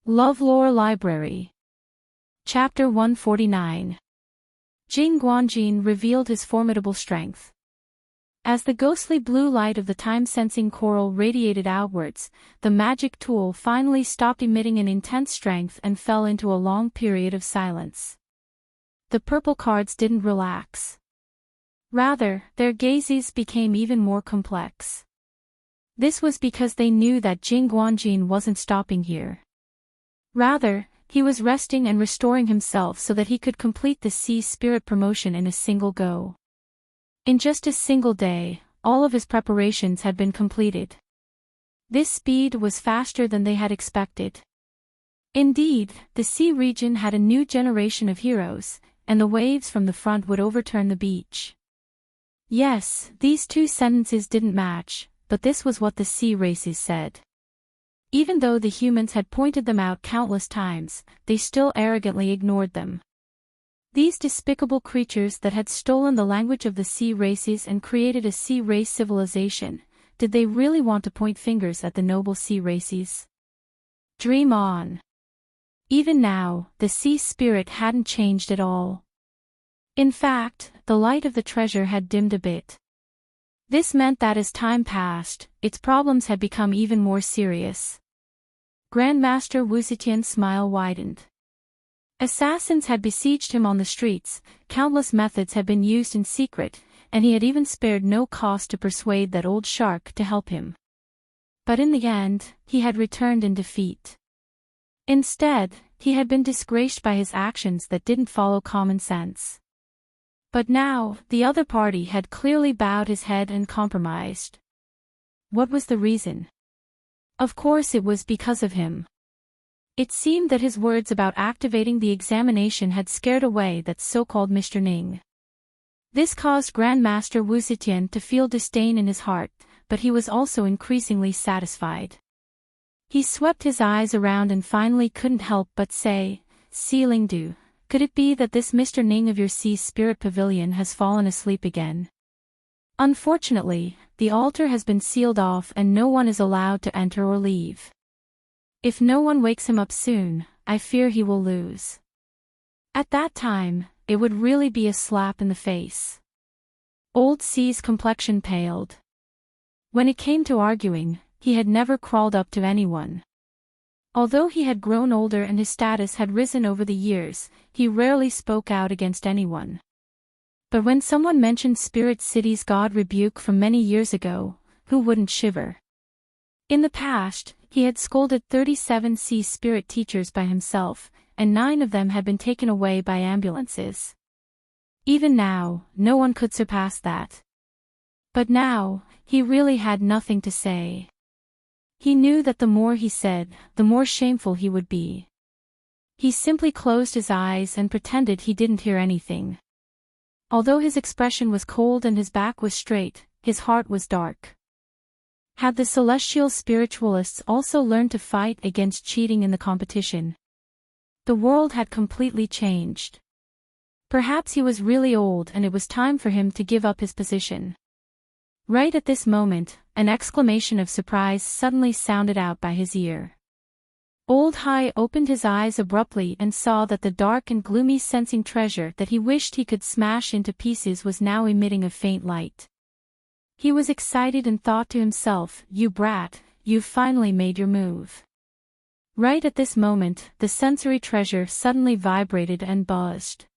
LoveLore Library. Chapter 149. Jing Guanjin revealed his formidable strength. As the ghostly blue light of the time-sensing coral radiated outwards, the magic tool finally stopped emitting an intense strength and fell into a long period of silence. The purple cards didn't relax. Rather, their gazes became even more complex. This was because they knew that Jing Guanjin wasn't stopping here. Rather, he was resting and restoring himself so that he could complete the sea spirit promotion in a single go. In just a single day, all of his preparations had been completed. This speed was faster than they had expected. Indeed, the sea region had a new generation of heroes, and the waves from the front would overturn the beach. Yes, these two sentences didn't match, but this was what the sea races said. Even though the humans had pointed them out countless times, they still arrogantly ignored them. These despicable creatures that had stolen the language of the sea races and created a sea race civilization, did they really want to point fingers at the noble sea races? Dream on. Even now, the sea spirit hadn't changed at all. In fact, the light of the treasure had dimmed a bit. This meant that as time passed, its problems had become even more serious. Grandmaster Wu Zetian's smile widened. Assassins had besieged him on the streets, countless methods had been used in secret, and he had even spared no cost to persuade that old shark to help him. But in the end, he had returned in defeat. Instead, he had been disgraced by his actions that didn't follow common sense. But now, the other party had clearly bowed his head and compromised. What was the reason? Of course it was because of him. It seemed that his words about activating the examination had scared away that so-called Mr. Ning. This caused Grandmaster Wu Zetian to feel disdain in his heart, but he was also increasingly satisfied. He swept his eyes around and finally couldn't help but say, "Si Lingdu. Could it be that this Mr. Ning of your Sea Spirit Pavilion has fallen asleep again? Unfortunately, the altar has been sealed off and no one is allowed to enter or leave. If no one wakes him up soon, I fear he will lose." At that time, it would really be a slap in the face. Old C's complexion paled. When it came to arguing, he had never crawled up to anyone. Although he had grown older and his status had risen over the years, he rarely spoke out against anyone. But when someone mentioned Spirit City's god rebuke from many years ago, who wouldn't shiver? In the past, he had scolded 37 sea spirit teachers by himself, and 9 of them had been taken away by ambulances. Even now, no one could surpass that. But now, he really had nothing to say. He knew that the more he said, the more shameful he would be. He simply closed his eyes and pretended he didn't hear anything. Although his expression was cold and his back was straight, his heart was dark. Had the celestial spiritualists also learned to fight against cheating in the competition? The world had completely changed. Perhaps he was really old and it was time for him to give up his position. Right at this moment, an exclamation of surprise suddenly sounded out by his ear. Old Hai opened his eyes abruptly and saw that the dark and gloomy sensing treasure that he wished he could smash into pieces was now emitting a faint light. He was excited and thought to himself, "You brat, you've finally made your move." Right at this moment, the sensory treasure suddenly vibrated and buzzed.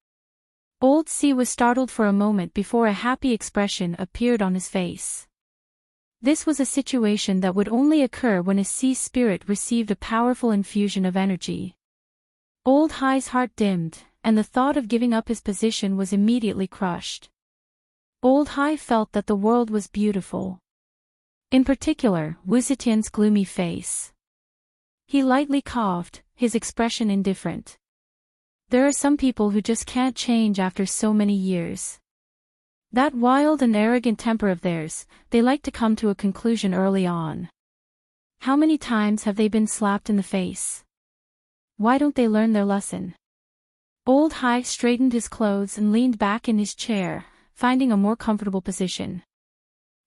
Old C was startled for a moment before a happy expression appeared on his face. This was a situation that would only occur when a sea spirit received a powerful infusion of energy. Old Hai's heart dimmed, and the thought of giving up his position was immediately crushed. Old Hai felt that the world was beautiful. In particular, Wu Zetian's gloomy face. He lightly coughed, his expression indifferent. There are some people who just can't change after so many years. That wild and arrogant temper of theirs, they like to come to a conclusion early on. How many times have they been slapped in the face? Why don't they learn their lesson? Old Hai straightened his clothes and leaned back in his chair, finding a more comfortable position.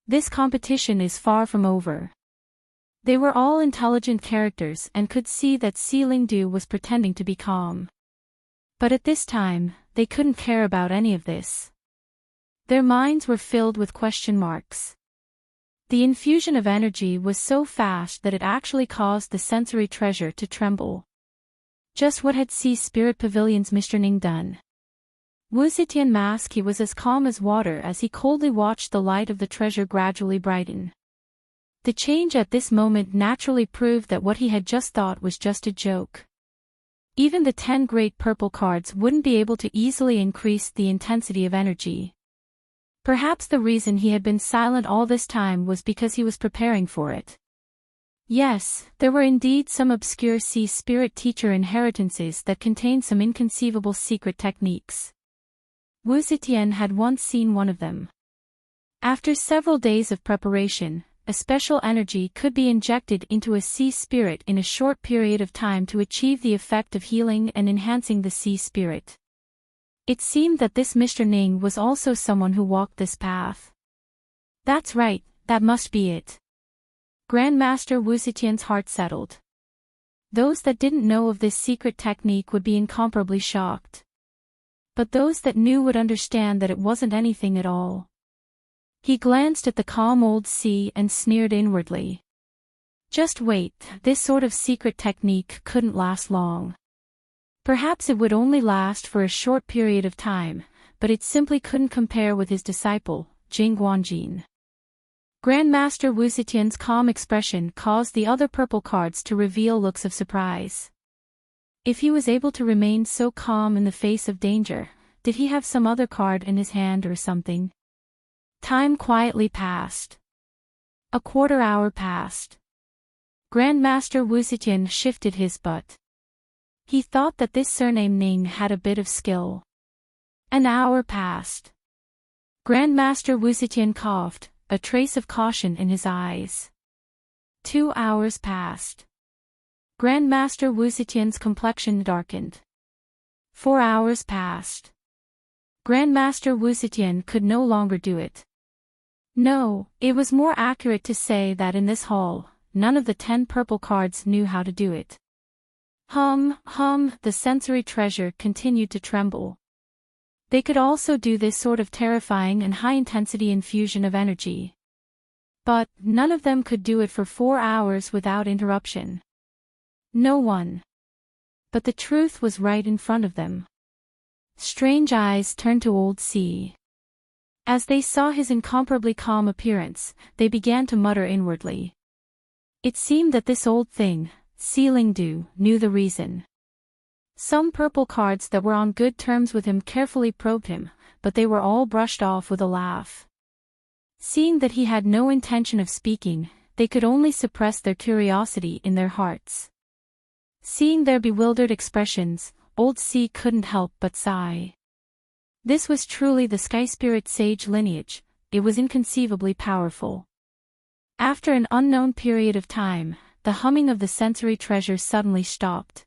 This competition is far from over. They were all intelligent characters and could see that Lingdu was pretending to be calm. But at this time, they couldn't care about any of this. Their minds were filled with question marks. The infusion of energy was so fast that it actually caused the sensory treasure to tremble. Just what had Sea Spirit Pavilion's Mr. Ning done? Wu Zetian masked. He was as calm as water as he coldly watched the light of the treasure gradually brighten. The change at this moment naturally proved that what he had just thought was just a joke. Even the 10 great purple cards wouldn't be able to easily increase the intensity of energy. Perhaps the reason he had been silent all this time was because he was preparing for it. Yes, there were indeed some obscure sea spirit teacher inheritances that contained some inconceivable secret techniques. Wu Zetian had once seen one of them. After several days of preparation, a special energy could be injected into a sea spirit in a short period of time to achieve the effect of healing and enhancing the sea spirit. It seemed that this Mr. Ning was also someone who walked this path. That's right, that must be it. Grandmaster Wu Zetian's heart settled. Those that didn't know of this secret technique would be incomparably shocked. But those that knew would understand that it wasn't anything at all. He glanced at the calm old sea and sneered inwardly. Just wait, this sort of secret technique couldn't last long. Perhaps it would only last for a short period of time, but it simply couldn't compare with his disciple, Jing Guanjin. Grandmaster Wu Zetian's calm expression caused the other purple cards to reveal looks of surprise. If he was able to remain so calm in the face of danger, did he have some other card in his hand or something? Time quietly passed. A quarter hour passed. Grandmaster Wu Zetian shifted his butt. He thought that this surname Ning had a bit of skill. An hour passed. Grandmaster Wu Zetian coughed, a trace of caution in his eyes. 2 hours passed. Grandmaster Wu Zetian's complexion darkened. 4 hours passed. Grandmaster Wu Zetian could no longer do it. No, it was more accurate to say that in this hall, none of the 10 purple cards knew how to do it. The sensory treasure continued to tremble. They could also do this sort of terrifying and high-intensity infusion of energy. But, none of them could do it for 4 hours without interruption. No one. But the truth was right in front of them. Strange eyes turned to Old Sea. As they saw his incomparably calm appearance, they began to mutter inwardly. It seemed that this old thing, Lingdu, knew the reason. Some purple cards that were on good terms with him carefully probed him, but they were all brushed off with a laugh. Seeing that he had no intention of speaking, they could only suppress their curiosity in their hearts. Seeing their bewildered expressions, Old Sea couldn't help but sigh. This was truly the Sky Spirit Sage lineage, it was inconceivably powerful. After an unknown period of time, the humming of the sensory treasure suddenly stopped.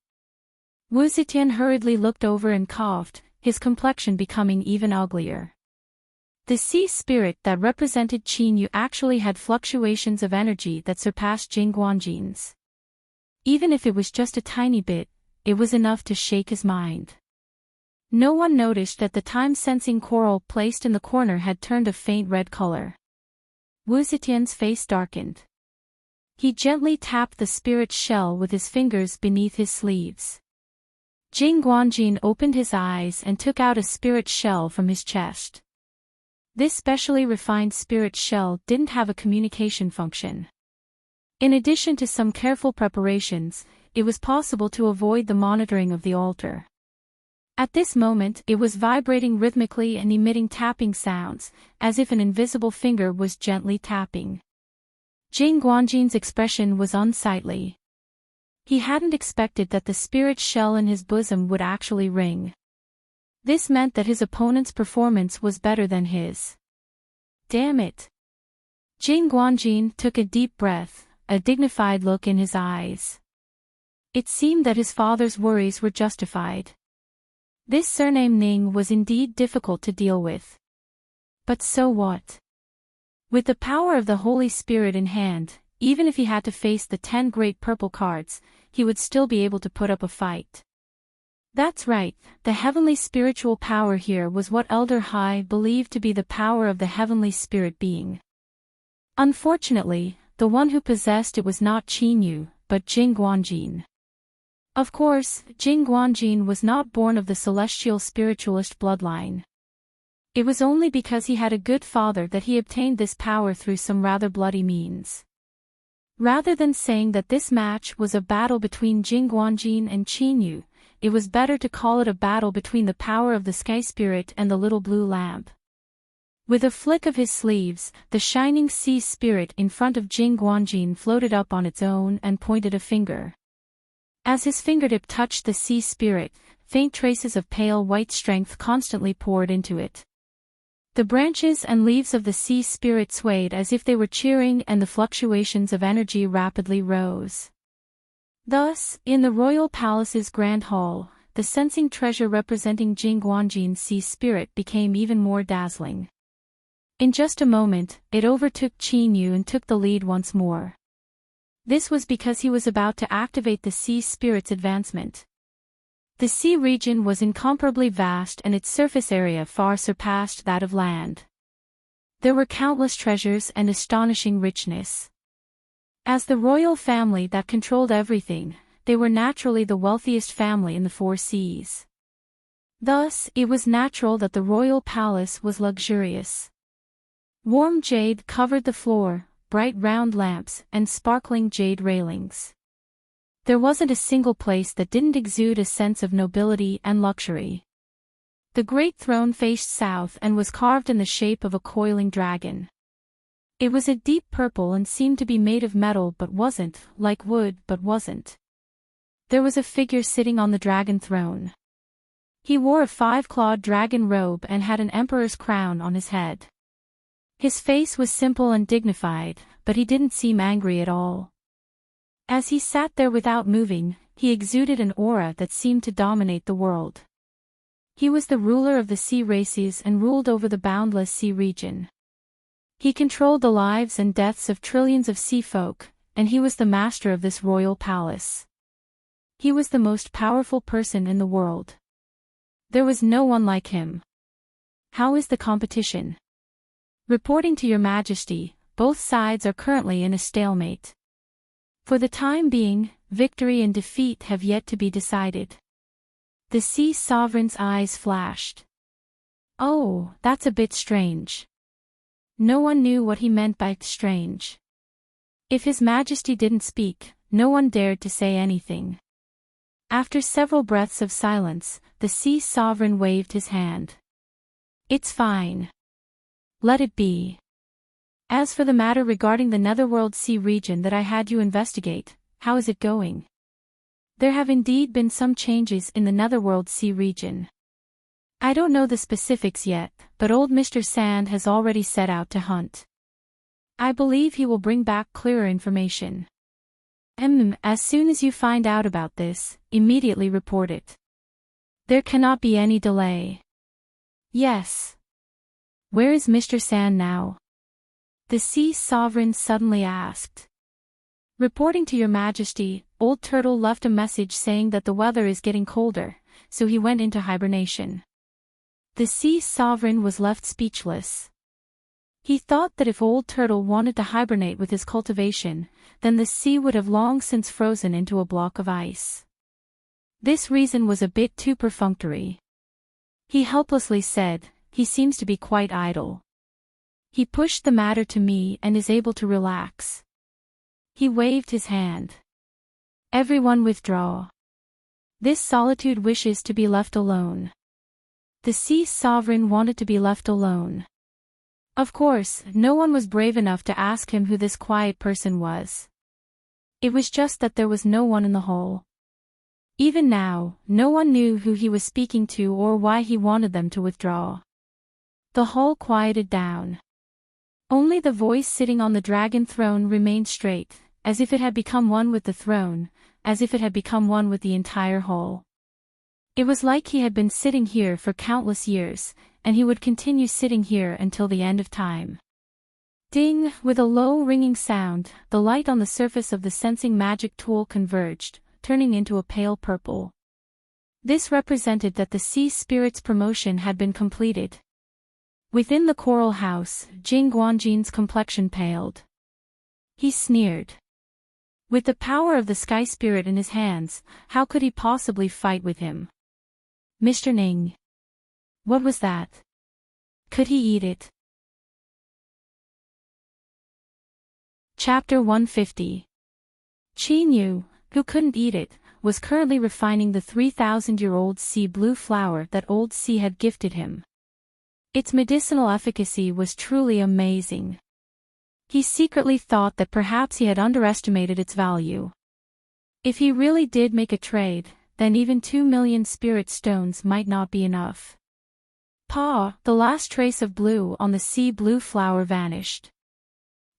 Wu Zetian hurriedly looked over and coughed, his complexion becoming even uglier. The sea spirit that represented Qin Yu actually had fluctuations of energy that surpassed Jing Guanjin's. Even if it was just a tiny bit, it was enough to shake his mind. No one noticed that the time-sensing coral placed in the corner had turned a faint red color. Wu Zetian's face darkened. He gently tapped the spirit's shell with his fingers beneath his sleeves. Jing Guanjin opened his eyes and took out a spirit shell from his chest. This specially refined spirit shell didn't have a communication function. In addition to some careful preparations, it was possible to avoid the monitoring of the altar. At this moment it was vibrating rhythmically and emitting tapping sounds, as if an invisible finger was gently tapping. Jing Guanjin's expression was unsightly. He hadn't expected that the spirit shell in his bosom would actually ring. This meant that his opponent's performance was better than his. Damn it! Jing Guanjin took a deep breath, a dignified look in his eyes. It seemed that his father's worries were justified. This surname Ning was indeed difficult to deal with. But so what? With the power of the Holy Spirit in hand, even if he had to face the 10 great purple cards, he would still be able to put up a fight. That's right, the heavenly spiritual power here was what Elder Hai believed to be the power of the heavenly spirit being. Unfortunately, the one who possessed it was not Qinyu, but Jing Guanjin. Of course, Jing Guanjin was not born of the celestial spiritualist bloodline. It was only because he had a good father that he obtained this power through some rather bloody means. Rather than saying that this match was a battle between Jing Guanjin and Qinyu, it was better to call it a battle between the power of the sky spirit and the little blue lamp. With a flick of his sleeves, the shining sea spirit in front of Jing Guanjin floated up on its own and pointed a finger. As his fingertip touched the sea spirit, faint traces of pale white strength constantly poured into it. The branches and leaves of the sea spirit swayed as if they were cheering, and the fluctuations of energy rapidly rose. Thus, in the royal palace's grand hall, the sensing treasure representing Jing Guanjin's sea spirit became even more dazzling. In just a moment, it overtook Qinyu and took the lead once more. This was because he was about to activate the sea spirit's advancement. The sea region was incomparably vast and its surface area far surpassed that of land. There were countless treasures and astonishing richness. As the royal family that controlled everything, they were naturally the wealthiest family in the 4 seas. Thus, it was natural that the royal palace was luxurious. Warm jade covered the floor, bright round lamps, and sparkling jade railings. There wasn't a single place that didn't exude a sense of nobility and luxury. The great throne faced south and was carved in the shape of a coiling dragon. It was a deep purple and seemed to be made of metal but wasn't, like wood but wasn't. There was a figure sitting on the dragon throne. He wore a 5-clawed dragon robe and had an emperor's crown on his head. His face was simple and dignified, but he didn't seem angry at all. As he sat there without moving, he exuded an aura that seemed to dominate the world. He was the ruler of the sea races and ruled over the boundless sea region. He controlled the lives and deaths of trillions of sea folk, and he was the master of this royal palace. He was the most powerful person in the world. There was no one like him. How is the competition? Reporting to Your Majesty, both sides are currently in a stalemate. For the time being, victory and defeat have yet to be decided. The sea sovereign's eyes flashed. Oh, that's a bit strange. No one knew what he meant by strange. If His Majesty didn't speak, no one dared to say anything. After several breaths of silence, the sea sovereign waved his hand. It's fine. Let it be. As for the matter regarding the Netherworld Sea region that I had you investigate, how is it going? There have indeed been some changes in the Netherworld Sea region. I don't know the specifics yet, but old Mr. Sand has already set out to hunt. I believe he will bring back clearer information. As soon as you find out about this, immediately report it. There cannot be any delay. Yes. Where is Mr. Sand now? The sea sovereign suddenly asked. Reporting to Your Majesty, Old Turtle left a message saying that the weather is getting colder, so he went into hibernation. The sea sovereign was left speechless. He thought that if Old Turtle wanted to hibernate with his cultivation, then the sea would have long since frozen into a block of ice. This reason was a bit too perfunctory. He helplessly said, "He seems to be quite idle. He pushed the matter to me and is able to relax." He waved his hand. Everyone withdraw. This solitude wishes to be left alone. The sea sovereign wanted to be left alone. Of course, no one was brave enough to ask him who this quiet person was. It was just that there was no one in the hall. Even now, no one knew who he was speaking to or why he wanted them to withdraw. The hall quieted down. Only the voice sitting on the dragon throne remained straight, as if it had become one with the throne, as if it had become one with the entire hall. It was like he had been sitting here for countless years, and he would continue sitting here until the end of time. Ding! With a low ringing sound, the light on the surface of the sensing magic tool converged, turning into a pale purple. This represented that the sea spirit's promotion had been completed. Within the coral house, Jing Guanjin's complexion paled. He sneered. With the power of the sky spirit in his hands, how could he possibly fight with him? Mr. Ning. What was that? Could he eat it? Chapter 150. Qin Yu, who couldn't eat it, was currently refining the 3,000-year-old sea blue flower that Old Sea had gifted him. Its medicinal efficacy was truly amazing. He secretly thought that perhaps he had underestimated its value. If he really did make a trade, then even 2 million spirit stones might not be enough. The last trace of blue on the sea blue flower vanished.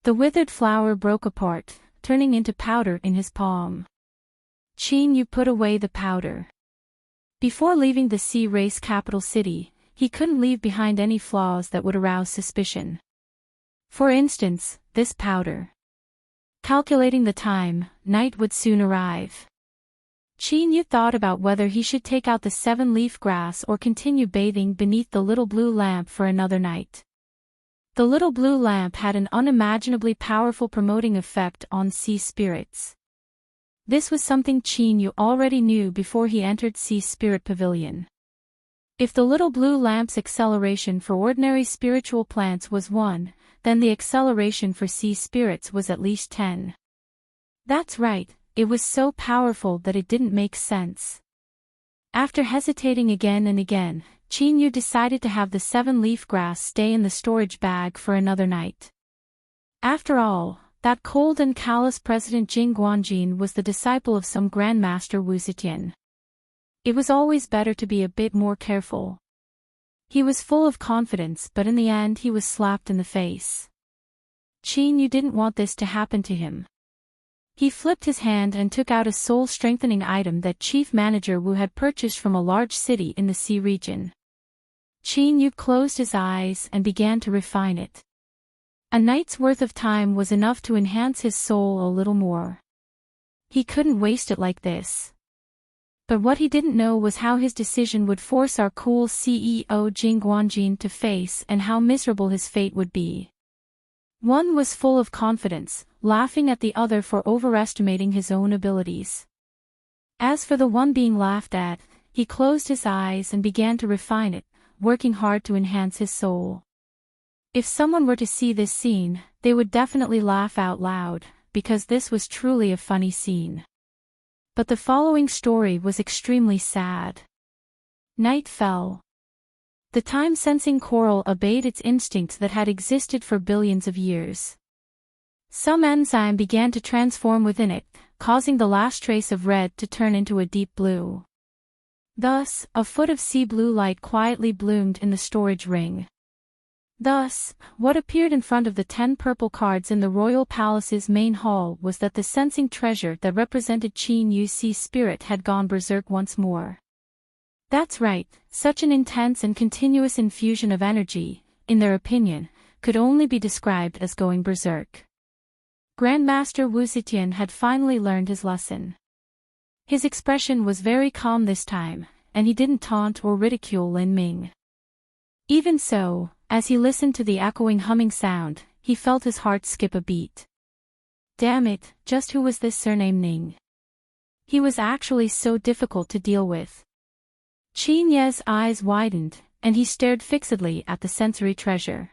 The withered flower broke apart, turning into powder in his palm. Qin Yu put away the powder. Before leaving the sea race capital city, he couldn't leave behind any flaws that would arouse suspicion. For instance, this powder. Calculating the time, night would soon arrive. Qin Yu thought about whether he should take out the 7-leaf grass or continue bathing beneath the little blue lamp for another night. The little blue lamp had an unimaginably powerful promoting effect on sea spirits. This was something Qin Yu already knew before he entered Sea Spirit Pavilion. If the little blue lamp's acceleration for ordinary spiritual plants was 1, then the acceleration for sea spirits was at least 10. That's right, it was so powerful that it didn't make sense. After hesitating again and again, Qin Yu decided to have the 7-leaf grass stay in the storage bag for another night. After all, that cold and callous President Jing Guanjin was the disciple of some Grandmaster Wu Zetian. It was always better to be a bit more careful. He was full of confidence, but in the end he was slapped in the face. Qin Yu didn't want this to happen to him. He flipped his hand and took out a soul-strengthening item that Chief Manager Wu had purchased from a large city in the sea region. Qin Yu closed his eyes and began to refine it. A night's worth of time was enough to enhance his soul a little more. He couldn't waste it like this. But what he didn't know was how his decision would force our cool CEO Jing Guanjin to face and how miserable his fate would be. One was full of confidence, laughing at the other for overestimating his own abilities. As for the one being laughed at, he closed his eyes and began to refine it, working hard to enhance his soul. If someone were to see this scene, they would definitely laugh out loud, because this was truly a funny scene. But the following story was extremely sad. Night fell. The time-sensing coral obeyed its instincts that had existed for billions of years. Some enzyme began to transform within it, causing the last trace of red to turn into a deep blue. Thus, a foot of sea blue light quietly bloomed in the storage ring. Thus, what appeared in front of the 10 purple cards in the royal palace's main hall was that the sensing treasure that represented Qin Yu's sea spirit had gone berserk once more. That's right, such an intense and continuous infusion of energy, in their opinion, could only be described as going berserk. Grandmaster Wu Zetian had finally learned his lesson. His expression was very calm this time, and he didn't taunt or ridicule Lin Ming. Even so, as he listened to the echoing humming sound, he felt his heart skip a beat. Damn it, just who was this surname Ning? He was actually so difficult to deal with. Qin Ye's eyes widened, and he stared fixedly at the sensory treasure.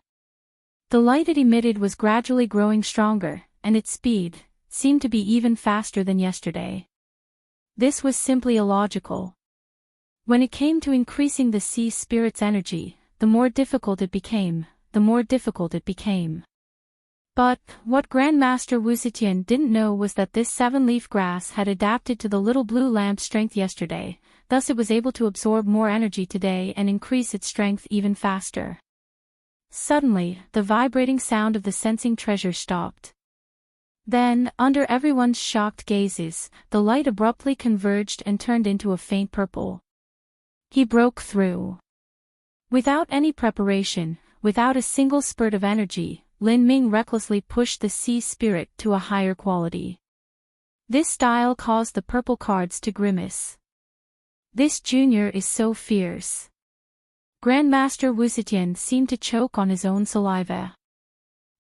The light it emitted was gradually growing stronger, and its speed seemed to be even faster than yesterday. This was simply illogical. When it came to increasing the sea spirit's energy, the more difficult it became, But, what Grandmaster Wu Zetian didn't know was that this 7-leaf grass had adapted to the little blue lamp's strength yesterday, thus it was able to absorb more energy today and increase its strength even faster. Suddenly, the vibrating sound of the sensing treasure stopped. Then, under everyone's shocked gazes, the light abruptly converged and turned into a faint purple. He broke through. Without any preparation, without a single spurt of energy, Lin Ming recklessly pushed the sea spirit to a higher quality. This style caused the purple cards to grimace. This junior is so fierce. Grandmaster Wu Zetian seemed to choke on his own saliva.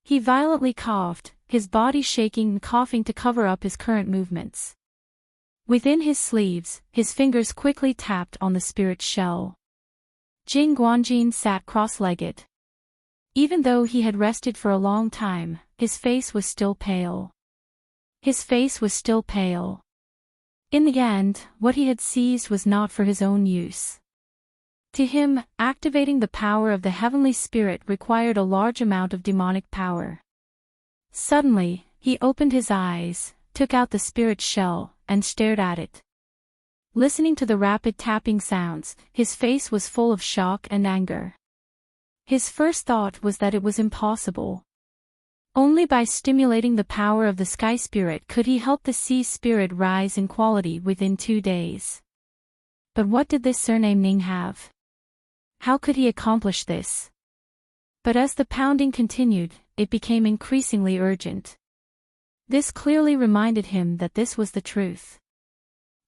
He violently coughed, his body shaking and coughing to cover up his current movements. Within his sleeves, his fingers quickly tapped on the spirit shell. Jing Guanjin sat cross-legged. Even though he had rested for a long time, his face was still pale. His face was still pale. In the end, what he had seized was not for his own use. To him, activating the power of the heavenly spirit required a large amount of demonic power. Suddenly, he opened his eyes, took out the spirit shell, and stared at it. Listening to the rapid tapping sounds, his face was full of shock and anger. His first thought was that it was impossible. Only by stimulating the power of the sky spirit could he help the sea spirit rise in quality within 2 days. But what did this surname Ning have? How could he accomplish this? But as the pounding continued, it became increasingly urgent. This clearly reminded him that this was the truth.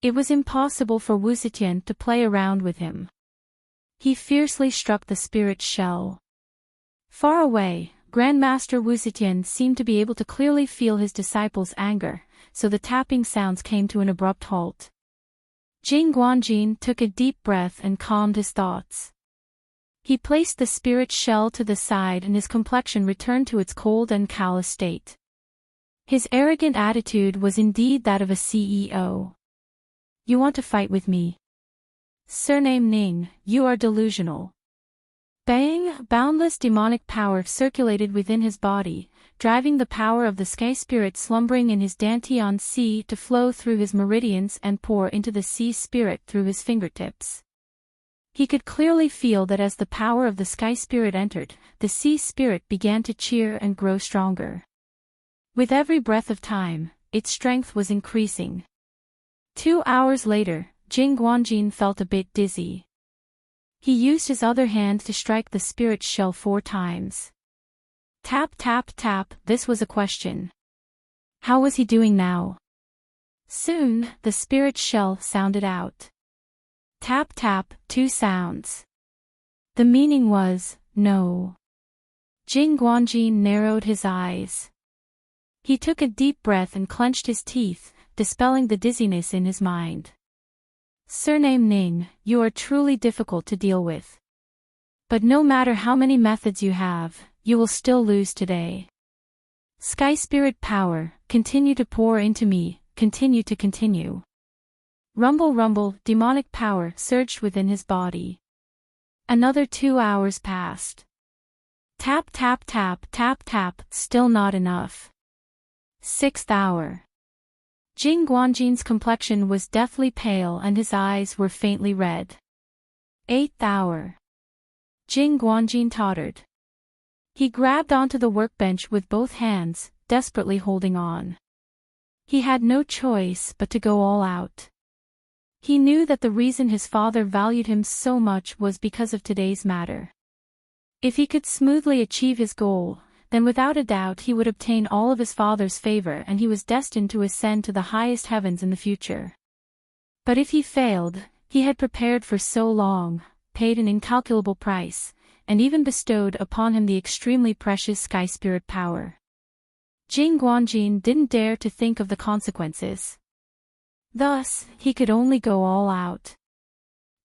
It was impossible for Wu Zetian to play around with him. He fiercely struck the spirit shell. Far away, Grandmaster Wu Zetian seemed to be able to clearly feel his disciple's anger, so the tapping sounds came to an abrupt halt. Jing Guanjin took a deep breath and calmed his thoughts. He placed the spirit shell to the side and his complexion returned to its cold and callous state. His arrogant attitude was indeed that of a CEO. You want to fight with me? Surname Ning, you are delusional. Bang! Boundless demonic power circulated within his body, driving the power of the sky spirit slumbering in his Dantian sea to flow through his meridians and pour into the sea spirit through his fingertips. He could clearly feel that as the power of the sky spirit entered, the sea spirit began to cheer and grow stronger. With every breath of time, its strength was increasing. 2 hours later, Jing Guanjin felt a bit dizzy. He used his other hand to strike the spirit shell 4 times. Tap tap tap, this was a question. How was he doing now? Soon, the spirit shell sounded out. Tap tap, 2 sounds. The meaning was, no. Jing Guanjin narrowed his eyes. He took a deep breath and clenched his teeth, dispelling the dizziness in his mind. Surname Ning, you are truly difficult to deal with. But no matter how many methods you have, you will still lose today. Sky spirit power, continue to pour into me, continue to continue. Rumble rumble, demonic power surged within his body. Another 2 hours passed. Tap tap tap tap tap, still not enough. 6th hour. Jing Guanjin's complexion was deathly pale and his eyes were faintly red. 8th hour. Jing Guanjin tottered. He grabbed onto the workbench with both hands, desperately holding on. He had no choice but to go all out. He knew that the reason his father valued him so much was because of today's matter. If he could smoothly achieve his goal, then without a doubt he would obtain all of his father's favor and he was destined to ascend to the highest heavens in the future. But if he failed, he had prepared for so long, paid an incalculable price, and even bestowed upon him the extremely precious sky spirit power. Jing Guanjin didn't dare to think of the consequences. Thus, he could only go all out.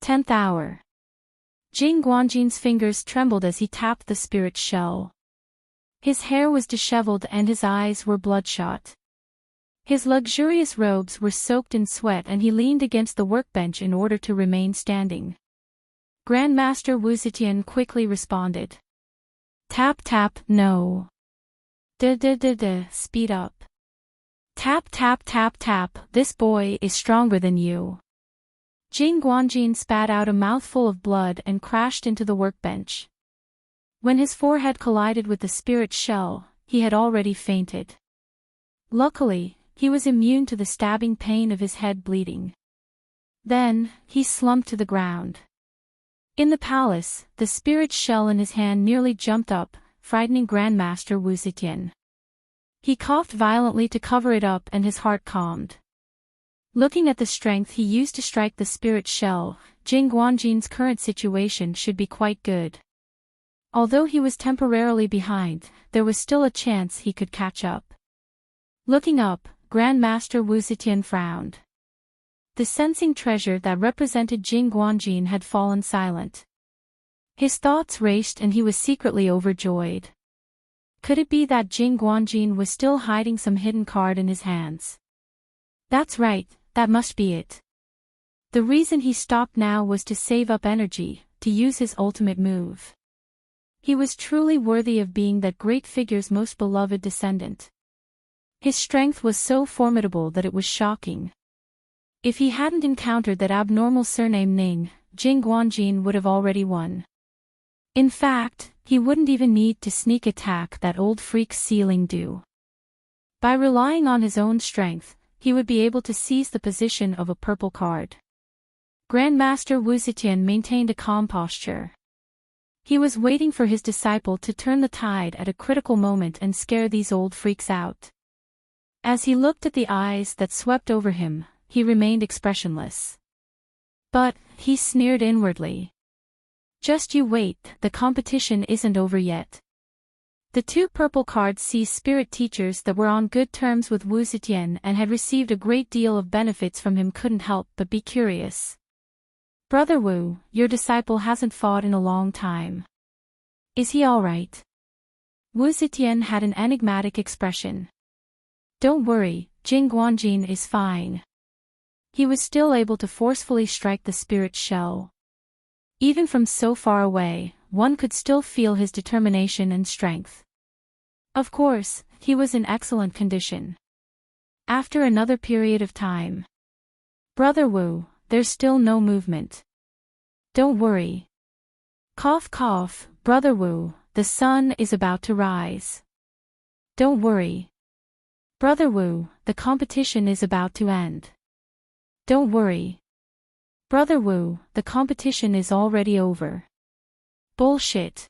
10th hour. Jing Guanjin's fingers trembled as he tapped the spirit shell. His hair was disheveled and his eyes were bloodshot. His luxurious robes were soaked in sweat and he leaned against the workbench in order to remain standing. Grandmaster Wu Zetian quickly responded. Tap tap, no. Speed up. Tap tap tap tap, this boy is stronger than you. Jing Guanjin spat out a mouthful of blood and crashed into the workbench. When his forehead collided with the spirit shell, he had already fainted. Luckily, he was immune to the stabbing pain of his head bleeding. Then, he slumped to the ground. In the palace, the spirit shell in his hand nearly jumped up, frightening Grandmaster Wu Zetian. He coughed violently to cover it up and his heart calmed. Looking at the strength he used to strike the spirit shell, Jing Guanjin's current situation should be quite good. Although he was temporarily behind, there was still a chance he could catch up. Looking up, Grandmaster Wu Zetian frowned. The sensing treasure that represented Jing Guanjin had fallen silent. His thoughts raced and he was secretly overjoyed. Could it be that Jing Guanjin was still hiding some hidden card in his hands? That's right, that must be it. The reason he stopped now was to save up energy, to use his ultimate move. He was truly worthy of being that great figure's most beloved descendant. His strength was so formidable that it was shocking. If he hadn't encountered that abnormal surname Ning, Jing Guanjin would have already won. In fact, he wouldn't even need to sneak attack that old freak's ceiling do. By relying on his own strength, he would be able to seize the position of a purple card. Grandmaster Wu Zetian maintained a calm posture. He was waiting for his disciple to turn the tide at a critical moment and scare these old freaks out. As he looked at the eyes that swept over him, he remained expressionless. But, he sneered inwardly. Just you wait, the competition isn't over yet. The two purple cards seized spirit teachers that were on good terms with Wu Zetian and had received a great deal of benefits from him couldn't help but be curious. Brother Wu, your disciple hasn't fought in a long time. Is he alright? Wu Zetian had an enigmatic expression. Don't worry, Jing Guanjin is fine. He was still able to forcefully strike the spirit shell. Even from so far away, one could still feel his determination and strength. Of course, he was in excellent condition. After another period of time. Brother Wu, there's still no movement. Don't worry. Cough cough, Brother Wu, the sun is about to rise. Don't worry. Brother Wu, the competition is about to end. Don't worry. Brother Wu, the competition is already over. Bullshit.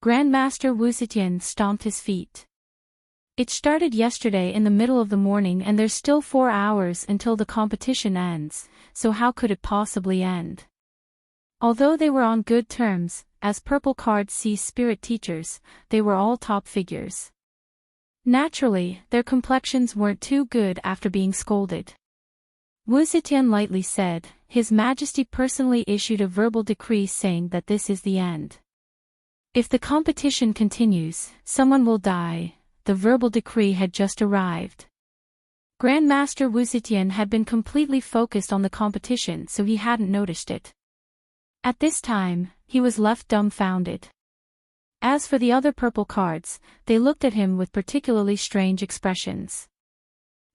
Grandmaster Wu Zetian stomped his feet. It started yesterday in the middle of the morning and there's still 4 hours until the competition ends, so how could it possibly end? Although they were on good terms, as purple cards see spirit teachers, they were all top figures. Naturally, their complexions weren't too good after being scolded. Wu Zetian lightly said, His Majesty personally issued a verbal decree saying that this is the end. If the competition continues, someone will die. The verbal decree had just arrived. Grandmaster Wu Zetian had been completely focused on the competition so he hadn't noticed it. At this time, he was left dumbfounded. As for the other purple cards, they looked at him with particularly strange expressions.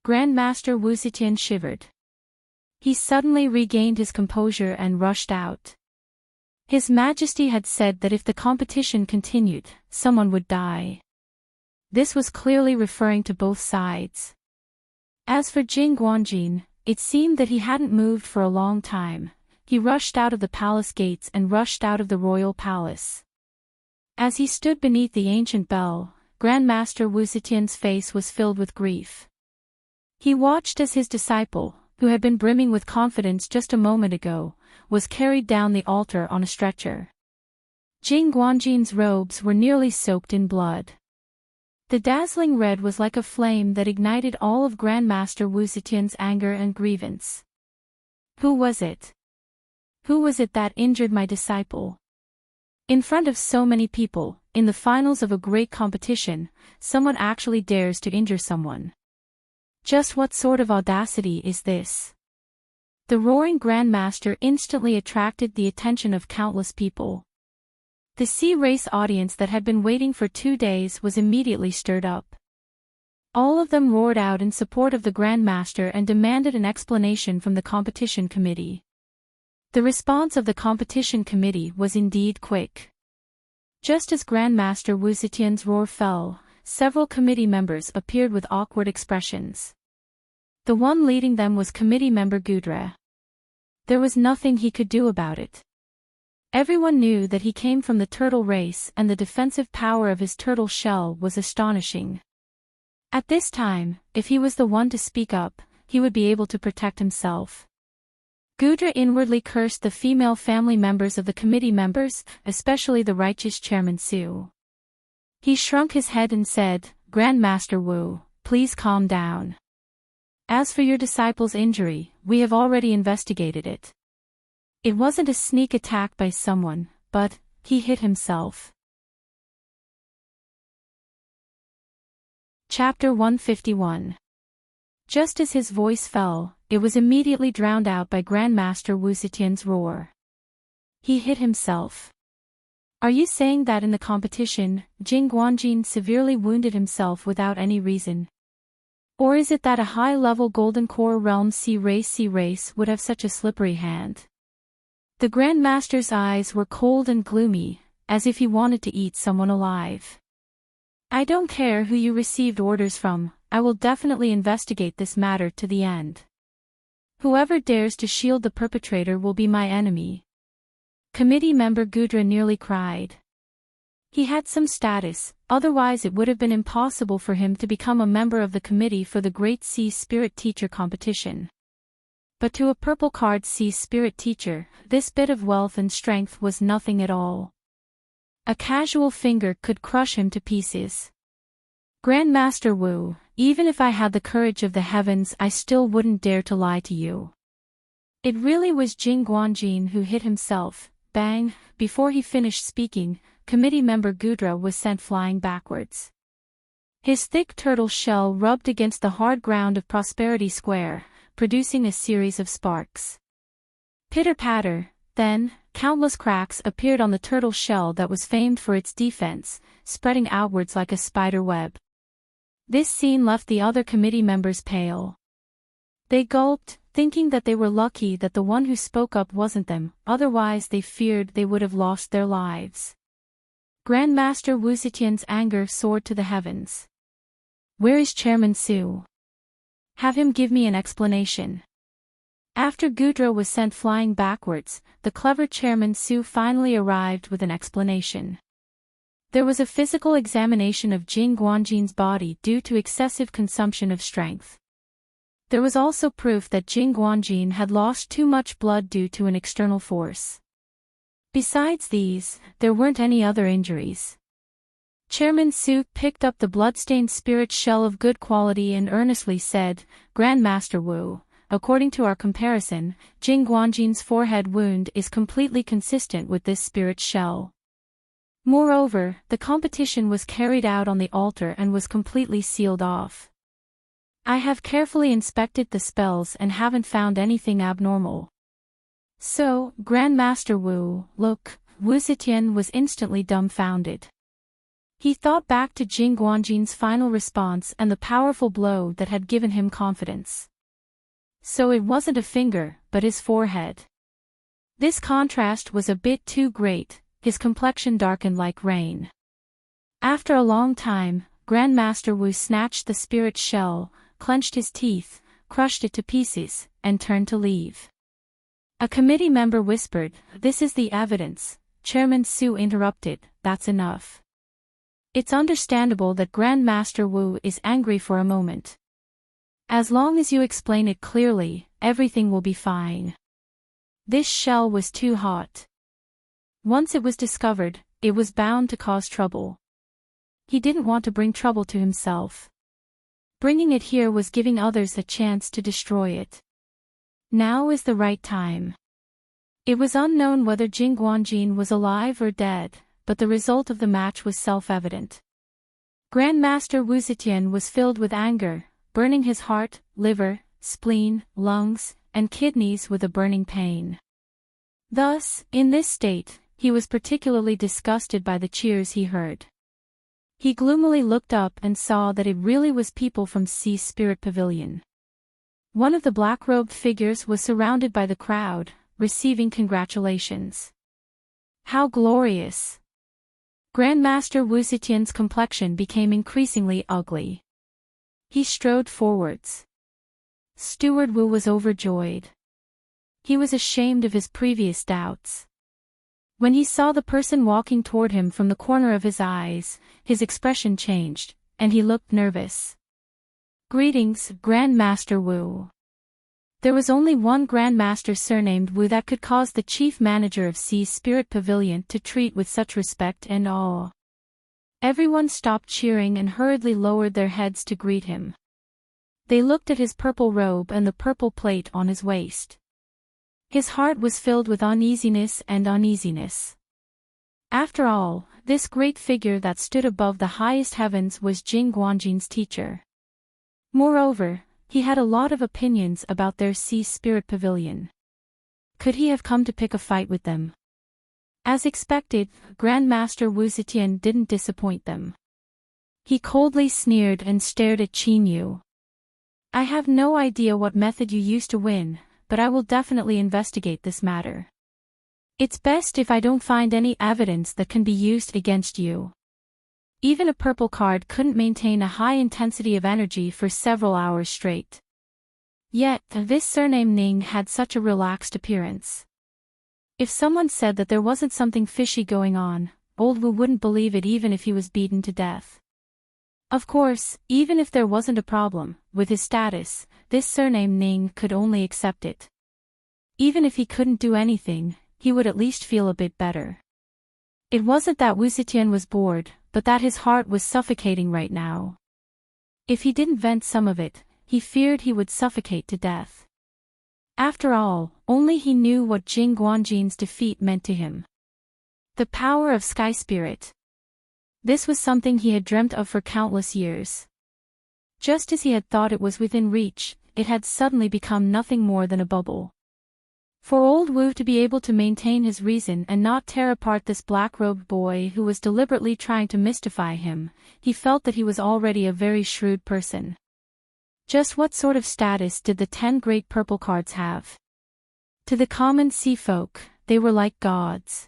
Grandmaster Wu Zetian shivered. He suddenly regained his composure and rushed out. His Majesty had said that if the competition continued, someone would die. This was clearly referring to both sides. As for Jing Guanjin, it seemed that he hadn't moved for a long time. He rushed out of the palace gates and rushed out of the royal palace. As he stood beneath the ancient bell, Grandmaster Wu Zetian's face was filled with grief. He watched as his disciple, who had been brimming with confidence just a moment ago, was carried down the altar on a stretcher. Jing Guanjin's robes were nearly soaked in blood. The dazzling red was like a flame that ignited all of Grandmaster Wu Zetian's anger and grievance. Who was it? Who was it that injured my disciple? In front of so many people, in the finals of a great competition, someone actually dares to injure someone. Just what sort of audacity is this? The roaring Grandmaster instantly attracted the attention of countless people. The sea-race audience that had been waiting for 2 days was immediately stirred up. All of them roared out in support of the Grandmaster and demanded an explanation from the competition committee. The response of the competition committee was indeed quick. Just as Grandmaster Wu Zetian's roar fell, several committee members appeared with awkward expressions. The one leading them was committee member Gudra. There was nothing he could do about it. Everyone knew that he came from the turtle race, and the defensive power of his turtle shell was astonishing. At this time, if he was the one to speak up, he would be able to protect himself. Gudra inwardly cursed the female family members of the committee members, especially the righteous Chairman Su. He shrunk his head and said, "Grandmaster Wu, please calm down. As for your disciple's injury, we have already investigated it. It wasn't a sneak attack by someone, but he hit himself." Chapter 151. Just as his voice fell, it was immediately drowned out by Grandmaster Wu Zetian's roar. He hit himself. Are you saying that in the competition, Jing Guanjin severely wounded himself without any reason? Or is it that a high-level Golden Core Realm C-Race would have such a slippery hand? The Grandmaster's eyes were cold and gloomy, as if he wanted to eat someone alive. I don't care who you received orders from, I will definitely investigate this matter to the end. Whoever dares to shield the perpetrator will be my enemy. Committee member Gudra nearly cried. He had some status, otherwise it would have been impossible for him to become a member of the committee for the Great Sea Spirit Teacher competition. But to a purple card Sea Spirit Teacher, this bit of wealth and strength was nothing at all. A casual finger could crush him to pieces. Grandmaster Wu, even if I had the courage of the heavens, I still wouldn't dare to lie to you. It really was Jing Guanjin who hit himself. Bang! Before he finished speaking, committee member Gudra was sent flying backwards. His thick turtle shell rubbed against the hard ground of Prosperity Square, producing a series of sparks. Pitter-patter, then, countless cracks appeared on the turtle shell that was famed for its defense, spreading outwards like a spider web. This scene left the other committee members pale. They gulped, thinking that they were lucky that the one who spoke up wasn't them, otherwise they feared they would have lost their lives. Grandmaster Wu Zetian's anger soared to the heavens. Where is Chairman Su? Have him give me an explanation. After Gudra was sent flying backwards, the clever Chairman Su finally arrived with an explanation. There was a physical examination of Jing Guanjin's body due to excessive consumption of strength. There was also proof that Jing Guanjin had lost too much blood due to an external force. Besides these, there weren't any other injuries. Chairman Su picked up the bloodstained spirit shell of good quality and earnestly said, Grandmaster Wu, according to our comparison, Jing Guanjin's forehead wound is completely consistent with this spirit shell. Moreover, the competition was carried out on the altar and was completely sealed off. I have carefully inspected the spells and haven't found anything abnormal. So, Grandmaster Wu, look, Wu Zetian was instantly dumbfounded. He thought back to Jing Guanjin's final response and the powerful blow that had given him confidence. So it wasn't a finger, but his forehead. This contrast was a bit too great, his complexion darkened like rain. After a long time, Grandmaster Wu snatched the spirit shell, clenched his teeth, crushed it to pieces, and turned to leave. A committee member whispered, "This is the evidence." Chairman Su interrupted, "That's enough. It's understandable that Grandmaster Wu is angry for a moment. As long as you explain it clearly, everything will be fine. This shell was too hot. Once it was discovered, it was bound to cause trouble. He didn't want to bring trouble to himself. Bringing it here was giving others a chance to destroy it. Now is the right time." It was unknown whether Jing Guanjin was alive or dead, but the result of the match was self-evident. Grandmaster Wu Zetian was filled with anger, burning his heart, liver, spleen, lungs, and kidneys with a burning pain. Thus, in this state, he was particularly disgusted by the cheers he heard. He gloomily looked up and saw that it really was people from Sea Spirit Pavilion. One of the black-robed figures was surrounded by the crowd, receiving congratulations. How glorious! Grandmaster Wu Zetian's complexion became increasingly ugly. He strode forwards. Steward Wu was overjoyed. He was ashamed of his previous doubts. When he saw the person walking toward him from the corner of his eyes, his expression changed, and he looked nervous. "Greetings, Grand Master Wu." There was only one Grand Master surnamed Wu that could cause the chief manager of Sea Spirit Pavilion to treat with such respect and awe. Everyone stopped cheering and hurriedly lowered their heads to greet him. They looked at his purple robe and the purple plate on his waist. His heart was filled with uneasiness and uneasiness. After all, this great figure that stood above the highest heavens was Jing Guanjin's teacher. Moreover, he had a lot of opinions about their Sea Spirit Pavilion. Could he have come to pick a fight with them? As expected, Grandmaster Wu Zetian didn't disappoint them. He coldly sneered and stared at Qin Yu. "I have no idea what method you used to win, but I will definitely investigate this matter. It's best if I don't find any evidence that can be used against you." Even a purple card couldn't maintain a high intensity of energy for several hours straight. Yet, this surname Ning had such a relaxed appearance. If someone said that there wasn't something fishy going on, old Wu wouldn't believe it even if he was beaten to death. Of course, even if there wasn't a problem, with his status, this surname Ning could only accept it. Even if he couldn't do anything, he would at least feel a bit better. It wasn't that Wu Zetian was bored, but that his heart was suffocating right now. If he didn't vent some of it, he feared he would suffocate to death. After all, only he knew what Jing Guanjin's defeat meant to him. The power of Sky Spirit. This was something he had dreamt of for countless years. Just as he had thought it was within reach, it had suddenly become nothing more than a bubble. For old Wu to be able to maintain his reason and not tear apart this black-robed boy who was deliberately trying to mystify him, he felt that he was already a very shrewd person. Just what sort of status did the 10 great purple cards have? To the common sea folk, they were like gods.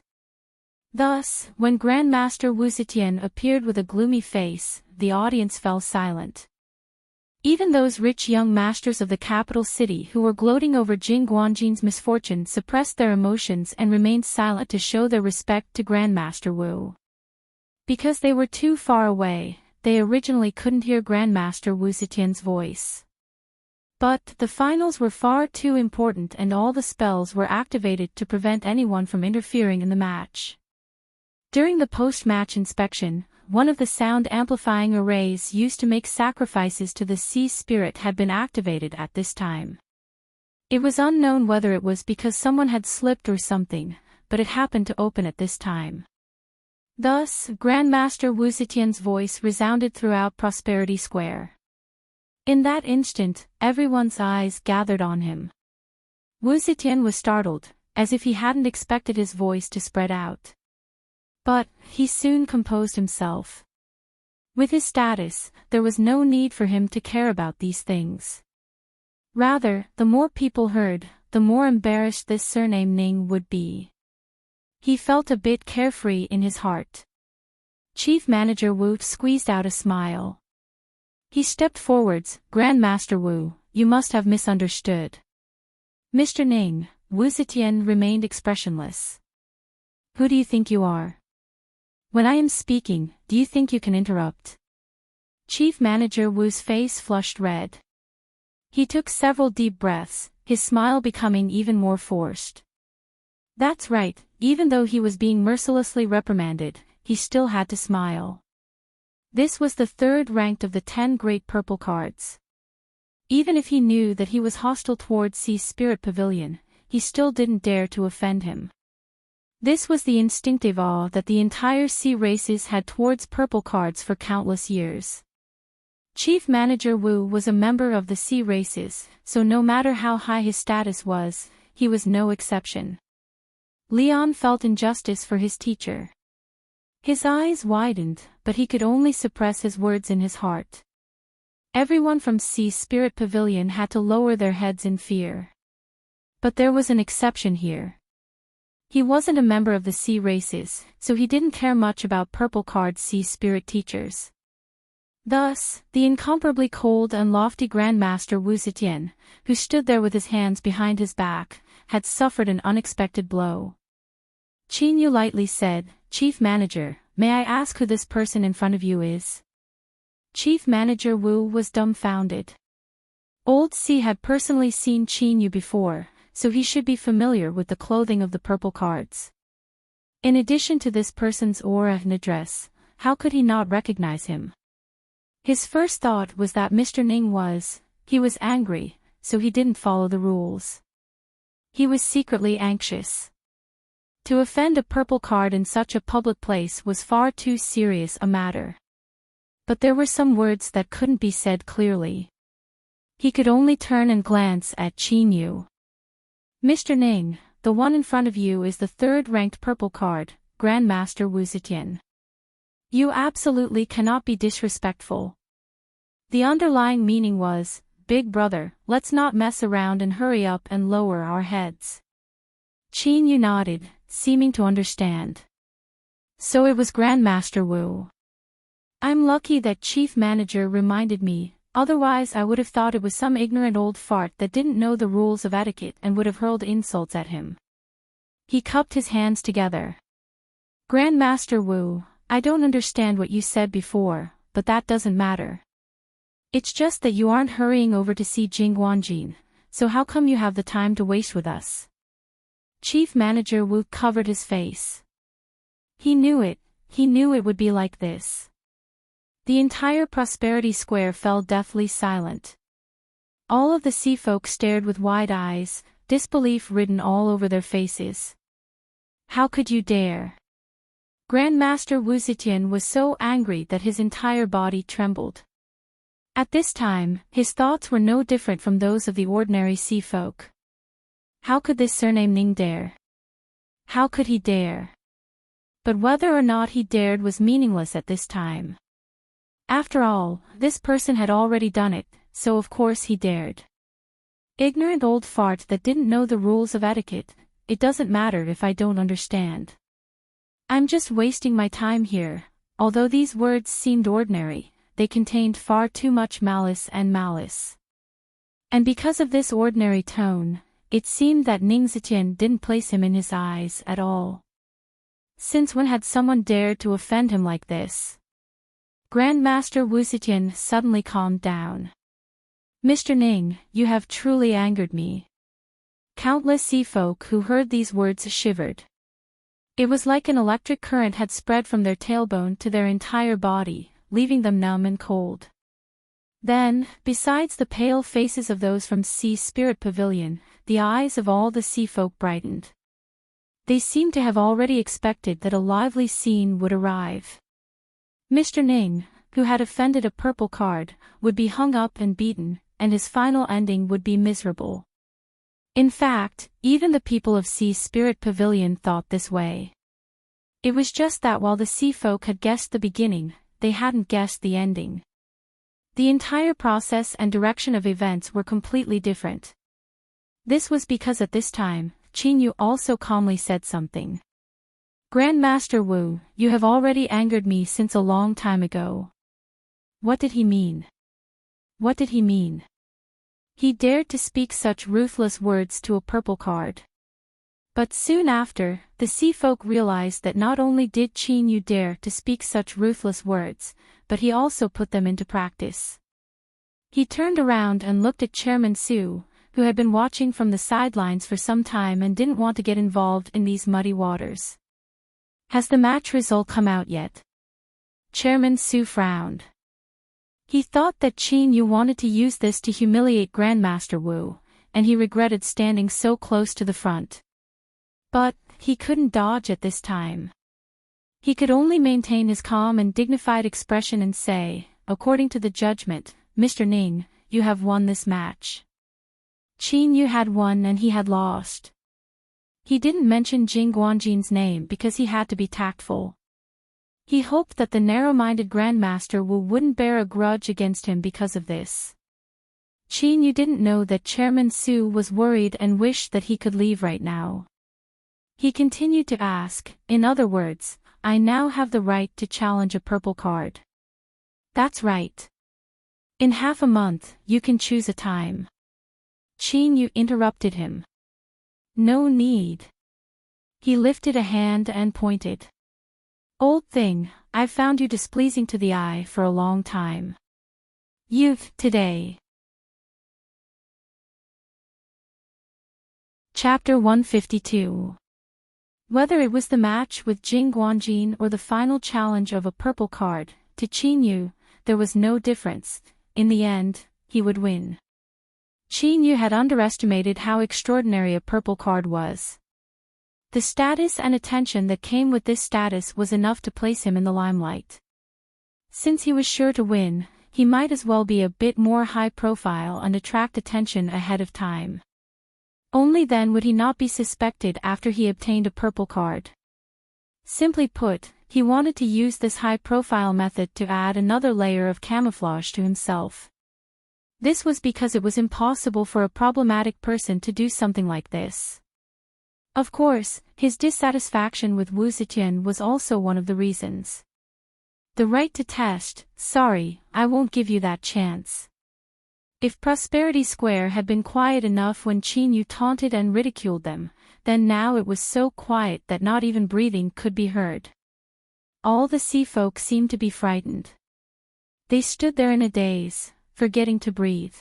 Thus, when Grandmaster Wu Zetian appeared with a gloomy face, the audience fell silent. Even those rich young masters of the capital city who were gloating over Jing Guanjin's misfortune suppressed their emotions and remained silent to show their respect to Grandmaster Wu. Because they were too far away, they originally couldn't hear Grandmaster Wu Zetian's voice. But the finals were far too important and all the spells were activated to prevent anyone from interfering in the match. During the post-match inspection, one of the sound-amplifying arrays used to make sacrifices to the sea spirit had been activated at this time. It was unknown whether it was because someone had slipped or something, but it happened to open at this time. Thus, Grandmaster Wu Zetian's voice resounded throughout Prosperity Square. In that instant, everyone's eyes gathered on him. Wu Zetian was startled, as if he hadn't expected his voice to spread out. But, he soon composed himself. With his status, there was no need for him to care about these things. Rather, the more people heard, the more embarrassed this surname Ning would be. He felt a bit carefree in his heart. Chief Manager Wu squeezed out a smile. He stepped forwards. "Grandmaster Wu, you must have misunderstood." "Mr. Ning," Wu Zetian remained expressionless. "Who do you think you are? When I am speaking, do you think you can interrupt?" Chief Manager Wu's face flushed red. He took several deep breaths, his smile becoming even more forced. That's right, even though he was being mercilessly reprimanded, he still had to smile. This was the third ranked of the 10 great purple cards. Even if he knew that he was hostile towards Sea Spirit Pavilion, he still didn't dare to offend him. This was the instinctive awe that the entire sea races had towards purple cards for countless years. Chief Manager Wu was a member of the sea races, so no matter how high his status was, he was no exception. Leon felt injustice for his teacher. His eyes widened, but he could only suppress his words in his heart. Everyone from Sea Spirit Pavilion had to lower their heads in fear. But there was an exception here. He wasn't a member of the sea races, so he didn't care much about purple card sea spirit teachers. Thus, the incomparably cold and lofty Grandmaster Wu Zetian, who stood there with his hands behind his back, had suffered an unexpected blow. Qin Yu lightly said, "Chief Manager, may I ask who this person in front of you is?" Chief Manager Wu was dumbfounded. Old C had personally seen Qin Yu before, so he should be familiar with the clothing of the purple cards. In addition to this person's aura and address, how could he not recognize him? His first thought was that Mr. Ning he was angry, so he didn't follow the rules. He was secretly anxious. To offend a purple card in such a public place was far too serious a matter. But there were some words that couldn't be said clearly. He could only turn and glance at Qin Yu. "Mr. Ning, the one in front of you is the third-ranked purple card, Grandmaster Wu Zetian. You absolutely cannot be disrespectful." The underlying meaning was, "Big brother, let's not mess around and hurry up and lower our heads." Qin Yu nodded, seeming to understand. So it was Grandmaster Wu. "I'm lucky that Chief Manager reminded me, otherwise I would have thought it was some ignorant old fart that didn't know the rules of etiquette and would have hurled insults at him." He cupped his hands together. "Grandmaster Wu, I don't understand what you said before, but that doesn't matter. It's just that you aren't hurrying over to see Jing Guanjin, so how come you have the time to waste with us?" Chief Manager Wu covered his face. He knew it would be like this. The entire Prosperity Square fell deathly silent. All of the sea folk stared with wide eyes, disbelief written all over their faces. How could you dare? Grandmaster Wu Zetian was so angry that his entire body trembled. At this time, his thoughts were no different from those of the ordinary sea folk. How could this surname Ning dare? How could he dare? But whether or not he dared was meaningless at this time. After all, this person had already done it, so of course he dared. Ignorant old fart that didn't know the rules of etiquette, it doesn't matter if I don't understand. I'm just wasting my time here. Although these words seemed ordinary, they contained far too much malice. And because of this ordinary tone, it seemed that Ning Zetian didn't place him in his eyes at all. Since when had someone dared to offend him like this? Grandmaster Wu Zetian suddenly calmed down. "Mr. Ning, you have truly angered me." Countless sea folk who heard these words shivered. It was like an electric current had spread from their tailbone to their entire body, leaving them numb and cold. Then, besides the pale faces of those from Sea Spirit Pavilion, the eyes of all the sea folk brightened. They seemed to have already expected that a lively scene would arrive. Mr. Ning, who had offended a purple card, would be hung up and beaten, and his final ending would be miserable. In fact, even the people of Sea Spirit Pavilion thought this way. It was just that while the sea folk had guessed the beginning, they hadn't guessed the ending. The entire process and direction of events were completely different. This was because at this time, Qin Yu also calmly said something. "Grandmaster Wu, you have already angered me since a long time ago." What did he mean? What did he mean? He dared to speak such ruthless words to a purple card. But soon after, the sea folk realized that not only did Qin Yu dare to speak such ruthless words, but he also put them into practice. He turned around and looked at Chairman Su, who had been watching from the sidelines for some time and didn't want to get involved in these muddy waters. "Has the match result come out yet?" Chairman Su frowned. He thought that Qin Yu wanted to use this to humiliate Grandmaster Wu, and he regretted standing so close to the front. But he couldn't dodge at this time. He could only maintain his calm and dignified expression and say, "According to the judgment, Mr. Ning, you have won this match." Qin Yu had won and he had lost. He didn't mention Jing Guanjin's name because he had to be tactful. He hoped that the narrow-minded Grandmaster Wu wouldn't bear a grudge against him because of this. Qin Yu didn't know that Chairman Su was worried and wished that he could leave right now. He continued to ask, "In other words, I now have the right to challenge a purple card." "That's right. In half a month, you can choose a time." Qin Yu interrupted him. "No need." He lifted a hand and pointed. Old thing, I've found you displeasing to the eye for a long time. You've, today. Chapter 152. Whether it was the match with Jing Guanjin or the final challenge of a purple card, to Qin Yu, there was no difference. In the end, he would win. Qin Yu had underestimated how extraordinary a purple card was. The status and attention that came with this status was enough to place him in the limelight. Since he was sure to win, he might as well be a bit more high profile and attract attention ahead of time. Only then would he not be suspected after he obtained a purple card. Simply put, he wanted to use this high-profile method to add another layer of camouflage to himself. This was because it was impossible for a problematic person to do something like this. Of course, his dissatisfaction with Wu Zetian was also one of the reasons. The right to test, sorry, I won't give you that chance. If Prosperity Square had been quiet enough when Qin Yu taunted and ridiculed them, then now it was so quiet that not even breathing could be heard. All the sea folk seemed to be frightened. They stood there in a daze, forgetting to breathe.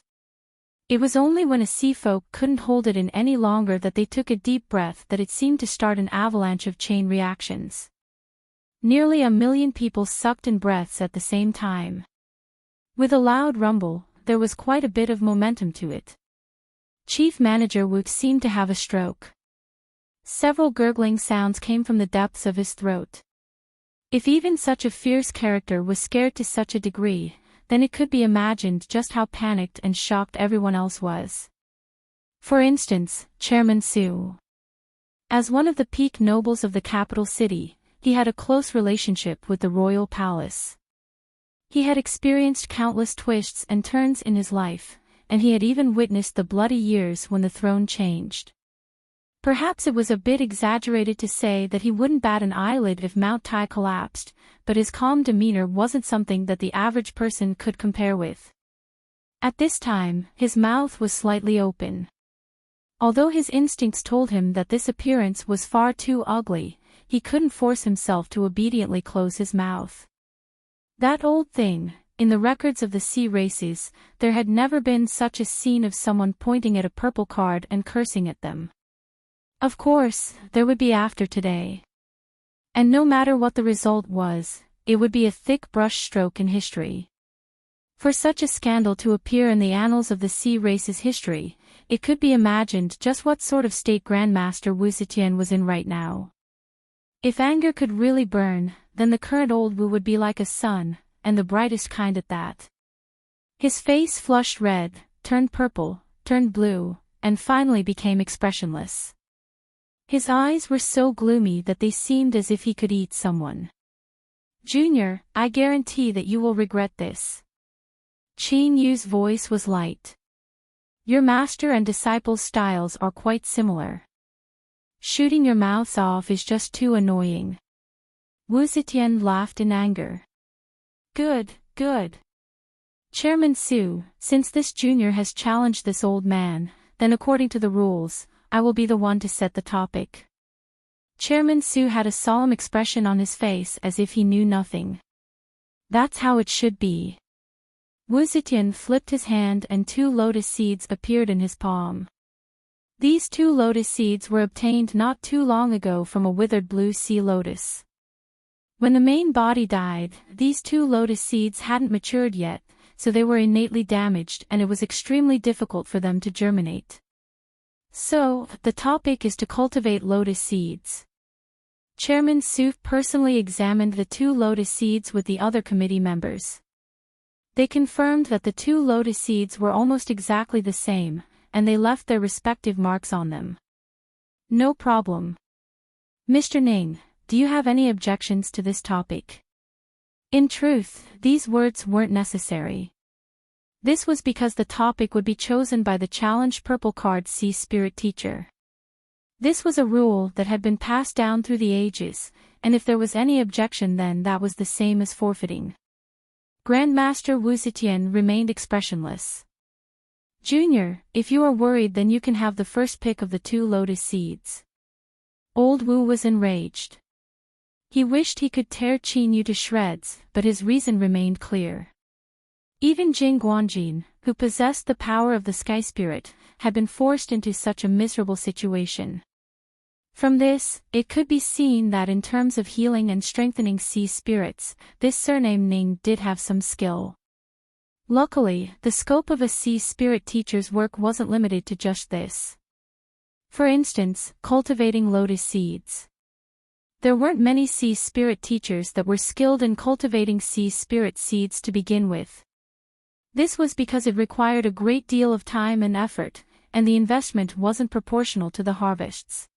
It was only when a sea folk couldn't hold it in any longer that they took a deep breath that it seemed to start an avalanche of chain reactions. Nearly 1 million people sucked in breaths at the same time. With a loud rumble, there was quite a bit of momentum to it. Chief Manager Wu seemed to have a stroke. Several gurgling sounds came from the depths of his throat. If even such a fierce character was scared to such a degree, then it could be imagined just how panicked and shocked everyone else was. For instance, Chairman Su. As one of the peak nobles of the capital city, he had a close relationship with the royal palace. He had experienced countless twists and turns in his life, and he had even witnessed the bloody years when the throne changed. Perhaps it was a bit exaggerated to say that he wouldn't bat an eyelid if Mount Tai collapsed, but his calm demeanor wasn't something that the average person could compare with. At this time, his mouth was slightly open. Although his instincts told him that this appearance was far too ugly, he couldn't force himself to obediently close his mouth. That old thing, in the records of the sea races, there had never been such a scene of someone pointing at a purple card and cursing at them. Of course, there would be after today. And no matter what the result was, it would be a thick brush stroke in history. For such a scandal to appear in the annals of the sea race's history, it could be imagined just what sort of state Grandmaster Wu Zetian was in right now. If anger could really burn, then the current old Wu would be like a sun, and the brightest kind at that. His face flushed red, turned purple, turned blue, and finally became expressionless. His eyes were so gloomy that they seemed as if he could eat someone. Junior, I guarantee that you will regret this. Qin Yu's voice was light. Your master and disciple's styles are quite similar. Shooting your mouths off is just too annoying. Wu Zetian laughed in anger. Good, good. Chairman Su, since this junior has challenged this old man, then according to the rules, I will be the one to set the topic. Chairman Su had a solemn expression on his face as if he knew nothing. That's how it should be. Wu Zetian flipped his hand and 2 lotus seeds appeared in his palm. These 2 lotus seeds were obtained not too long ago from a withered blue sea lotus. When the main body died, these 2 lotus seeds hadn't matured yet, so they were innately damaged and it was extremely difficult for them to germinate. So, the topic is to cultivate lotus seeds. Chairman Su personally examined the 2 lotus seeds with the other committee members. They confirmed that the 2 lotus seeds were almost exactly the same, and they left their respective marks on them. No problem. Mr. Ning, do you have any objections to this topic? In truth, these words weren't necessary. This was because the topic would be chosen by the challenged purple card Sea Spirit teacher. This was a rule that had been passed down through the ages, and if there was any objection then that was the same as forfeiting. Grandmaster Wu Zetian remained expressionless. Junior, if you are worried then you can have the first pick of the 2 lotus seeds. Old Wu was enraged. He wished he could tear Qin Yu to shreds, but his reason remained clear. Even Jing Guanjin, who possessed the power of the Sky Spirit, had been forced into such a miserable situation. From this, it could be seen that in terms of healing and strengthening sea spirits, this surname Ning did have some skill. Luckily, the scope of a sea spirit teacher's work wasn't limited to just this. For instance, cultivating lotus seeds. There weren't many sea spirit teachers that were skilled in cultivating sea spirit seeds to begin with. This was because it required a great deal of time and effort, and the investment wasn't proportional to the harvests.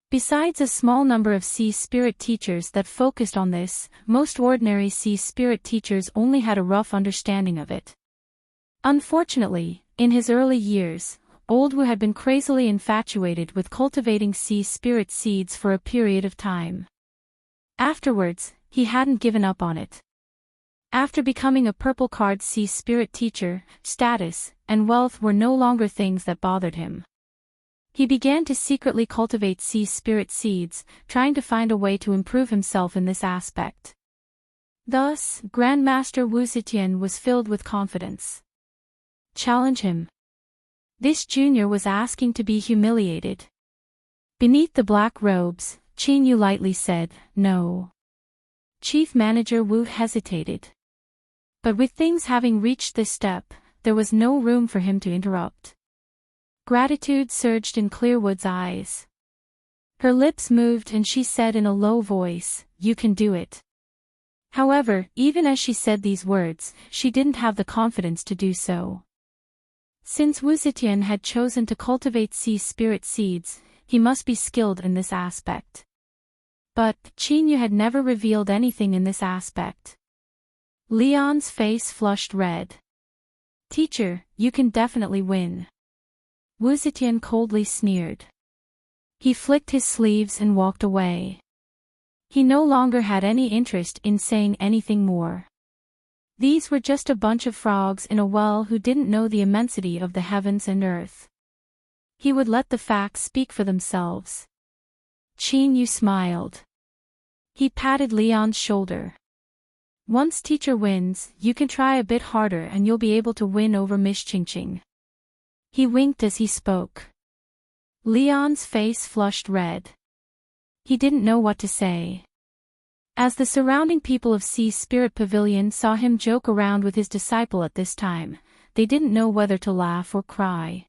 Besides a small number of sea spirit teachers that focused on this, most ordinary sea spirit teachers only had a rough understanding of it. Unfortunately, in his early years, Old Wu had been crazily infatuated with cultivating sea spirit seeds for a period of time. Afterwards, he hadn't given up on it. After becoming a purple card sea spirit teacher, status and wealth were no longer things that bothered him. He began to secretly cultivate sea spirit seeds, trying to find a way to improve himself in this aspect. Thus, Grandmaster Wu Zetian was filled with confidence. Challenge him. This junior was asking to be humiliated. Beneath the black robes, Qin Yu lightly said, "No." Chief Manager Wu hesitated. But with things having reached this step, there was no room for him to interrupt. Gratitude surged in Clearwood's eyes. Her lips moved and she said in a low voice, "You can do it." However, even as she said these words, she didn't have the confidence to do so. Since Wu Zetian had chosen to cultivate sea spirit seeds, he must be skilled in this aspect. But Qin Yu had never revealed anything in this aspect. Leon's face flushed red. "Teacher, you can definitely win." Wu Zetian coldly sneered. He flicked his sleeves and walked away. He no longer had any interest in saying anything more. These were just a bunch of frogs in a well who didn't know the immensity of the heavens and earth. He would let the facts speak for themselves. Qin Yu smiled. He patted Leon's shoulder. "Once teacher wins, you can try a bit harder and you'll be able to win over Miss Qingqing." He winked as he spoke. Leon's face flushed red. He didn't know what to say. As the surrounding people of Sea Spirit Pavilion saw him joke around with his disciple at this time, they didn't know whether to laugh or cry.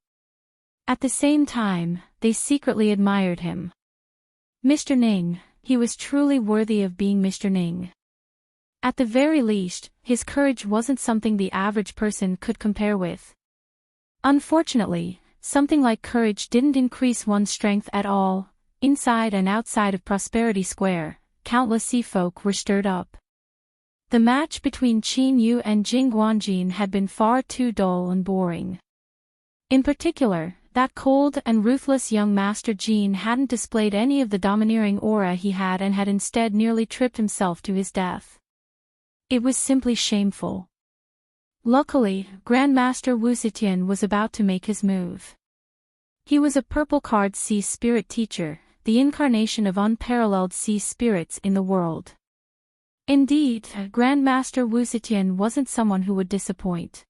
At the same time, they secretly admired him. Mr. Ning, he was truly worthy of being Mr. Ning. At the very least, his courage wasn't something the average person could compare with. Unfortunately, something like courage didn't increase one's strength at all. Inside and outside of Prosperity Square, countless sea folk were stirred up. The match between Qin Yu and Jing Guanjin had been far too dull and boring. In particular, that cold and ruthless young Master Jin hadn't displayed any of the domineering aura he had and had instead nearly tripped himself to his death. It was simply shameful. Luckily, Grandmaster Wu Zetian was about to make his move. He was a purple card sea spirit teacher, the incarnation of unparalleled sea spirits in the world. Indeed, Grandmaster Wu Zetian wasn't someone who would disappoint.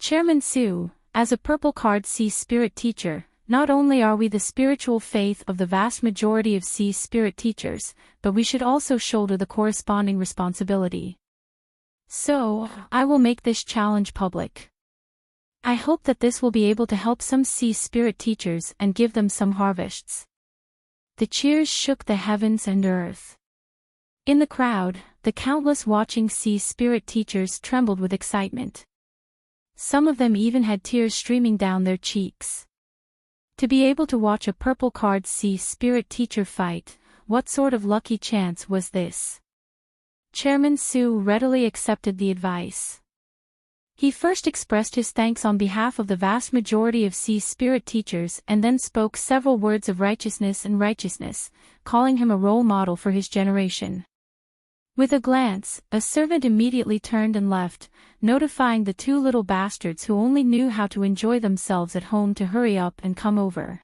Chairman Su, as a purple card sea spirit teacher, not only are we the spiritual faith of the vast majority of sea spirit teachers, but we should also shoulder the corresponding responsibility. So, I will make this challenge public. I hope that this will be able to help some sea spirit teachers and give them some harvests. The cheers shook the heavens and earth. In the crowd, the countless watching sea spirit teachers trembled with excitement. Some of them even had tears streaming down their cheeks. To be able to watch a purple card sea spirit teacher fight, what sort of lucky chance was this? Chairman Su readily accepted the advice. He first expressed his thanks on behalf of the vast majority of sea spirit teachers and then spoke several words of righteousness, calling him a role model for his generation. With a glance, a servant immediately turned and left, notifying the two little bastards who only knew how to enjoy themselves at home to hurry up and come over.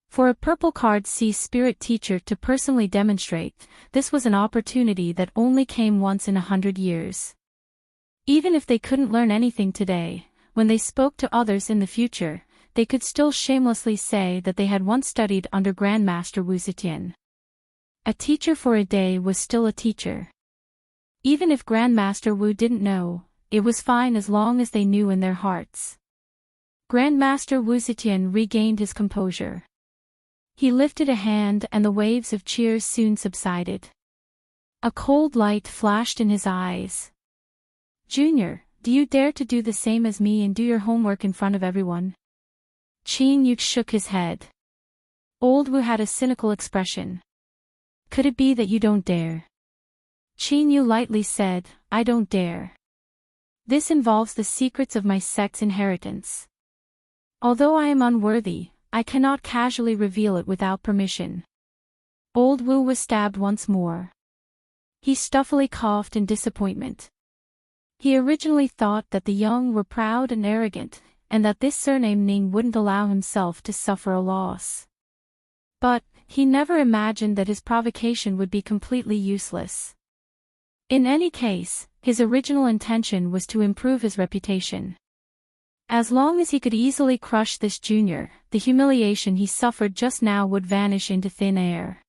For a purple card C spirit teacher to personally demonstrate, this was an opportunity that only came once in 100 years. Even if they couldn't learn anything today, when they spoke to others in the future, they could still shamelessly say that they had once studied under Grandmaster Wu Zetian. A teacher for a day was still a teacher. Even if Grandmaster Wu didn't know, it was fine as long as they knew in their hearts. Grandmaster Wu Zetian regained his composure. He lifted a hand and the waves of cheers soon subsided. A cold light flashed in his eyes. "Junior, do you dare to do the same as me and do your homework in front of everyone?" Qin Yu shook his head. Old Wu had a cynical expression. "Could it be that you don't dare?" Qin Yu lightly said, "I don't dare. This involves the secrets of my sect's inheritance. Although I am unworthy, I cannot casually reveal it without permission." Old Wu was stabbed once more. He stuffily coughed in disappointment. He originally thought that the young were proud and arrogant, and that this surname Ning wouldn't allow himself to suffer a loss. But he never imagined that his provocation would be completely useless. In any case, his original intention was to improve his reputation. As long as he could easily crush this junior, the humiliation he suffered just now would vanish into thin air.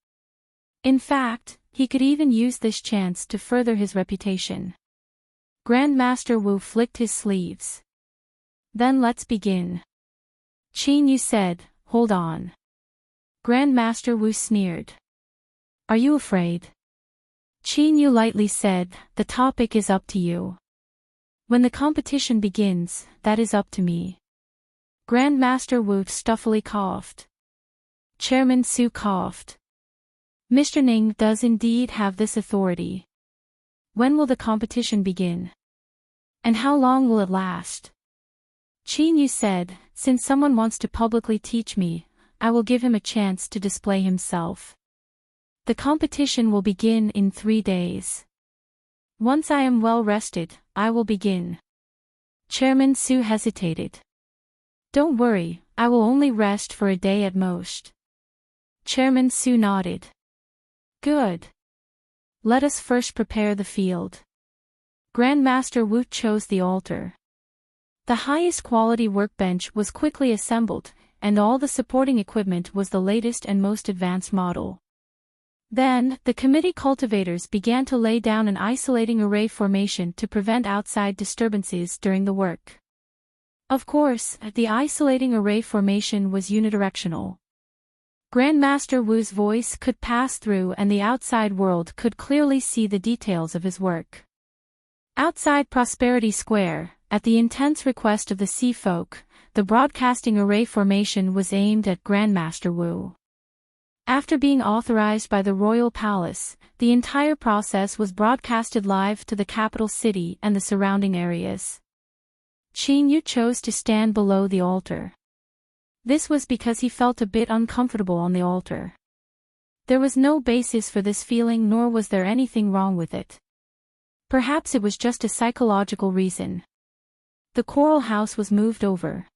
In fact, he could even use this chance to further his reputation. Grandmaster Wu flicked his sleeves. "Then let's begin." Qin Yu said, "Hold on." Grandmaster Wu sneered. "Are you afraid?" Qin Yu lightly said, "The topic is up to you. When the competition begins, that is up to me." Grandmaster Wu stuffily coughed. Chairman Su coughed. "Mr. Ning does indeed have this authority. When will the competition begin? And how long will it last?" Qin Yu said, "Since someone wants to publicly teach me, I will give him a chance to display himself. The competition will begin in 3 days. Once I am well rested, I will begin." Chairman Su hesitated. "Don't worry, I will only rest for a day at most." Chairman Su nodded. "Good. Let us first prepare the field." Grandmaster Wu chose the altar. The highest quality workbench was quickly assembled, and all the supporting equipment was the latest and most advanced model. Then, the committee cultivators began to lay down an isolating array formation to prevent outside disturbances during the work. Of course, the isolating array formation was unidirectional. Grandmaster Wu's voice could pass through and the outside world could clearly see the details of his work. Outside Prosperity Square, at the intense request of the Sea Folk, the broadcasting array formation was aimed at Grandmaster Wu. After being authorized by the Royal Palace, the entire process was broadcasted live to the capital city and the surrounding areas. Qin Yu chose to stand below the altar. This was because he felt a bit uncomfortable on the altar. There was no basis for this feeling, nor was there anything wrong with it. Perhaps it was just a psychological reason. The coral house was moved over.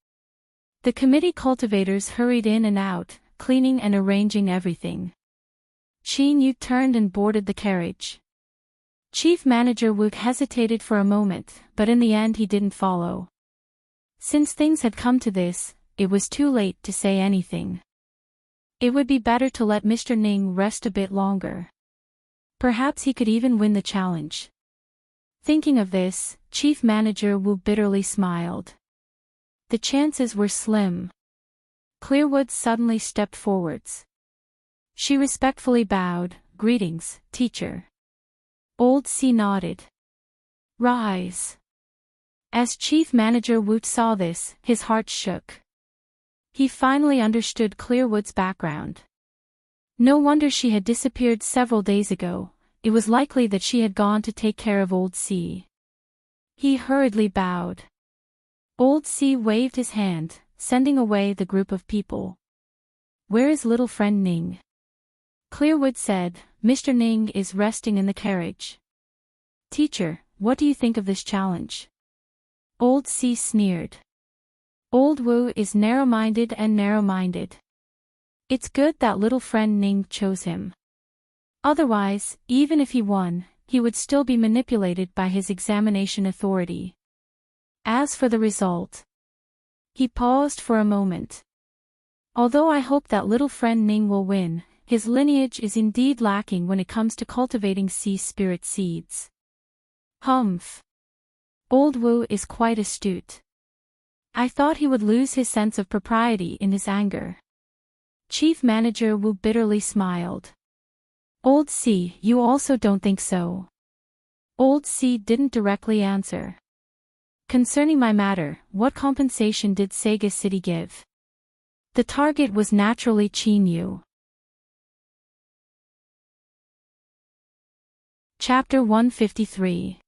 The committee cultivators hurried in and out, cleaning and arranging everything. Qin Yu turned and boarded the carriage. Chief Manager Wu hesitated for a moment, but in the end he didn't follow. Since things had come to this, it was too late to say anything. It would be better to let Mr. Ning rest a bit longer. Perhaps he could even win the challenge. Thinking of this, Chief Manager Wu bitterly smiled. The chances were slim. Clearwood suddenly stepped forwards. She respectfully bowed, "Greetings, teacher." Old C nodded. "Rise." As Chief Manager Wu saw this, his heart shook. He finally understood Clearwood's background. No wonder she had disappeared several days ago. It was likely that she had gone to take care of Old C. He hurriedly bowed. Old C waved his hand, sending away the group of people. "Where is little friend Ning?" Clearwood said, "Mr. Ning is resting in the carriage." "Teacher, what do you think of this challenge?" Old C sneered. "Old Wu is narrow-minded and narrow-minded. It's good that little friend Ning chose him. Otherwise, even if he won, he would still be manipulated by his examination authority. As for the result. He paused for a moment. Although I hope that little friend Ning will win, his lineage is indeed lacking when it comes to cultivating sea spirit seeds. Humph. Old Wu is quite astute. I thought he would lose his sense of propriety in his anger. Chief Manager Wu bitterly smiled. Old C, you also don't think so? Old C didn't directly answer. Concerning my matter, what compensation did Sega City give? The target was naturally Qin Yu. Chapter 153.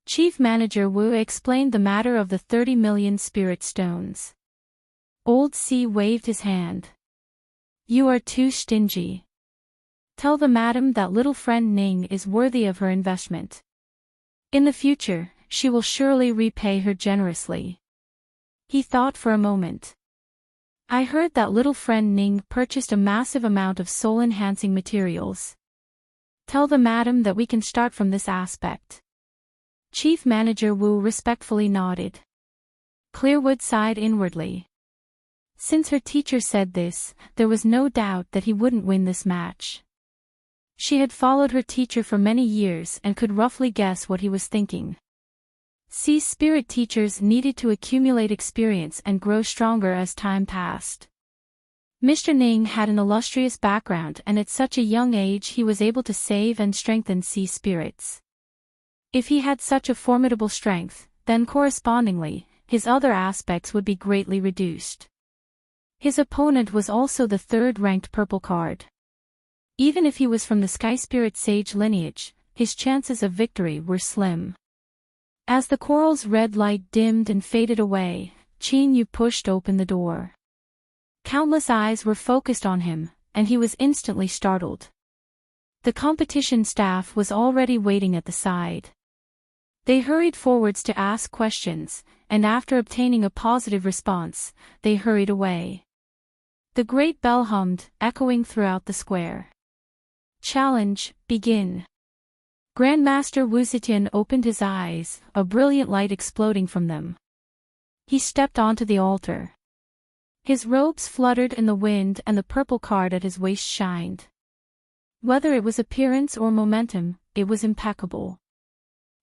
Chief Manager Wu explained the matter of the 30 million spirit stones. Old C waved his hand. You are too stingy. Tell the madam that little friend Ning is worthy of her investment. In the future, she will surely repay her generously. He thought for a moment. I heard that little friend Ning purchased a massive amount of soul-enhancing materials. Tell the madam that we can start from this aspect. Chief Manager Wu respectfully nodded. Clearwood sighed inwardly. Since her teacher said this, there was no doubt that he wouldn't win this match. She had followed her teacher for many years and could roughly guess what he was thinking. Sea spirit teachers needed to accumulate experience and grow stronger as time passed. Mr. Ning had an illustrious background, and at such a young age he was able to save and strengthen sea spirits. If he had such a formidable strength, then correspondingly, his other aspects would be greatly reduced. His opponent was also the third-ranked purple card. Even if he was from the Sky Spirit Sage lineage, his chances of victory were slim. As the coral's red light dimmed and faded away, Qin Yu pushed open the door. Countless eyes were focused on him, and he was instantly startled. The competition staff was already waiting at the side. They hurried forwards to ask questions, and after obtaining a positive response, they hurried away. The great bell hummed, echoing throughout the square. Challenge, begin. Grandmaster Wu Zetian opened his eyes, a brilliant light exploding from them. He stepped onto the altar. His robes fluttered in the wind and the purple card at his waist shined. Whether it was appearance or momentum, it was impeccable.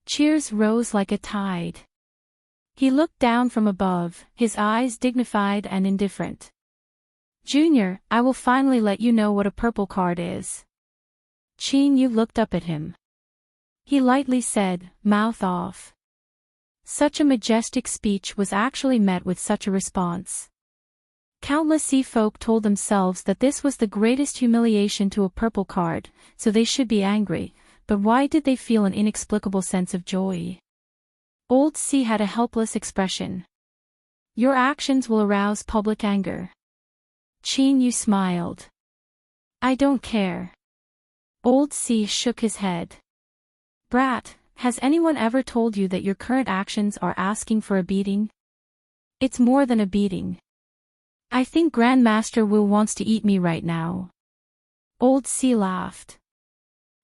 Cheers rose like a tide. He looked down from above, his eyes dignified and indifferent. Junior, I will finally let you know what a purple card is. Qin Yu looked up at him. He lightly said, mouth off. Such a majestic speech was actually met with such a response. Countless sea folk told themselves that this was the greatest humiliation to a purple card, so they should be angry, but why did they feel an inexplicable sense of joy? Old C had a helpless expression. Your actions will arouse public anger. Qin Yu smiled. I don't care. Old C shook his head. Brat, has anyone ever told you that your current actions are asking for a beating? It's more than a beating. I think Grandmaster Wu wants to eat me right now. Old C laughed.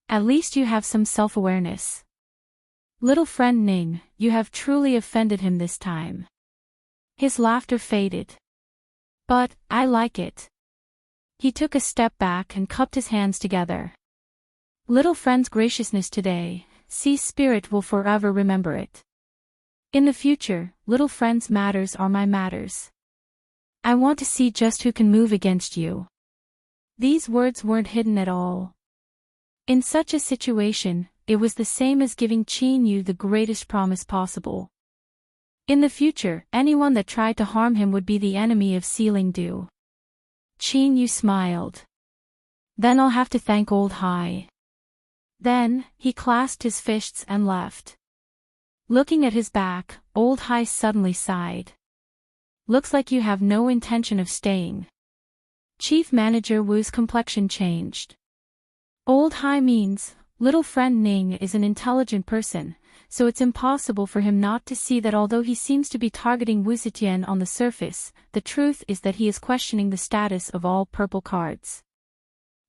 At least you have some self-awareness. Little friend Ning, you have truly offended him this time. His laughter faded. But, I like it. He took a step back and cupped his hands together. Little friend's graciousness today, Sea Spirit will forever remember it. In the future, little friend's matters are my matters. I want to see just who can move against you. These words weren't hidden at all. In such a situation, it was the same as giving Qin Yu the greatest promise possible. In the future, anyone that tried to harm him would be the enemy of Sealing Dew. Qin Yu smiled. Then I'll have to thank Old Hai. Then, he clasped his fists and left. Looking at his back, Old Hai suddenly sighed. Looks like you have no intention of staying. Chief Manager Wu's complexion changed. Old Hai means, little friend Ning is an intelligent person, so it's impossible for him not to see that although he seems to be targeting Wu Zetian on the surface, the truth is that he is questioning the status of all purple cards.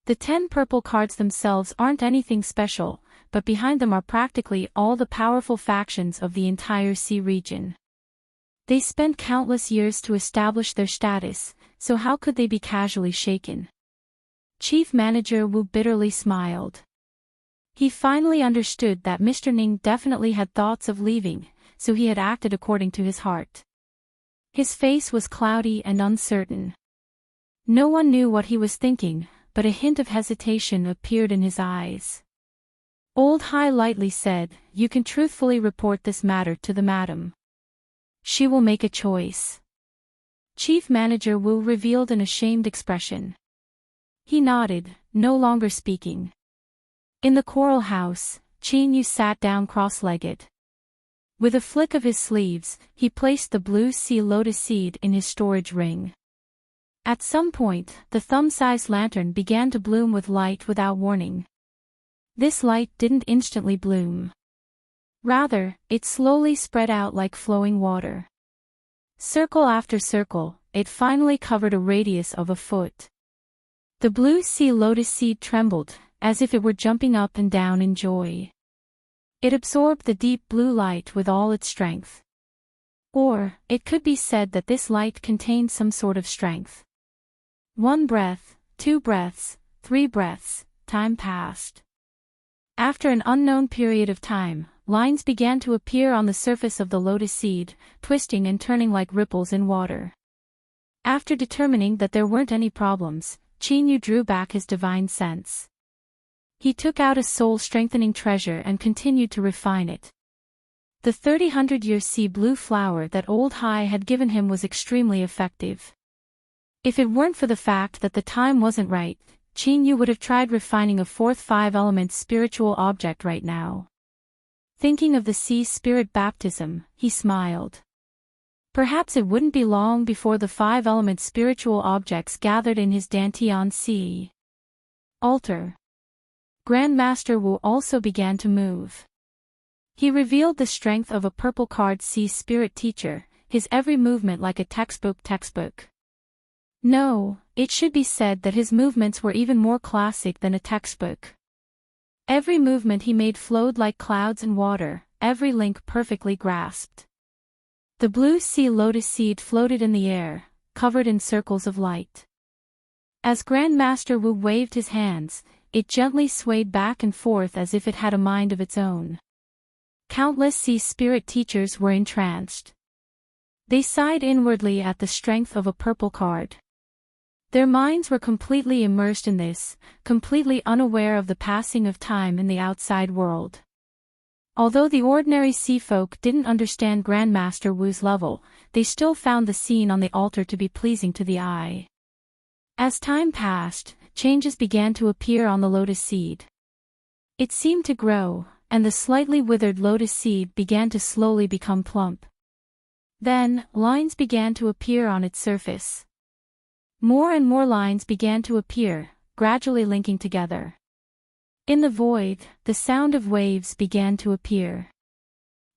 The 10 purple cards themselves aren't anything special, but behind them are practically all the powerful factions of the entire sea region. They spent countless years to establish their status, so how could they be casually shaken? Chief Manager Wu bitterly smiled. He finally understood that Mr. Ning definitely had thoughts of leaving, so he had acted according to his heart. His face was cloudy and uncertain. No one knew what he was thinking, but a hint of hesitation appeared in his eyes. Old Hai lightly said, "You can truthfully report this matter to the madam. She will make a choice." Chief Manager Wu revealed an ashamed expression. He nodded, no longer speaking. In the coral house, Qin Yu sat down cross-legged. With a flick of his sleeves, he placed the blue sea lotus seed in his storage ring. At some point, the thumb-sized lantern began to bloom with light without warning. This light didn't instantly bloom. Rather, it slowly spread out like flowing water. Circle after circle, it finally covered a radius of a foot. The blue sea lotus seed trembled, as if it were jumping up and down in joy. It absorbed the deep blue light with all its strength. Or, it could be said that this light contained some sort of strength. 1 breath, 2 breaths, 3 breaths, time passed. After an unknown period of time, lines began to appear on the surface of the lotus seed, twisting and turning like ripples in water. After determining that there weren't any problems, Qin Yu drew back his divine sense. He took out a soul-strengthening treasure and continued to refine it. The 300-year sea blue flower that Old Hai had given him was extremely effective. If it weren't for the fact that the time wasn't right, Qin Yu would have tried refining a 4th 5-element spiritual object right now. Thinking of the sea spirit baptism, he smiled. Perhaps it wouldn't be long before the 5-element spiritual objects gathered in his Dantian Sea altar. Grandmaster Wu also began to move. He revealed the strength of a purple card sea spirit teacher, his every movement like a textbook. No, it should be said that his movements were even more classic than a textbook. Every movement he made flowed like clouds and water, every link perfectly grasped. The blue sea lotus seed floated in the air, covered in circles of light. As Grandmaster Wu waved his hands, it gently swayed back and forth as if it had a mind of its own. Countless sea spirit teachers were entranced. They sighed inwardly at the strength of a purple card. Their minds were completely immersed in this, completely unaware of the passing of time in the outside world. Although the ordinary sea folk didn't understand Grandmaster Wu's level, they still found the scene on the altar to be pleasing to the eye. As time passed, changes began to appear on the lotus seed. It seemed to grow, and the slightly withered lotus seed began to slowly become plump. Then, lines began to appear on its surface. More and more lines began to appear, gradually linking together. In the void, the sound of waves began to appear.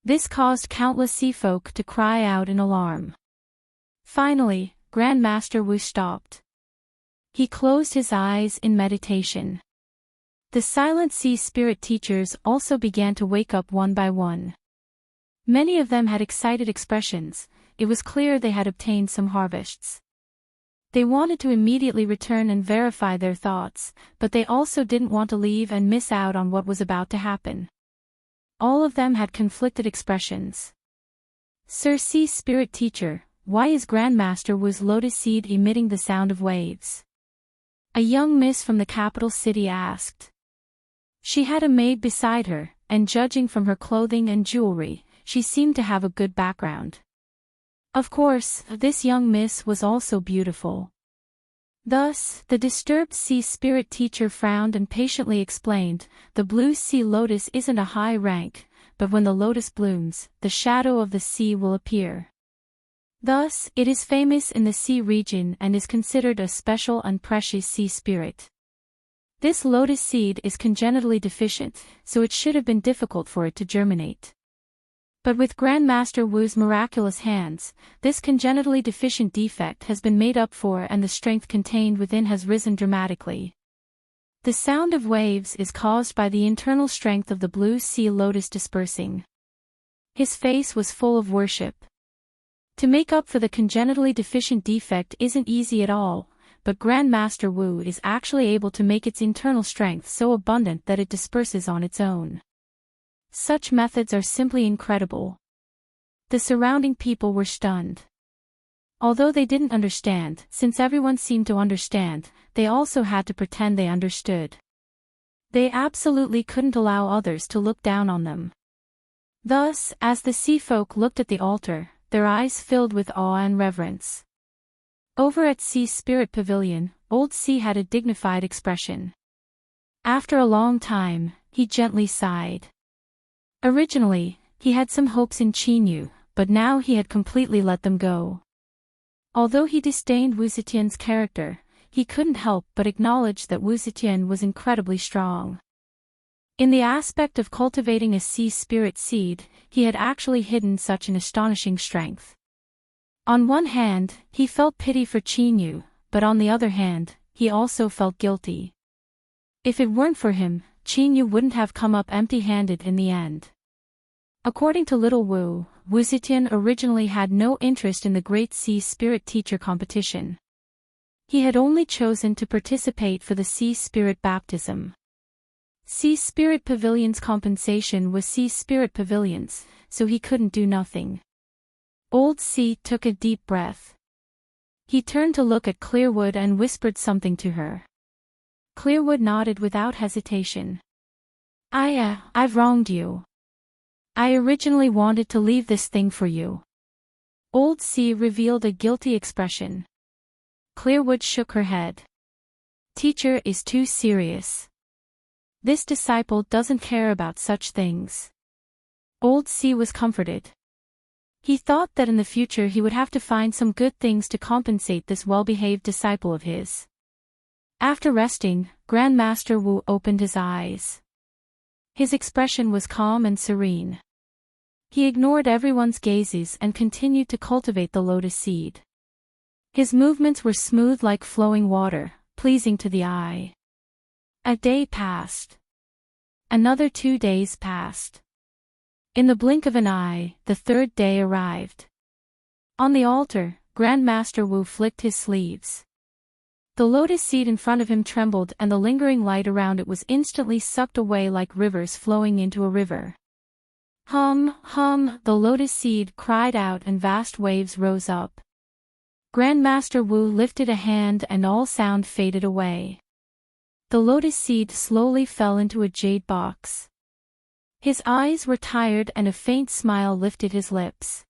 This caused countless sea folk to cry out in alarm. Finally, Grandmaster Wu stopped. He closed his eyes in meditation. The silent sea spirit teachers also began to wake up one by one. Many of them had excited expressions. It was clear they had obtained some harvests. They wanted to immediately return and verify their thoughts, but they also didn't want to leave and miss out on what was about to happen. All of them had conflicted expressions. Sir Sea Spirit Teacher, why is Grandmaster Wu's lotus seed emitting the sound of waves? A young miss from the capital city asked. She had a maid beside her, and judging from her clothing and jewelry, she seemed to have a good background. Of course, this young miss was also beautiful. Thus, the disturbed sea spirit teacher frowned and patiently explained, the blue sea lotus isn't a high rank, but when the lotus blooms, the shadow of the sea will appear. Thus, it is famous in the sea region and is considered a special and precious sea spirit. This lotus seed is congenitally deficient, so it should have been difficult for it to germinate. But with Grandmaster Wu's miraculous hands, this congenitally deficient defect has been made up for and the strength contained within has risen dramatically. The sound of waves is caused by the internal strength of the blue sea lotus dispersing. His face was full of worship. To make up for the congenitally deficient defect isn't easy at all, but Grandmaster Wu is actually able to make its internal strength so abundant that it disperses on its own. Such methods are simply incredible. The surrounding people were stunned. Although they didn't understand, since everyone seemed to understand, they also had to pretend they understood. They absolutely couldn't allow others to look down on them. Thus, as the sea folk looked at the altar, their eyes filled with awe and reverence. Over at Sea's Spirit Pavilion, Old Sea had a dignified expression. After a long time, he gently sighed. Originally, he had some hopes in Qinyu, but now he had completely let them go. Although he disdained Wu Zetian's character, he couldn't help but acknowledge that Wu Zetian was incredibly strong. In the aspect of cultivating a sea spirit seed, he had actually hidden such an astonishing strength. On one hand, he felt pity for Qinyu, but on the other hand, he also felt guilty. If it weren't for him, Qinyu wouldn't have come up empty-handed in the end. According to Little Wu, Wu Zetian originally had no interest in the Great Sea Spirit Teacher competition. He had only chosen to participate for the Sea Spirit Baptism. Sea Spirit Pavilion's compensation was Sea Spirit Pavilions, so he couldn't do nothing. Old Sea took a deep breath. He turned to look at Clearwood and whispered something to her. Clearwood nodded without hesitation. I've wronged you. I originally wanted to leave this thing for you. Old Sea revealed a guilty expression. Clearwood shook her head. Teacher is too serious. This disciple doesn't care about such things. Old Sea was comforted. He thought that in the future he would have to find some good things to compensate this well-behaved disciple of his. After resting, Grandmaster Wu opened his eyes. His expression was calm and serene. He ignored everyone's gazes and continued to cultivate the lotus seed. His movements were smooth like flowing water, pleasing to the eye. A day passed. Another 2 days passed. In the blink of an eye, the third day arrived. On the altar, Grandmaster Wu flicked his sleeves. The lotus seed in front of him trembled and the lingering light around it was instantly sucked away like rivers flowing into a river. Hum, hum, the lotus seed cried out and vast waves rose up. Grandmaster Wu lifted a hand and all sound faded away. The lotus seed slowly fell into a jade box. His eyes were tired and a faint smile lifted his lips.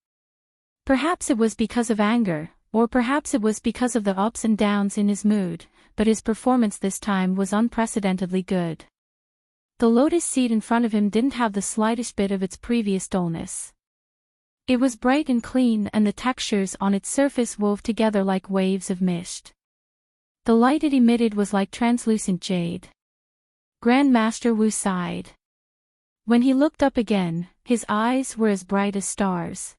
Perhaps it was because of anger, or perhaps it was because of the ups and downs in his mood, but his performance this time was unprecedentedly good. The lotus seed in front of him didn't have the slightest bit of its previous dullness. It was bright and clean and the textures on its surface wove together like waves of mist. The light it emitted was like translucent jade. Grandmaster Wu sighed. When he looked up again, his eyes were as bright as stars.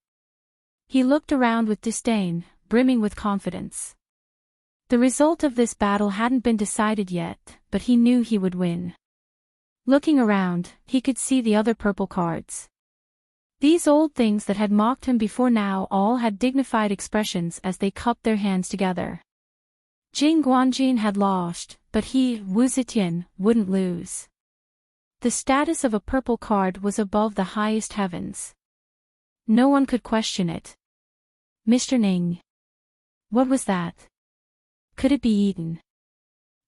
He looked around with disdain, brimming with confidence. The result of this battle hadn't been decided yet, but he knew he would win. Looking around, he could see the other purple cards. These old things that had mocked him before now all had dignified expressions as they cupped their hands together. Jing Guanjin had lost, but he, Wu Zetian, wouldn't lose. The status of a purple card was above the highest heavens. No one could question it. Mr. Ning. What was that? Could it be eaten?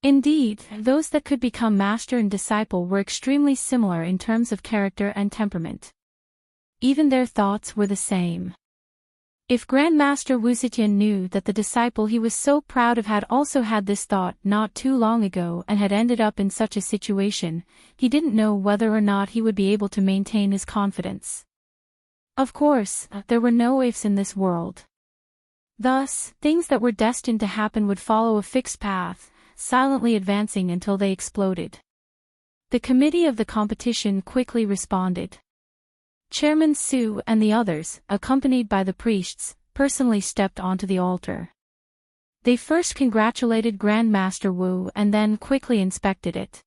Indeed, those that could become master and disciple were extremely similar in terms of character and temperament. Even their thoughts were the same. If Grandmaster Wu Zetian knew that the disciple he was so proud of had also had this thought not too long ago and had ended up in such a situation, he didn't know whether or not he would be able to maintain his confidence. Of course, there were no ifs in this world. Thus, things that were destined to happen would follow a fixed path, silently advancing until they exploded. The committee of the competition quickly responded. Chairman Su and the others, accompanied by the priests, personally stepped onto the altar. They first congratulated Grandmaster Wu and then quickly inspected it.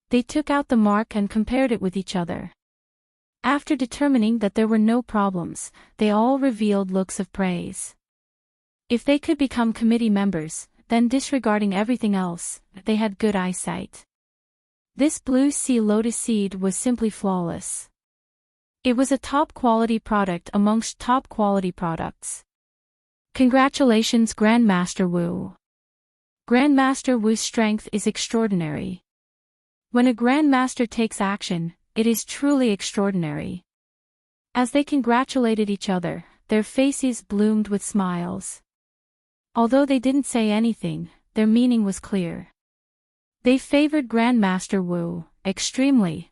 They took out the mark and compared it with each other. After determining that there were no problems, they all revealed looks of praise. If they could become committee members, then disregarding everything else, they had good eyesight. This blue sea lotus seed was simply flawless. It was a top-quality product amongst top-quality products. Congratulations, Grandmaster Wu. Grandmaster Wu's strength is extraordinary. When a Grandmaster takes action, it is truly extraordinary. As they congratulated each other, their faces bloomed with smiles. Although they didn't say anything, their meaning was clear. They favored Grandmaster Wu, extremely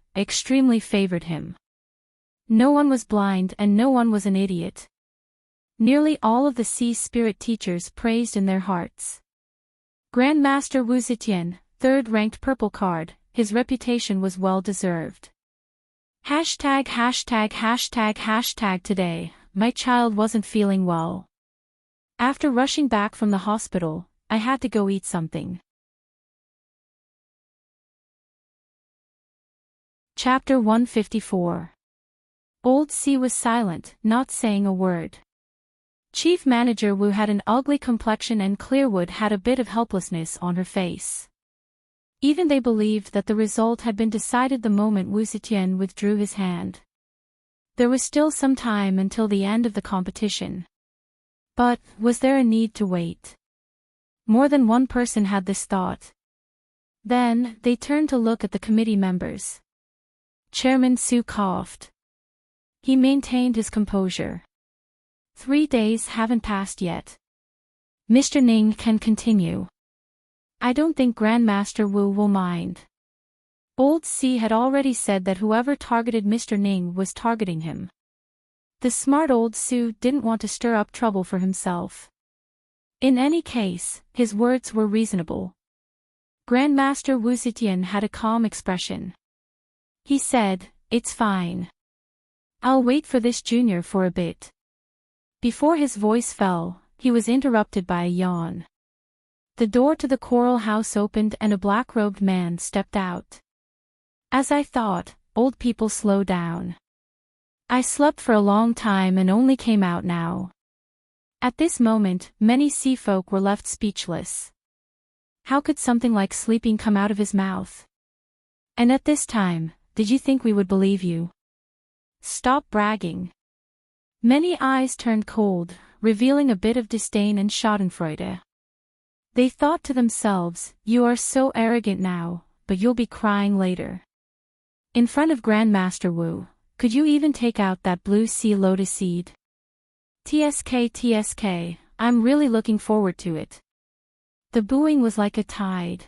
favored him. No one was blind and no one was an idiot. Nearly all of the Sea Spirit teachers praised in their hearts. Grandmaster Wu Zetian, third-ranked purple card, his reputation was well-deserved. Hashtag today, my child wasn't feeling well. After rushing back from the hospital, I had to go eat something. Chapter 154. Old C was silent, not saying a word. Chief Manager Wu had an ugly complexion and Clearwood had a bit of helplessness on her face. Even they believed that the result had been decided the moment Wu Zetian withdrew his hand. There was still some time until the end of the competition. But, was there a need to wait? More than one person had this thought. Then, they turned to look at the committee members. Chairman Su coughed. He maintained his composure. 3 days haven't passed yet. Mr. Ning can continue. I don't think Grandmaster Wu will mind. Old C had already said that whoever targeted Mr. Ning was targeting him. The smart old Su didn't want to stir up trouble for himself. In any case, his words were reasonable. Grandmaster Wu Zetian had a calm expression. He said, "It's fine. I'll wait for this junior for a bit." Before his voice fell, he was interrupted by a yawn. The door to the coral house opened and a black-robed man stepped out. As I thought, old people slow down. I slept for a long time and only came out now. At this moment, many sea folk were left speechless. How could something like sleeping come out of his mouth? And at this time, did you think we would believe you? Stop bragging. Many eyes turned cold, revealing a bit of disdain and schadenfreude. They thought to themselves, you are so arrogant now, but you'll be crying later. In front of Grandmaster Wu, could you even take out that blue sea lotus seed? TSK, I'm really looking forward to it. The booing was like a tide.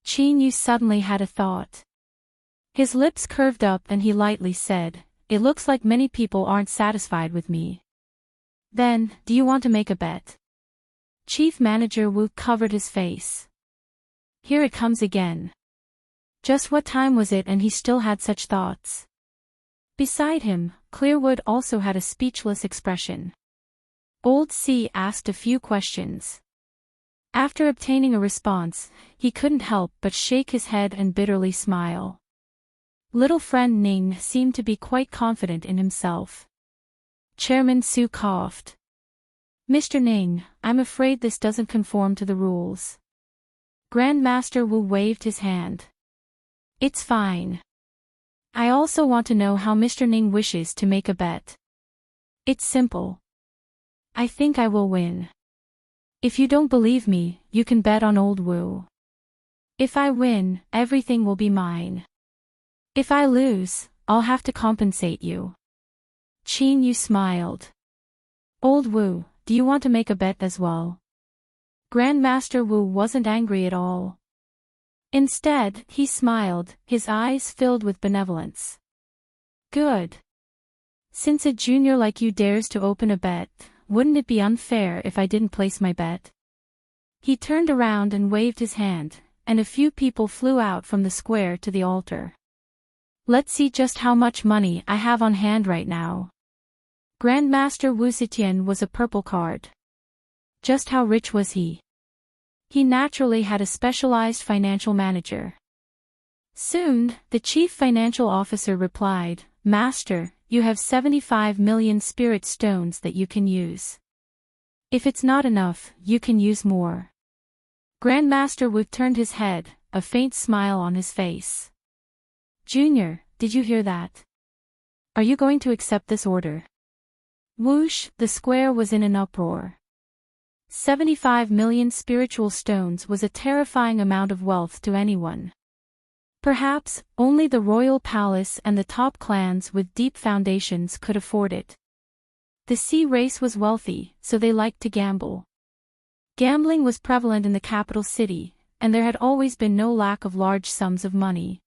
Qin Yu suddenly had a thought. His lips curved up and he lightly said, "It looks like many people aren't satisfied with me. Then, do you want to make a bet?" Chief Manager Wu covered his face. Here it comes again. Just what time was it and he still had such thoughts? Beside him, Clearwood also had a speechless expression. Old C asked a few questions. After obtaining a response, he couldn't help but shake his head and bitterly smile. Little friend Ning seemed to be quite confident in himself. Chairman Su coughed. Mr. Ning, I'm afraid this doesn't conform to the rules. Grandmaster Wu waved his hand. It's fine. I also want to know how Mr. Ning wishes to make a bet. It's simple. I think I will win. If you don't believe me, you can bet on old Wu. If I win, everything will be mine. If I lose, I'll have to compensate you. Qin Yu smiled. Old Wu, do you want to make a bet as well? Grandmaster Wu wasn't angry at all. Instead, he smiled, his eyes filled with benevolence. Good. Since a junior like you dares to open a bet, wouldn't it be unfair if I didn't place my bet? He turned around and waved his hand, and a few people flew out from the square to the altar. Let's see just how much money I have on hand right now. Grandmaster Wu Zetian was a purple card. Just how rich was he? He naturally had a specialized financial manager. Soon, the chief financial officer replied, Master, you have 75 million spirit stones that you can use. If it's not enough, you can use more. Grandmaster Wu turned his head, a faint smile on his face. Junior, did you hear that? Are you going to accept this order? Whoosh, the square was in an uproar. 75 million spiritual stones was a terrifying amount of wealth to anyone. Perhaps, only the royal palace and the top clans with deep foundations could afford it. The sea race was wealthy, so they liked to gamble. Gambling was prevalent in the capital city, and there had always been no lack of large sums of money.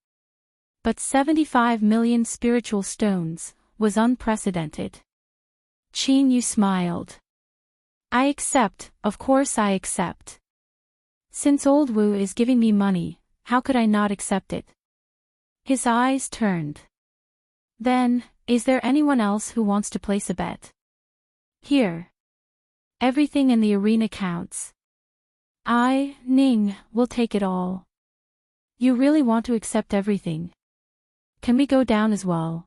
But 75 million spiritual stones was unprecedented. Qin Yu smiled. I accept, of course I accept. Since old Wu is giving me money, how could I not accept it? His eyes turned. Then, is there anyone else who wants to place a bet? Here. Everything in the arena counts. I, Ning, will take it all. You really want to accept everything? Can we go down as well?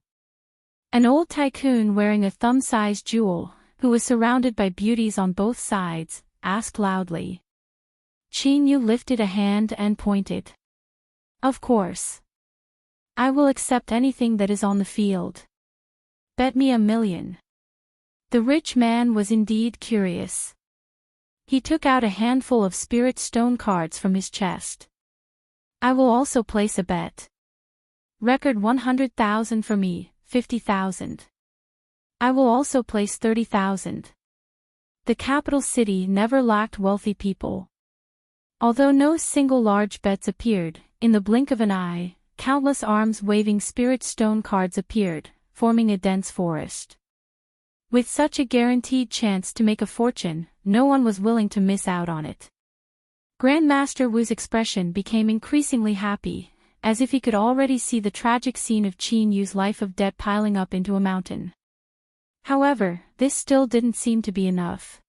An old tycoon wearing a thumb-sized jewel, who was surrounded by beauties on both sides, asked loudly. Qin Yu lifted a hand and pointed. Of course. I will accept anything that is on the field. Bet me 1,000,000. The rich man was indeed curious. He took out a handful of spirit stone cards from his chest. I will also place a bet. Record 100,000 for me, 50,000. I will also place 30,000. The capital city never lacked wealthy people. Although no single large bets appeared, in the blink of an eye, countless arms-waving spirit stone cards appeared, forming a dense forest. With such a guaranteed chance to make a fortune, no one was willing to miss out on it. Grandmaster Wu's expression became increasingly happy, as if he could already see the tragic scene of Qin Yu's life of debt piling up into a mountain. However, this still didn't seem to be enough.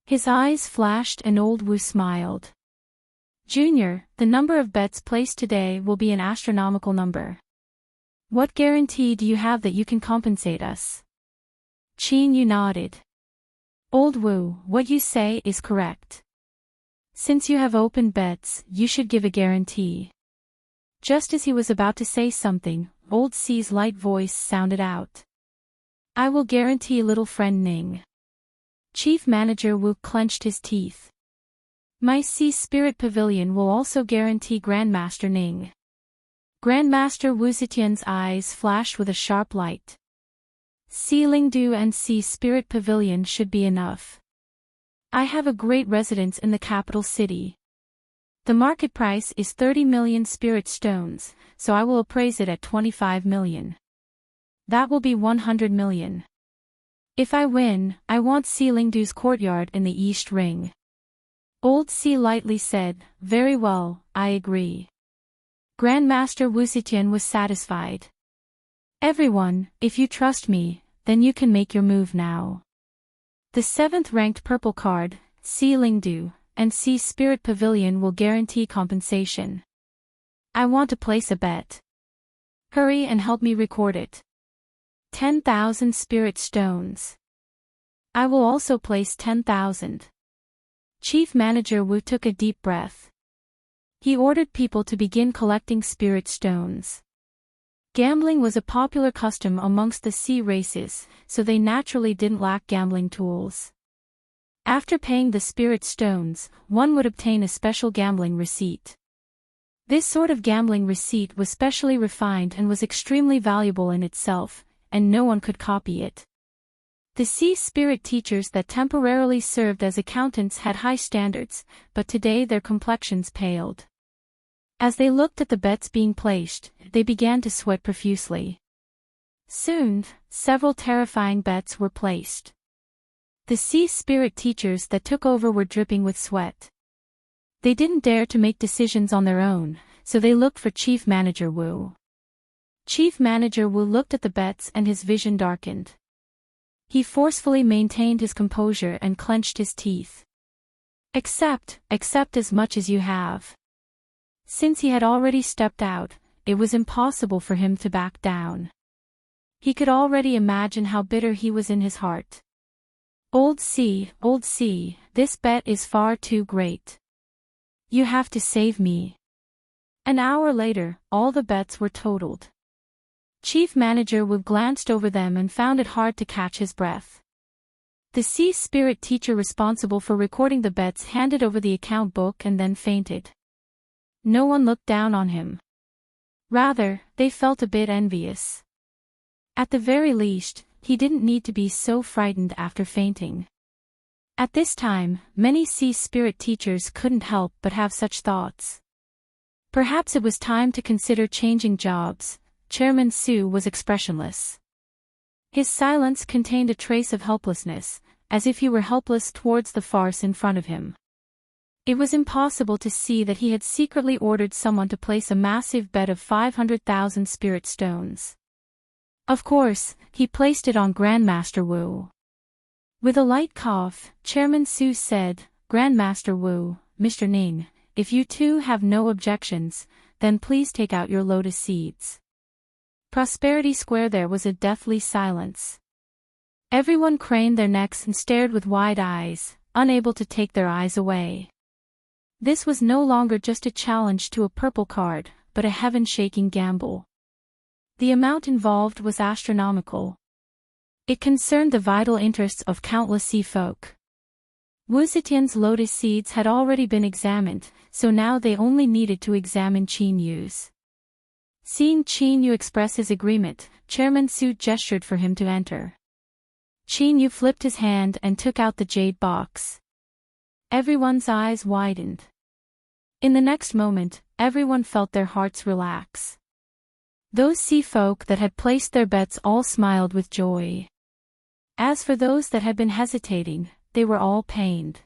His eyes flashed and old Wu smiled. Junior, the number of bets placed today will be an astronomical number. What guarantee do you have that you can compensate us? Qin Yu nodded. Old Wu, what you say is correct. Since you have opened bets, you should give a guarantee. Just as he was about to say something, Old C's light voice sounded out. I will guarantee little friend Ning. Chief Manager Wu clenched his teeth. My Sea Spirit Pavilion will also guarantee Grandmaster Ning. Grandmaster Wu Zetian's eyes flashed with a sharp light. Sea Lingdu and Sea Spirit Pavilion should be enough. I have a great residence in the capital city. The market price is 30 million spirit stones, so I will appraise it at 25 million. That will be 100 million. If I win, I want Sea Lingdu's courtyard in the East Ring. Old Sea lightly said, Very well, I agree. Grandmaster Wu Zetian was satisfied. Everyone, if you trust me, then you can make your move now. The 7th-ranked purple card, Sea Lingdu, and Sea Spirit Pavilion will guarantee compensation. I want to place a bet. Hurry and help me record it. 10,000 spirit stones. I will also place 10,000. Chief Manager Wu took a deep breath. He ordered people to begin collecting spirit stones. Gambling was a popular custom amongst the sea races, so they naturally didn't lack gambling tools. After paying the spirit stones, one would obtain a special gambling receipt. This sort of gambling receipt was specially refined and was extremely valuable in itself, and no one could copy it. The sea spirit teachers that temporarily served as accountants had high standards, but today their complexions paled. As they looked at the bets being placed, they began to sweat profusely. Soon, several terrifying bets were placed. The sea spirit teachers that took over were dripping with sweat. They didn't dare to make decisions on their own, so they looked for Chief Manager Wu. Chief Manager Wu looked at the bets and his vision darkened. He forcefully maintained his composure and clenched his teeth. Accept as much as you have. Since he had already stepped out, it was impossible for him to back down. He could already imagine how bitter he was in his heart. Old C, this bet is far too great. You have to save me. An hour later, all the bets were totaled. Chief Manager Wu glanced over them and found it hard to catch his breath. The sea spirit teacher responsible for recording the bets handed over the account book and then fainted. No one looked down on him. Rather, they felt a bit envious. At the very least, he didn't need to be so frightened after fainting. At this time, many sea spirit teachers couldn't help but have such thoughts. Perhaps it was time to consider changing jobs. Chairman Su was expressionless. His silence contained a trace of helplessness, as if he were helpless towards the farce in front of him. It was impossible to see that he had secretly ordered someone to place a massive bet of 500,000 spirit stones. Of course, he placed it on Grandmaster Wu. With a light cough, Chairman Su said, "Grandmaster Wu, Mr. Ning, if you two have no objections, then please take out your lotus seeds." Prosperity Square there was a deathly silence. Everyone craned their necks and stared with wide eyes, unable to take their eyes away. This was no longer just a challenge to a purple card, but a heaven-shaking gamble. The amount involved was astronomical. It concerned the vital interests of countless sea folk. Wu Zetian's lotus seeds had already been examined, so now they only needed to examine Qin Yu's. Seeing Qin Yu express his agreement, Chairman Su gestured for him to enter. Qin Yu flipped his hand and took out the jade box. Everyone's eyes widened. In the next moment, everyone felt their hearts relax. Those sea folk that had placed their bets all smiled with joy. As for those that had been hesitating, they were all pained.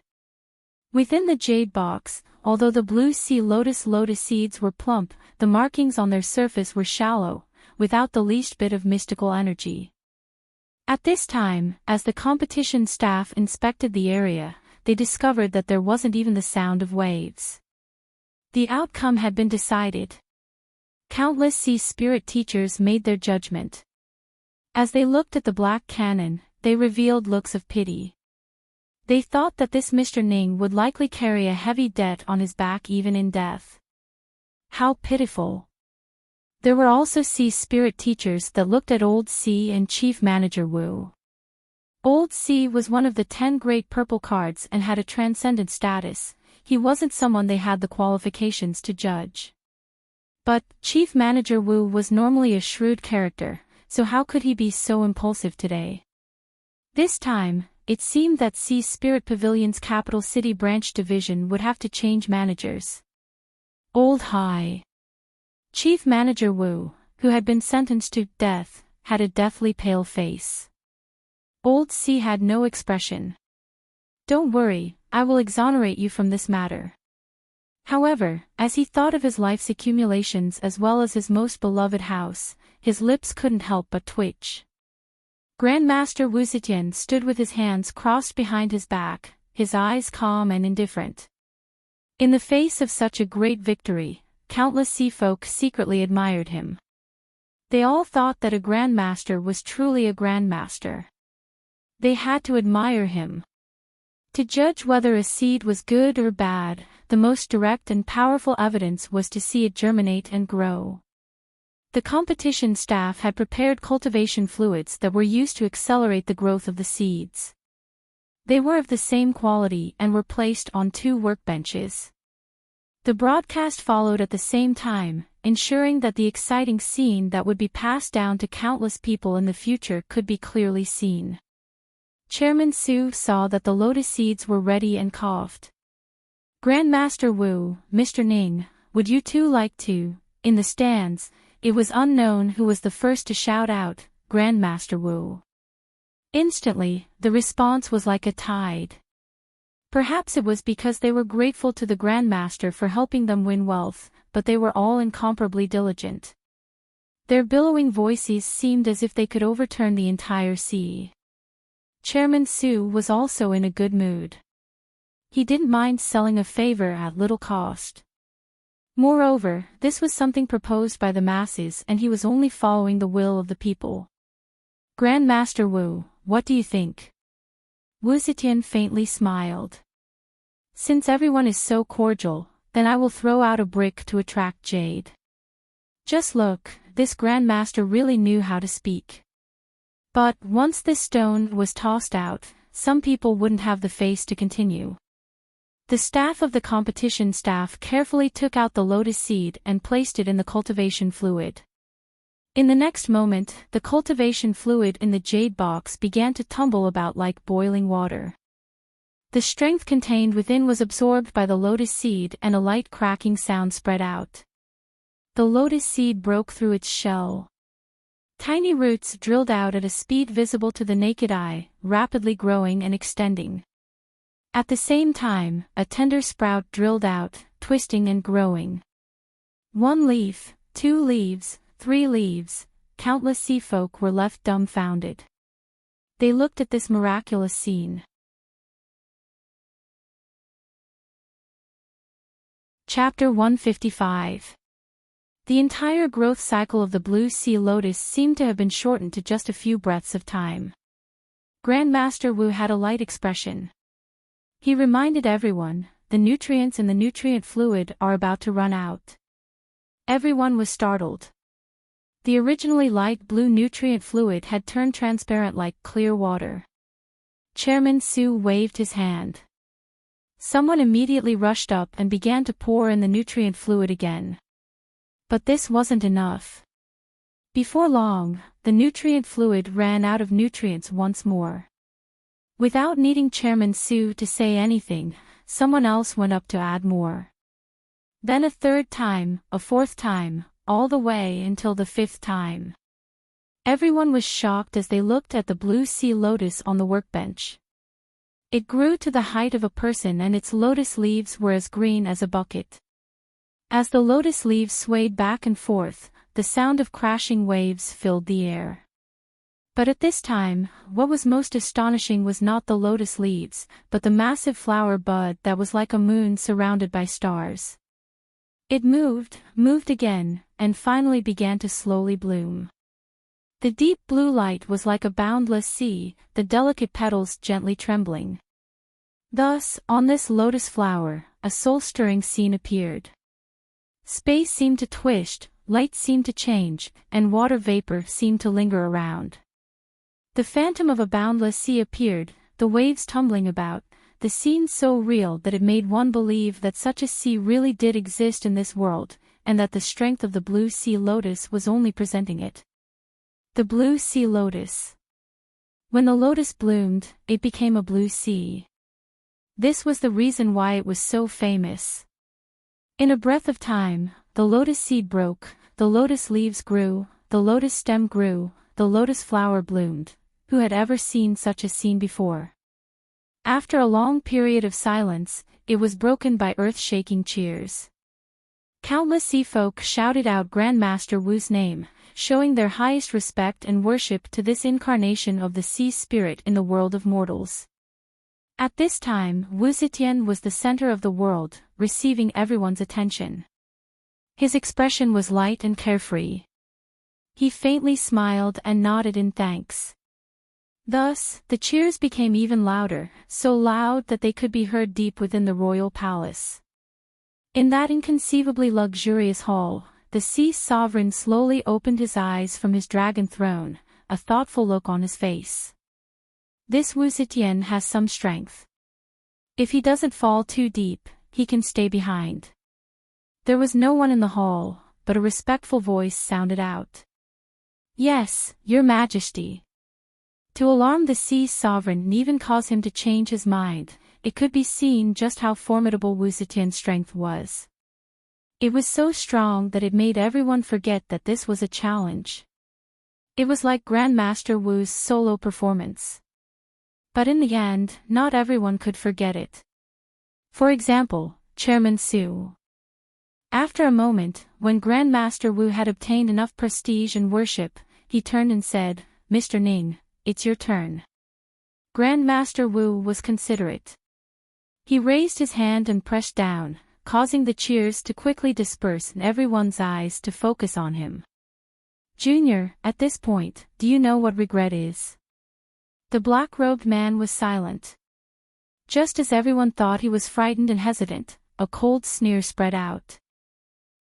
Within the jade box, although the blue sea lotus seeds were plump, the markings on their surface were shallow, without the least bit of mystical energy. At this time, as the competition staff inspected the area, they discovered that there wasn't even the sound of waves. The outcome had been decided. Countless sea spirit teachers made their judgment. As they looked at the black cannon, they revealed looks of pity. They thought that this Mr. Ning would likely carry a heavy debt on his back even in death. How pitiful. There were also sea spirit teachers that looked at Old C and Chief Manager Wu. Old C was one of the 10 great purple cards and had a transcendent status. He wasn't someone they had the qualifications to judge. But Chief Manager Wu was normally a shrewd character, so how could he be so impulsive today? This time, it seemed that Sea Spirit Pavilion's capital city branch division would have to change managers. Old High. Chief Manager Wu, who had been sentenced to death, had a deathly pale face. Old C had no expression. "Don't worry, I will exonerate you from this matter." However, as he thought of his life's accumulations as well as his most beloved house, his lips couldn't help but twitch. Grandmaster Wu Zetian stood with his hands crossed behind his back, his eyes calm and indifferent. In the face of such a great victory, countless sea folk secretly admired him. They all thought that a grandmaster was truly a grandmaster. They had to admire him. To judge whether a seed was good or bad, the most direct and powerful evidence was to see it germinate and grow. The competition staff had prepared cultivation fluids that were used to accelerate the growth of the seeds. They were of the same quality and were placed on 2 workbenches. The broadcast followed at the same time, ensuring that the exciting scene that would be passed down to countless people in the future could be clearly seen. Chairman Su saw that the lotus seeds were ready and coughed. "Grandmaster Wu, Mr. Ning, would you two like to?" In the stands, it was unknown who was the first to shout out, "Grandmaster Wu." Instantly, the response was like a tide. Perhaps it was because they were grateful to the Grandmaster for helping them win wealth, but they were all incomparably diligent. Their billowing voices seemed as if they could overturn the entire sea. Chairman Su was also in a good mood. He didn't mind selling a favor at little cost. Moreover, this was something proposed by the masses and he was only following the will of the people. Grand Master Wu, what do you think? Wu Zetian faintly smiled. Since everyone is so cordial, then I will throw out a brick to attract jade. Just look, this Grand Master really knew how to speak. But once this stone was tossed out, some people wouldn't have the face to continue. The staff of the competition staff carefully took out the lotus seed and placed it in the cultivation fluid. In the next moment, the cultivation fluid in the jade box began to tumble about like boiling water. The strength contained within was absorbed by the lotus seed and a light cracking sound spread out. The lotus seed broke through its shell. Tiny roots drilled out at a speed visible to the naked eye, rapidly growing and extending. At the same time, a tender sprout drilled out, twisting and growing. 1 leaf, 2 leaves, 3 leaves, countless sea folk were left dumbfounded. They looked at this miraculous scene. Chapter 155. The entire growth cycle of the blue sea lotus seemed to have been shortened to just a few breaths of time. Grandmaster Wu had a light expression. He reminded everyone, the nutrients in the nutrient fluid are about to run out. Everyone was startled. The originally light blue nutrient fluid had turned transparent like clear water. Chairman Su waved his hand. Someone immediately rushed up and began to pour in the nutrient fluid again. But this wasn't enough. Before long, the nutrient fluid ran out of nutrients once more. Without needing Chairman Su to say anything, someone else went up to add more. Then a third time, a fourth time, all the way until the 5th time. Everyone was shocked as they looked at the blue sea lotus on the workbench. It grew to the height of a person and its lotus leaves were as green as a bucket. As the lotus leaves swayed back and forth, the sound of crashing waves filled the air. But at this time, what was most astonishing was not the lotus leaves, but the massive flower bud that was like a moon surrounded by stars. It moved again, and finally began to slowly bloom. The deep blue light was like a boundless sea, the delicate petals gently trembling. Thus, on this lotus flower, a soul-stirring scene appeared. Space seemed to twist, light seemed to change, and water vapor seemed to linger around. The phantom of a boundless sea appeared, the waves tumbling about, the scene so real that it made one believe that such a sea really did exist in this world, and that the strength of the blue sea lotus was only presenting it. The blue sea lotus. When the lotus bloomed, it became a blue sea. This was the reason why it was so famous. In a breath of time, the lotus seed broke, the lotus leaves grew, the lotus stem grew, the lotus flower bloomed. Who had ever seen such a scene before? After a long period of silence, it was broken by earth-shaking cheers. Countless sea folk shouted out Grandmaster Wu's name, showing their highest respect and worship to this incarnation of the sea spirit in the world of mortals. At this time, Wu Zetian was the center of the world, receiving everyone's attention. His expression was light and carefree. He faintly smiled and nodded in thanks. Thus, the cheers became even louder, so loud that they could be heard deep within the royal palace. In that inconceivably luxurious hall, the sea sovereign slowly opened his eyes from his dragon throne, a thoughtful look on his face. This Wu Zetian has some strength. If he doesn't fall too deep, he can stay behind. There was no one in the hall, but a respectful voice sounded out. Yes, Your Majesty. To alarm the sea sovereign and even cause him to change his mind, it could be seen just how formidable Wu Zetian's strength was. It was so strong that it made everyone forget that this was a challenge. It was like Grandmaster Wu's solo performance. But in the end, not everyone could forget it. For example, Chairman Su. After a moment, when Grandmaster Wu had obtained enough prestige and worship, he turned and said, "Mr. Ning, it's your turn." Grandmaster Wu was considerate. He raised his hand and pressed down, causing the cheers to quickly disperse and everyone's eyes to focus on him. "Junior, at this point, do you know what regret is?" The black-robed man was silent. Just as everyone thought he was frightened and hesitant, a cold sneer spread out.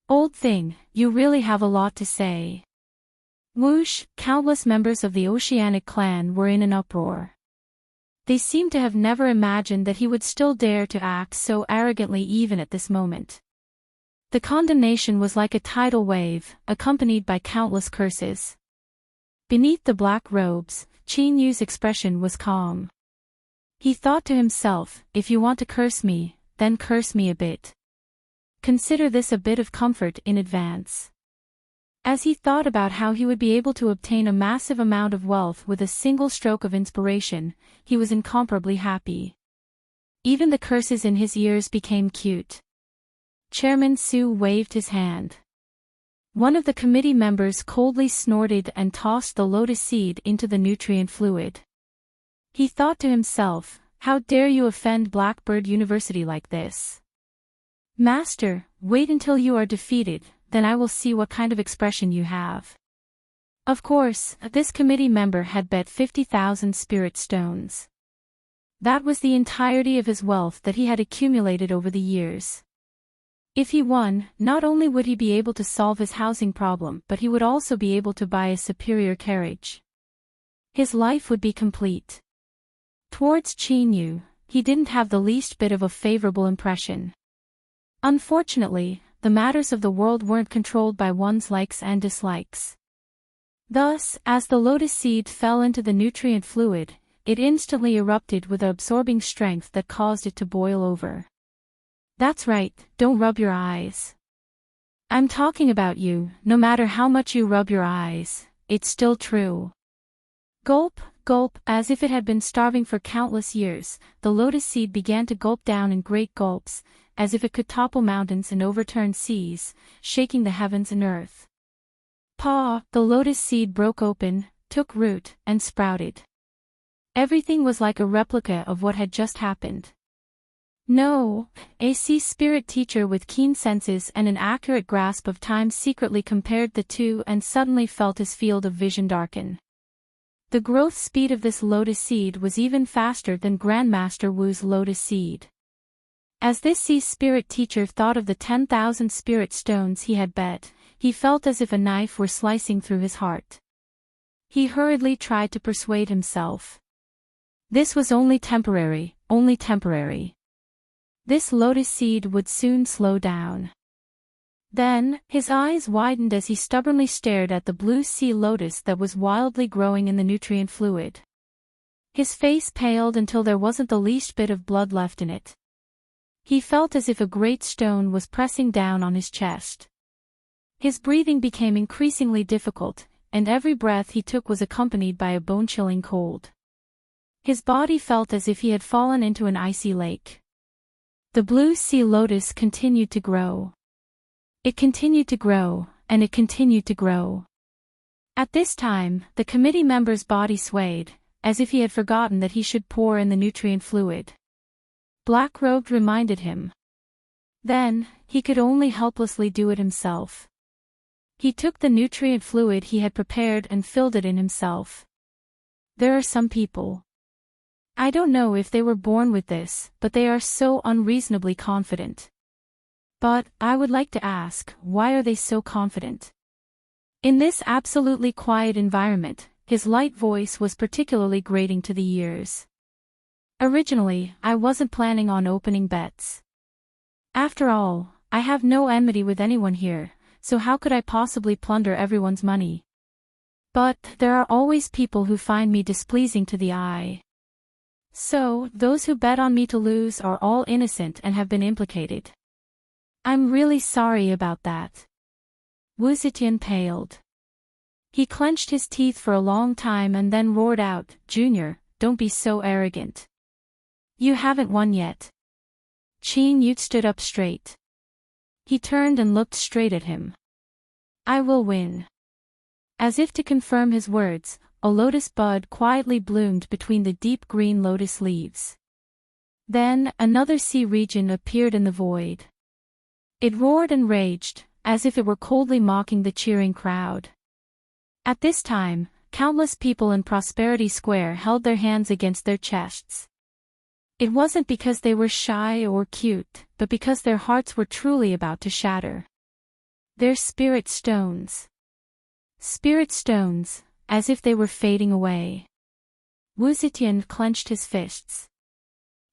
"Old thing, you really have a lot to say." Whoosh, countless members of the Oceanic clan were in an uproar. They seemed to have never imagined that he would still dare to act so arrogantly even at this moment. The condemnation was like a tidal wave, accompanied by countless curses. Beneath the black robes, Qin Yu's expression was calm. He thought to himself, "If you want to curse me, then curse me a bit. Consider this a bit of comfort in advance." As he thought about how he would be able to obtain a massive amount of wealth with a single stroke of inspiration, he was incomparably happy. Even the curses in his ears became cute. Chairman Su waved his hand. One of the committee members coldly snorted and tossed the lotus seed into the nutrient fluid. He thought to himself, "How dare you offend Blackbird University like this? Master, wait until you are defeated, then I will see what kind of expression you have." Of course, this committee member had bet 50,000 spirit stones. That was the entirety of his wealth that he had accumulated over the years. If he won, not only would he be able to solve his housing problem, but he would also be able to buy a superior carriage. His life would be complete. Towards Qin Yu, he didn't have the least bit of a favorable impression. Unfortunately, the matters of the world weren't controlled by one's likes and dislikes. Thus, as the lotus seed fell into the nutrient fluid, it instantly erupted with absorbing strength that caused it to boil over. "That's right, don't rub your eyes. I'm talking about you, no matter how much you rub your eyes, it's still true." Gulp, gulp, as if it had been starving for countless years, the lotus seed began to gulp down in great gulps, as if it could topple mountains and overturn seas, shaking the heavens and earth. Paw, the lotus seed broke open, took root, and sprouted. Everything was like a replica of what had just happened. No, a sea spirit teacher with keen senses and an accurate grasp of time secretly compared the two and suddenly felt his field of vision darken. The growth speed of this lotus seed was even faster than Grandmaster Wu's lotus seed. As this sea spirit teacher thought of the 10,000 spirit stones he had bet, he felt as if a knife were slicing through his heart. He hurriedly tried to persuade himself. This was only temporary, only temporary. This lotus seed would soon slow down. Then, his eyes widened as he stubbornly stared at the blue sea lotus that was wildly growing in the nutrient fluid. His face paled until there wasn't the least bit of blood left in it. He felt as if a great stone was pressing down on his chest. His breathing became increasingly difficult, and every breath he took was accompanied by a bone-chilling cold. His body felt as if he had fallen into an icy lake. The blue sea lotus continued to grow. It continued to grow, and it continued to grow. At this time, the committee member's body swayed, as if he had forgotten that he should pour in the nutrient fluid. Black-robed reminded him. Then, he could only helplessly do it himself. He took the nutrient fluid he had prepared and filled it in himself. There are some people. I don't know if they were born with this, but they are so unreasonably confident. But, I would like to ask, why are they so confident? In this absolutely quiet environment, his light voice was particularly grating to the ears. Originally, I wasn't planning on opening bets. After all, I have no enmity with anyone here, so how could I possibly plunder everyone's money? But, there are always people who find me displeasing to the eye. So, those who bet on me to lose are all innocent and have been implicated. I'm really sorry about that. Wu Zetian paled. He clenched his teeth for a long time and then roared out, "Junior, don't be so arrogant. You haven't won yet." Qin Yu stood up straight. He turned and looked straight at him. I will win. As if to confirm his words, a lotus bud quietly bloomed between the deep green lotus leaves. Then, another sea region appeared in the void. It roared and raged, as if it were coldly mocking the cheering crowd. At this time, countless people in Prosperity Square held their hands against their chests. It wasn't because they were shy or cute, but because their hearts were truly about to shatter. Their spirit stones. Spirit stones, as if they were fading away. Wu Zetian clenched his fists.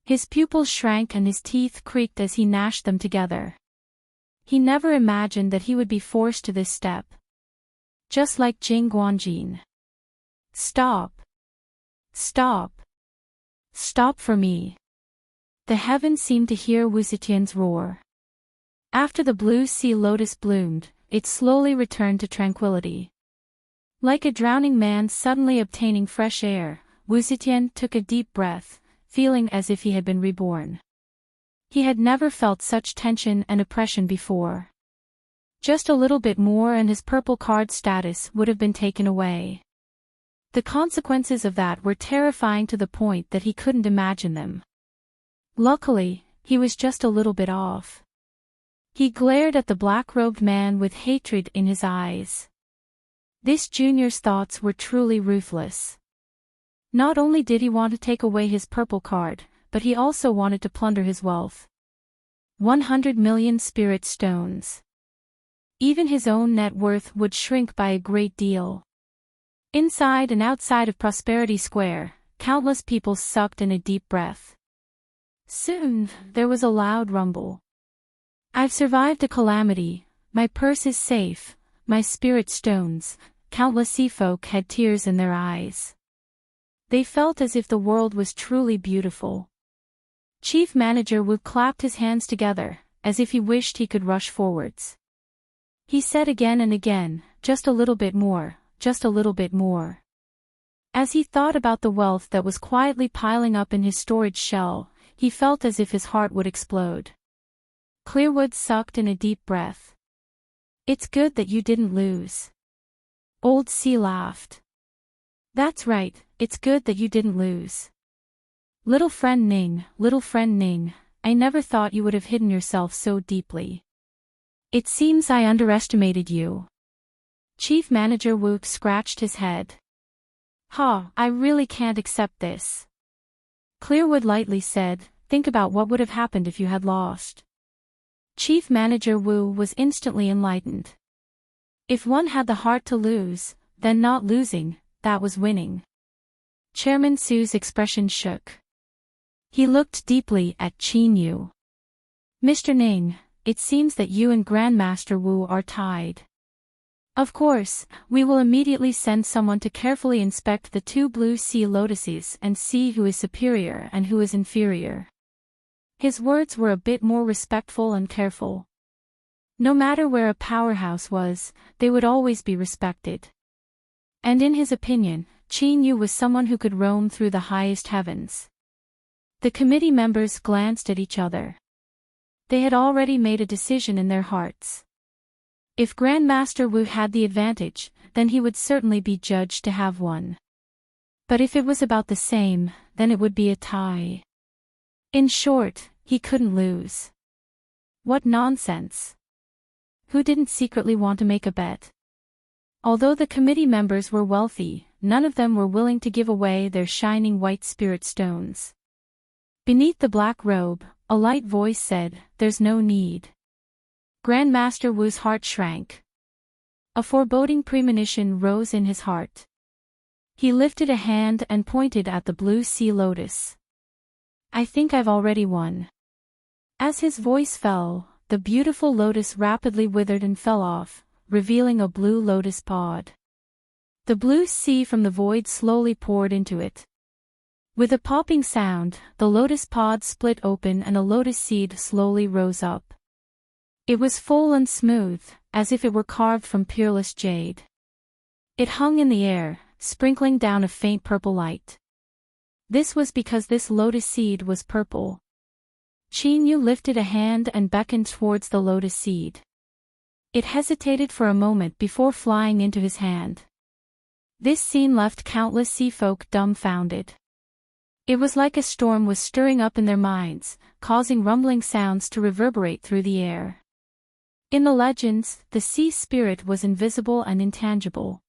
His pupils shrank and his teeth creaked as he gnashed them together. He never imagined that he would be forced to this step. Just like Jing Guanjin. Stop. Stop. Stop for me. The heavens seemed to hear Wu Zetian's roar. After the blue sea lotus bloomed, it slowly returned to tranquility. Like a drowning man suddenly obtaining fresh air, Wu Zetian took a deep breath, feeling as if he had been reborn. He had never felt such tension and oppression before. Just a little bit more and his purple card status would have been taken away. The consequences of that were terrifying to the point that he couldn't imagine them. Luckily, he was just a little bit off. He glared at the black-robed man with hatred in his eyes. This junior's thoughts were truly ruthless. Not only did he want to take away his purple card, but he also wanted to plunder his wealth. 100 million spirit stones. Even his own net worth would shrink by a great deal. Inside and outside of Prosperity Square, countless people sucked in a deep breath. Soon, there was a loud rumble. I've survived a calamity, my purse is safe, my spirit stones. Countless sea folk had tears in their eyes. They felt as if the world was truly beautiful. Chief Manager Wu clapped his hands together, as if he wished he could rush forwards. He said again and again, just a little bit more, just a little bit more. As he thought about the wealth that was quietly piling up in his storage shell, he felt as if his heart would explode. Clearwood sucked in a deep breath. It's good that you didn't lose. Old C laughed. That's right, it's good that you didn't lose. Little friend Ning, I never thought you would have hidden yourself so deeply. It seems I underestimated you. Chief Manager Wu scratched his head. I really can't accept this. Clearwood lightly said, think about what would have happened if you had lost. Chief Manager Wu was instantly enlightened. If one had the heart to lose, then not losing, that was winning. Chairman Su's expression shook. He looked deeply at Qin Yu. Mr. Ning, it seems that you and Grandmaster Wu are tied. Of course, we will immediately send someone to carefully inspect the two blue sea lotuses and see who is superior and who is inferior. His words were a bit more respectful and careful. No matter where a powerhouse was, they would always be respected. And in his opinion, Qin Yu was someone who could roam through the highest heavens. The committee members glanced at each other. They had already made a decision in their hearts. If Grandmaster Wu had the advantage, then he would certainly be judged to have one. But if it was about the same, then it would be a tie. In short, he couldn't lose. What nonsense. Who didn't secretly want to make a bet? Although the committee members were wealthy, none of them were willing to give away their shining white spirit stones. Beneath the black robe, a light voice said, "There's no need." Grandmaster Wu's heart shrank. A foreboding premonition rose in his heart. He lifted a hand and pointed at the blue sea lotus. "I think I've already won." As his voice fell, the beautiful lotus rapidly withered and fell off, revealing a blue lotus pod. The blue sea from the void slowly poured into it. With a popping sound, the lotus pod split open and a lotus seed slowly rose up. It was full and smooth, as if it were carved from peerless jade. It hung in the air, sprinkling down a faint purple light. This was because this lotus seed was purple. Qin Yu lifted a hand and beckoned towards the lotus seed. It hesitated for a moment before flying into his hand. This scene left countless sea folk dumbfounded. It was like a storm was stirring up in their minds, causing rumbling sounds to reverberate through the air. In the legends, the sea spirit was invisible and intangible.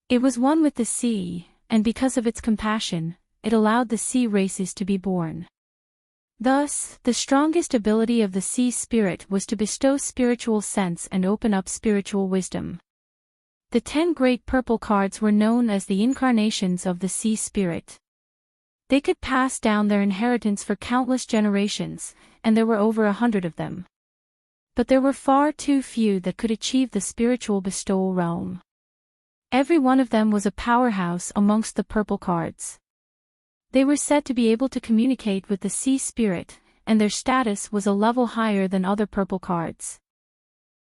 It was one with the sea, and because of its compassion, it allowed the sea races to be born. Thus, the strongest ability of the sea spirit was to bestow spiritual sense and open up spiritual wisdom. The 10 great purple cards were known as the incarnations of the sea spirit. They could pass down their inheritance for countless generations, and there were over 100 of them. But there were far too few that could achieve the spiritual bestowal realm. Every one of them was a powerhouse amongst the purple cards. They were said to be able to communicate with the sea spirit, and their status was a level higher than other purple cards.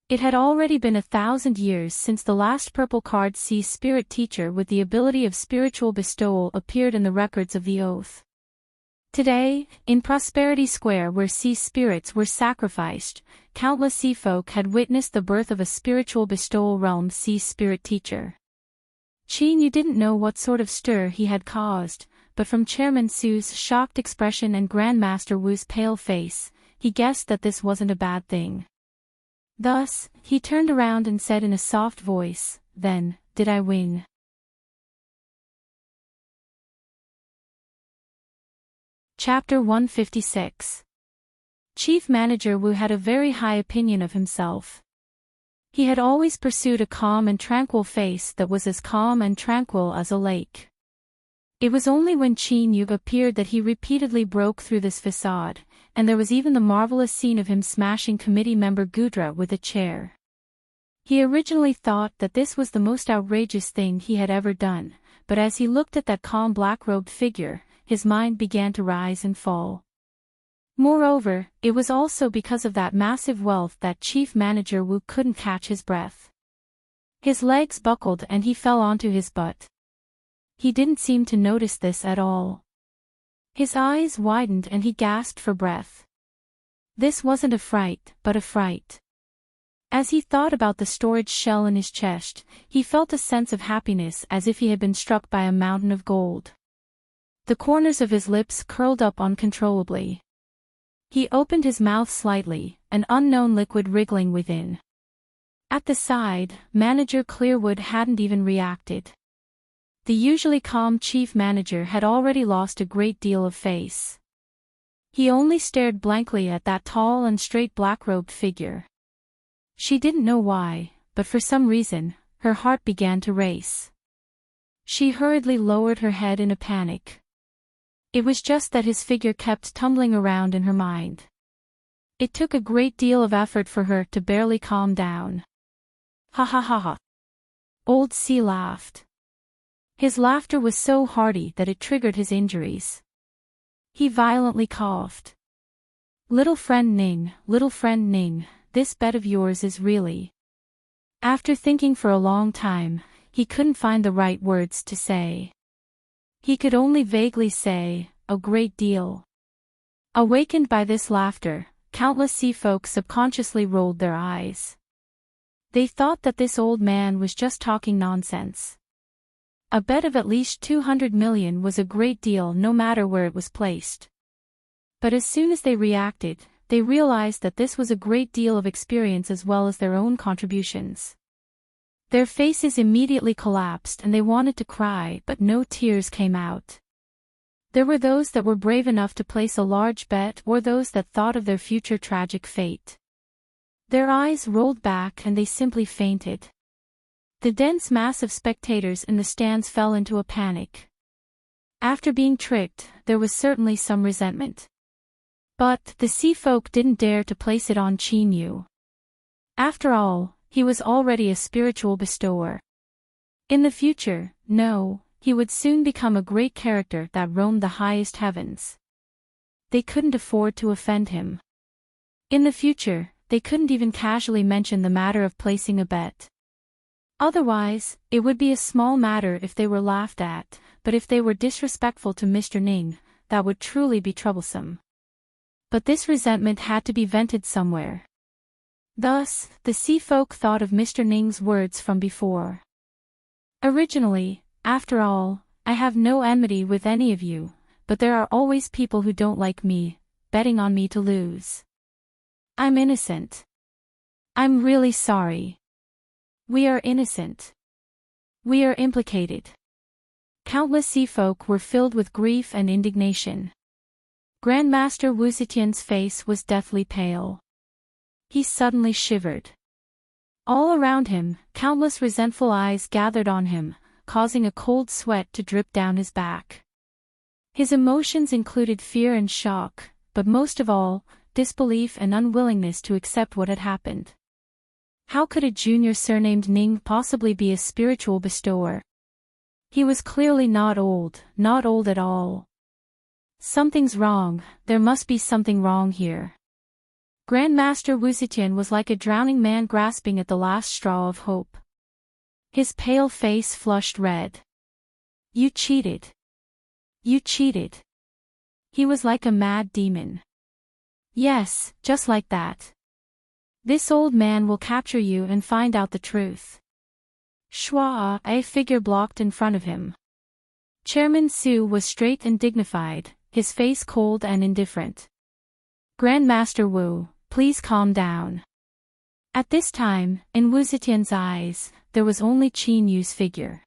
It had already been 1,000 years since the last purple card sea spirit teacher with the ability of spiritual bestowal appeared in the records of the oath. Today, in Prosperity Square where sea spirits were sacrificed, countless sea folk had witnessed the birth of a spiritual bestowal realm sea spirit teacher. Qin Yu didn't know what sort of stir he had caused, but from Chairman Su's shocked expression and Grandmaster Wu's pale face, he guessed that this wasn't a bad thing. Thus, he turned around and said in a soft voice, "Then, did I win?" Chapter 156. Chief Manager Wu had a very high opinion of himself. He had always pursued a calm and tranquil face that was as calm and tranquil as a lake. It was only when Qin Yu appeared that he repeatedly broke through this facade, and there was even the marvelous scene of him smashing committee member Gudra with a chair. He originally thought that this was the most outrageous thing he had ever done, but as he looked at that calm black-robed figure, his mind began to rise and fall. Moreover, it was also because of that massive wealth that Chief Manager Wu couldn't catch his breath. His legs buckled and he fell onto his butt. He didn't seem to notice this at all. His eyes widened and he gasped for breath. This wasn't a fright, but a fright. As he thought about the storage shell in his chest, he felt a sense of happiness as if he had been struck by a mountain of gold. The corners of his lips curled up uncontrollably. He opened his mouth slightly, an unknown liquid wriggling within. At the side, Manager Clearwood hadn't even reacted. The usually calm chief manager had already lost a great deal of face. He only stared blankly at that tall and straight black-robed figure. She didn't know why, but for some reason, her heart began to race. She hurriedly lowered her head in a panic. It was just that his figure kept tumbling around in her mind. It took a great deal of effort for her to barely calm down. Ha ha ha ha. Old C laughed. His laughter was so hearty that it triggered his injuries. He violently coughed. Little friend Ning, this bet of yours is really... After thinking for a long time, he couldn't find the right words to say. He could only vaguely say, a great deal. Awakened by this laughter, countless sea folk subconsciously rolled their eyes. They thought that this old man was just talking nonsense. A bet of at least 200 million was a great deal no matter where it was placed. But as soon as they reacted, they realized that this was a great deal of experience as well as their own contributions. Their faces immediately collapsed and they wanted to cry but no tears came out. There were those that were brave enough to place a large bet or those that thought of their future tragic fate. Their eyes rolled back and they simply fainted. The dense mass of spectators in the stands fell into a panic. After being tricked, there was certainly some resentment. But the sea folk didn't dare to place it on Qin Yu. After all, he was already a spiritual bestower. In the future, no, he would soon become a great character that roamed the highest heavens. They couldn't afford to offend him. In the future, they couldn't even casually mention the matter of placing a bet. Otherwise, it would be a small matter if they were laughed at, but if they were disrespectful to Mr. Ning, that would truly be troublesome. But this resentment had to be vented somewhere. Thus, the sea folk thought of Mr. Ning's words from before. Originally, after all, I have no enmity with any of you, but there are always people who don't like me, betting on me to lose. I'm innocent. I'm really sorry. We are innocent. We are implicated. Countless sea folk were filled with grief and indignation. Grandmaster Wu Zetian's face was deathly pale. He suddenly shivered. All around him, countless resentful eyes gathered on him, causing a cold sweat to drip down his back. His emotions included fear and shock, but most of all, disbelief and unwillingness to accept what had happened. How could a junior surnamed Ning possibly be a spiritual bestower? He was clearly not old at all. Something's wrong, there must be something wrong here. Grandmaster Wu Zetian was like a drowning man grasping at the last straw of hope. His pale face flushed red. You cheated. You cheated. He was like a mad demon. Yes, just like that. This old man will capture you and find out the truth. Shua, a figure blocked in front of him. Chairman Su was straight and dignified, his face cold and indifferent. Grandmaster Wu, please calm down. At this time, in Wu Zetian's eyes, there was only Qin Yu's figure.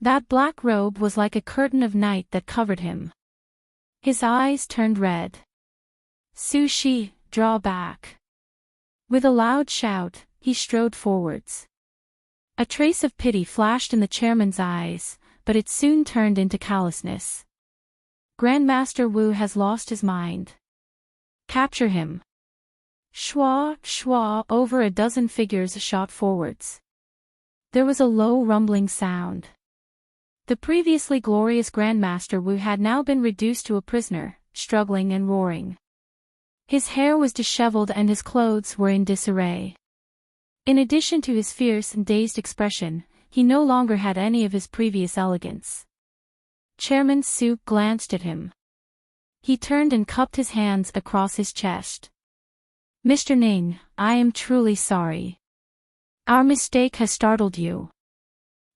That black robe was like a curtain of night that covered him. His eyes turned red. Su Shi, draw back. With a loud shout, he strode forwards. A trace of pity flashed in the chairman's eyes, but it soon turned into callousness. Grandmaster Wu has lost his mind. Capture him. Shua, over a dozen figures shot forwards. There was a low rumbling sound. The previously glorious Grandmaster Wu had now been reduced to a prisoner, struggling and roaring. His hair was disheveled and his clothes were in disarray. In addition to his fierce and dazed expression, he no longer had any of his previous elegance. Chairman Su glanced at him. He turned and cupped his hands across his chest. Mr. Ning, I am truly sorry. Our mistake has startled you.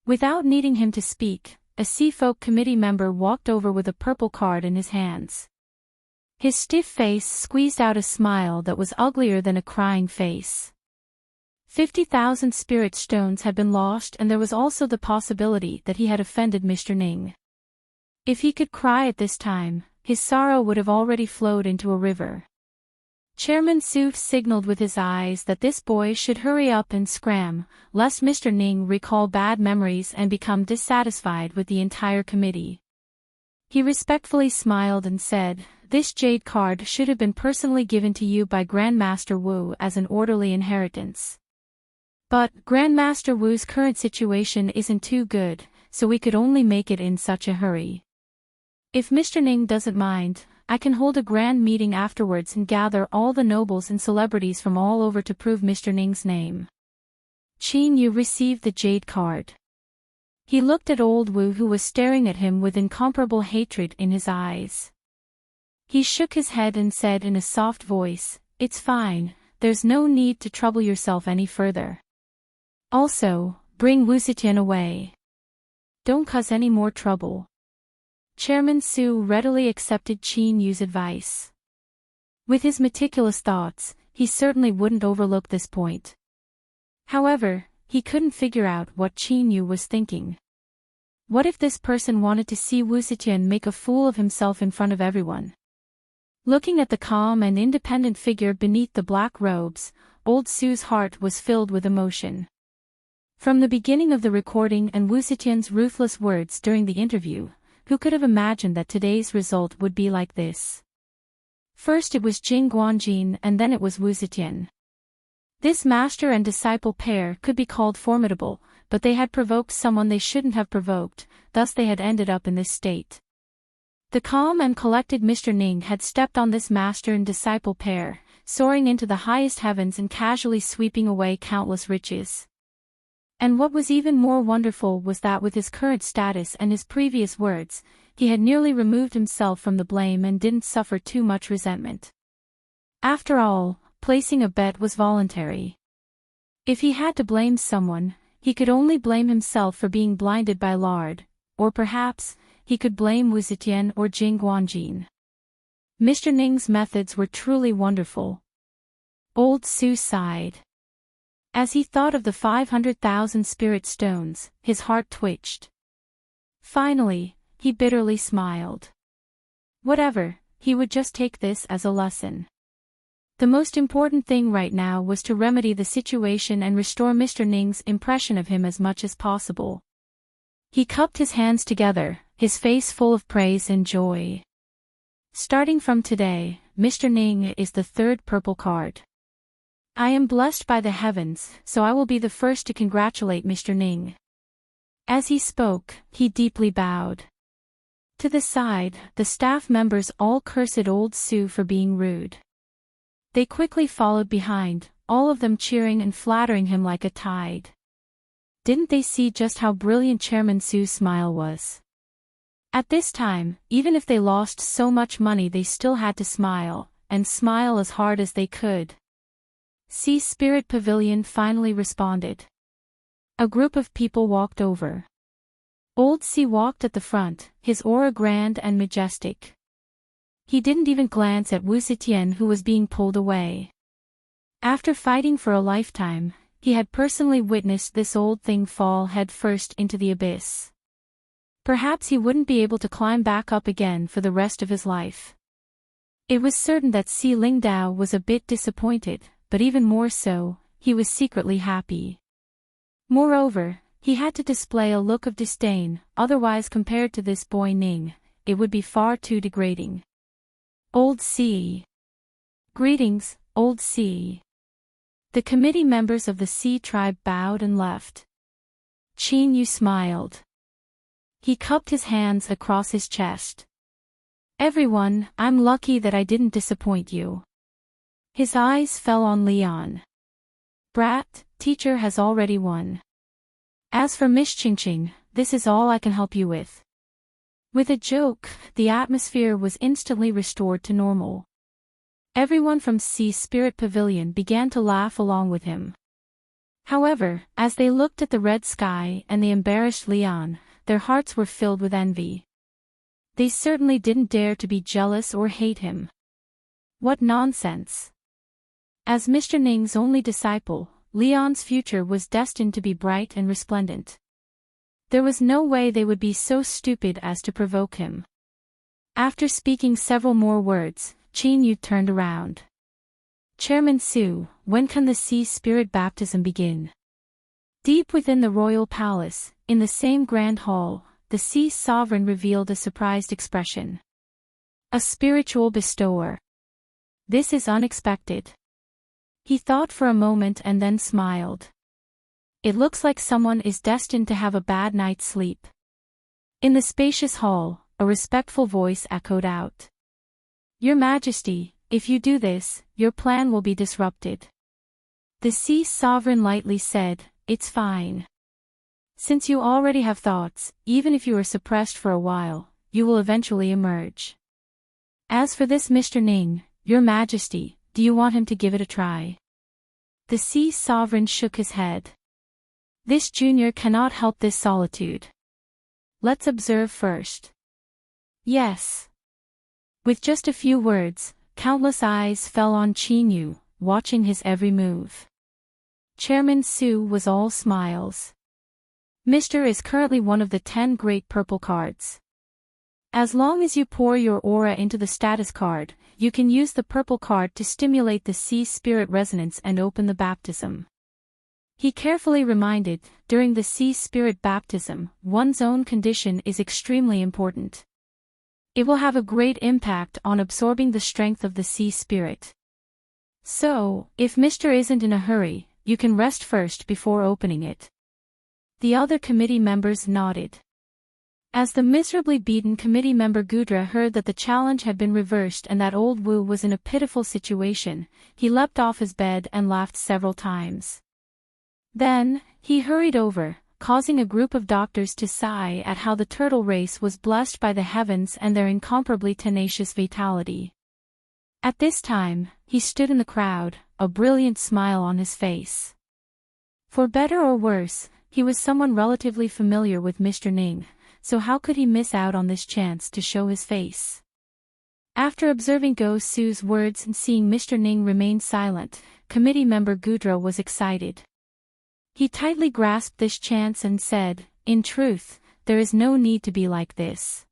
Without needing him to speak, a Sea Folk Committee member walked over with a purple card in his hands. His stiff face squeezed out a smile that was uglier than a crying face. 50,000 spirit stones had been lost, and there was also the possibility that he had offended Mr. Ning. If he could cry at this time, his sorrow would have already flowed into a river. Chairman Su signaled with his eyes that this boy should hurry up and scram, lest Mr. Ning recall bad memories and become dissatisfied with the entire committee. He respectfully smiled and said, "This jade card should have been personally given to you by Grandmaster Wu as an orderly inheritance. But Grandmaster Wu's current situation isn't too good, so we could only make it in such a hurry. If Mr. Ning doesn't mind, I can hold a grand meeting afterwards and gather all the nobles and celebrities from all over to prove Mr. Ning's name." Qin Yu received the jade card. He looked at old Wu, who was staring at him with incomparable hatred in his eyes. He shook his head and said in a soft voice, "It's fine, there's no need to trouble yourself any further. Also, bring Wu Zetian away. Don't cause any more trouble." Chairman Su readily accepted Qin Yu's advice. With his meticulous thoughts, he certainly wouldn't overlook this point. However, he couldn't figure out what Qin Yu was thinking. What if this person wanted to see Wu Zetian make a fool of himself in front of everyone? Looking at the calm and independent figure beneath the black robes, old Su's heart was filled with emotion. From the beginning of the recording and Wu Zetian's ruthless words during the interview, who could have imagined that today's result would be like this? First it was Jing Guanjin and then it was Wu Zetian. This master and disciple pair could be called formidable, but they had provoked someone they shouldn't have provoked, thus they had ended up in this state. The calm and collected Mr. Ning had stepped on this master and disciple pair, soaring into the highest heavens and casually sweeping away countless riches. And what was even more wonderful was that with his current status and his previous words, he had nearly removed himself from the blame and didn't suffer too much resentment. After all, placing a bet was voluntary. If he had to blame someone, he could only blame himself for being blinded by lard, or perhaps, he could blame Wu Zetian or Jing Guanjin. Mr. Ning's methods were truly wonderful. Old Su sighed. As he thought of the 500,000 spirit stones, his heart twitched. Finally, he bitterly smiled. Whatever, he would just take this as a lesson. The most important thing right now was to remedy the situation and restore Mr. Ning's impression of him as much as possible. He cupped his hands together, his face full of praise and joy. Starting from today, Mr. Ning is the third purple card. I am blessed by the heavens, so I will be the first to congratulate Mr. Ning. As he spoke, he deeply bowed. To the side, the staff members all cursed old Su for being rude. They quickly followed behind, all of them cheering and flattering him like a tide. Didn't they see just how brilliant Chairman Su's smile was? At this time, even if they lost so much money they still had to smile, and smile as hard as they could. Sea Spirit Pavilion finally responded. A group of people walked over. Old Sea walked at the front, his aura grand and majestic. He didn't even glance at Wu Zetian who was being pulled away. After fighting for a lifetime, he had personally witnessed this old thing fall headfirst into the abyss. Perhaps he wouldn't be able to climb back up again for the rest of his life. It was certain that Si Lingdao was a bit disappointed, but even more so, he was secretly happy. Moreover, he had to display a look of disdain, otherwise compared to this boy Ning, it would be far too degrading. Old Sea. Greetings, Old Sea. The committee members of the Sea tribe bowed and left. Qin Yu smiled. He cupped his hands across his chest. Everyone, I'm lucky that I didn't disappoint you. His eyes fell on Leon. Brat, teacher has already won. As for Miss Qingqing, this is all I can help you with. With a joke, the atmosphere was instantly restored to normal. Everyone from Sea Spirit Pavilion began to laugh along with him. However, as they looked at the red sky and the embarrassed Leon, their hearts were filled with envy. They certainly didn't dare to be jealous or hate him. What nonsense! As Mr. Ning's only disciple, Leon's future was destined to be bright and resplendent. There was no way they would be so stupid as to provoke him. After speaking several more words, Qin Yu turned around. Chairman Su, when can the Sea Spirit Baptism begin? Deep within the royal palace, in the same grand hall, the Sea Sovereign revealed a surprised expression. A spiritual bestower. This is unexpected. He thought for a moment and then smiled. It looks like someone is destined to have a bad night's sleep. In the spacious hall, a respectful voice echoed out. Your Majesty, if you do this, your plan will be disrupted. The Sea Sovereign lightly said, It's fine. Since you already have thoughts, even if you are suppressed for a while, you will eventually emerge. As for this Mr. Ning, Your Majesty, do you want him to give it a try? The Sea Sovereign shook his head. This junior cannot help this solitude. Let's observe first. Yes. With just a few words, countless eyes fell on Qin Yu, watching his every move. Chairman Su was all smiles. Mr. is currently one of the 10 great purple cards. As long as you pour your aura into the status card, you can use the purple card to stimulate the Sea Spirit resonance and open the baptism. He carefully reminded, during the Sea Spirit baptism, one's own condition is extremely important. It will have a great impact on absorbing the strength of the Sea Spirit. So, if Mr. isn't in a hurry, you can rest first before opening it. The other committee members nodded. As the miserably beaten committee member Gudra heard that the challenge had been reversed and that old Wu was in a pitiful situation, he leapt off his bed and laughed several times. Then, he hurried over, causing a group of doctors to sigh at how the turtle race was blessed by the heavens and their incomparably tenacious vitality. At this time, he stood in the crowd, a brilliant smile on his face. For better or worse, he was someone relatively familiar with Mr. Ning, so how could he miss out on this chance to show his face? After observing Go Su's words and seeing Mr. Ning remain silent, committee member Gudra was excited. He tightly grasped this chance and said, "In truth, there is no need to be like this."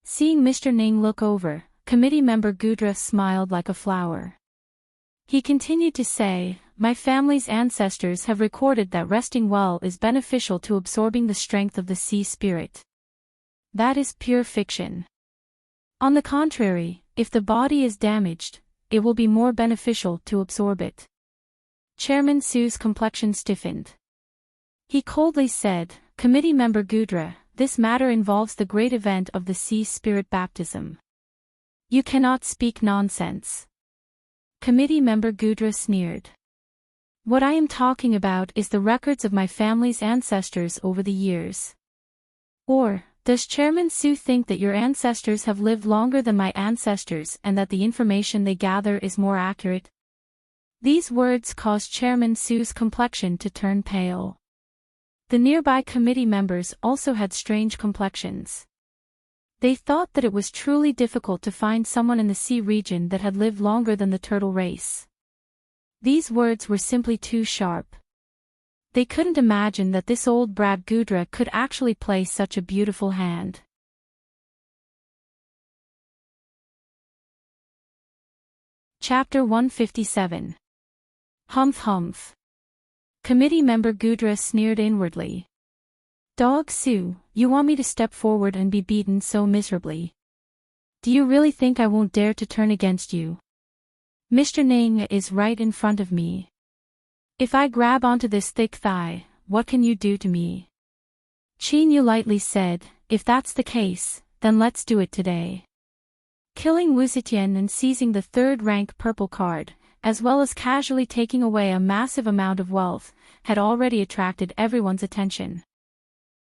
Seeing Mr. Ning look over, committee member Gudra smiled like a flower. He continued to say, "My family's ancestors have recorded that resting well is beneficial to absorbing the strength of the sea spirit. That is pure fiction. On the contrary, if the body is damaged, it will be more beneficial to absorb it." Chairman Su's complexion stiffened. He coldly said, "Committee member Gudra, this matter involves the great event of the sea spirit baptism. You cannot speak nonsense." Committee member Gudra sneered. "What I am talking about is the records of my family's ancestors over the years. Or, does Chairman Su think that your ancestors have lived longer than my ancestors and that the information they gather is more accurate?" These words caused Chairman Su's complexion to turn pale. The nearby committee members also had strange complexions. They thought that it was truly difficult to find someone in the sea region that had lived longer than the turtle race. These words were simply too sharp. They couldn't imagine that this old brat Gudra could actually play such a beautiful hand. Chapter 157. Humph humph. Committee member Gudra sneered inwardly. "Dog Su, you want me to step forward and be beaten so miserably? Do you really think I won't dare to turn against you? Mr. Ning is right in front of me. If I grab onto this thick thigh, what can you do to me?" Qin Yu lightly said, "If that's the case, then let's do it today." Killing Wu Zetian and seizing the third-rank purple card, as well as casually taking away a massive amount of wealth, had already attracted everyone's attention.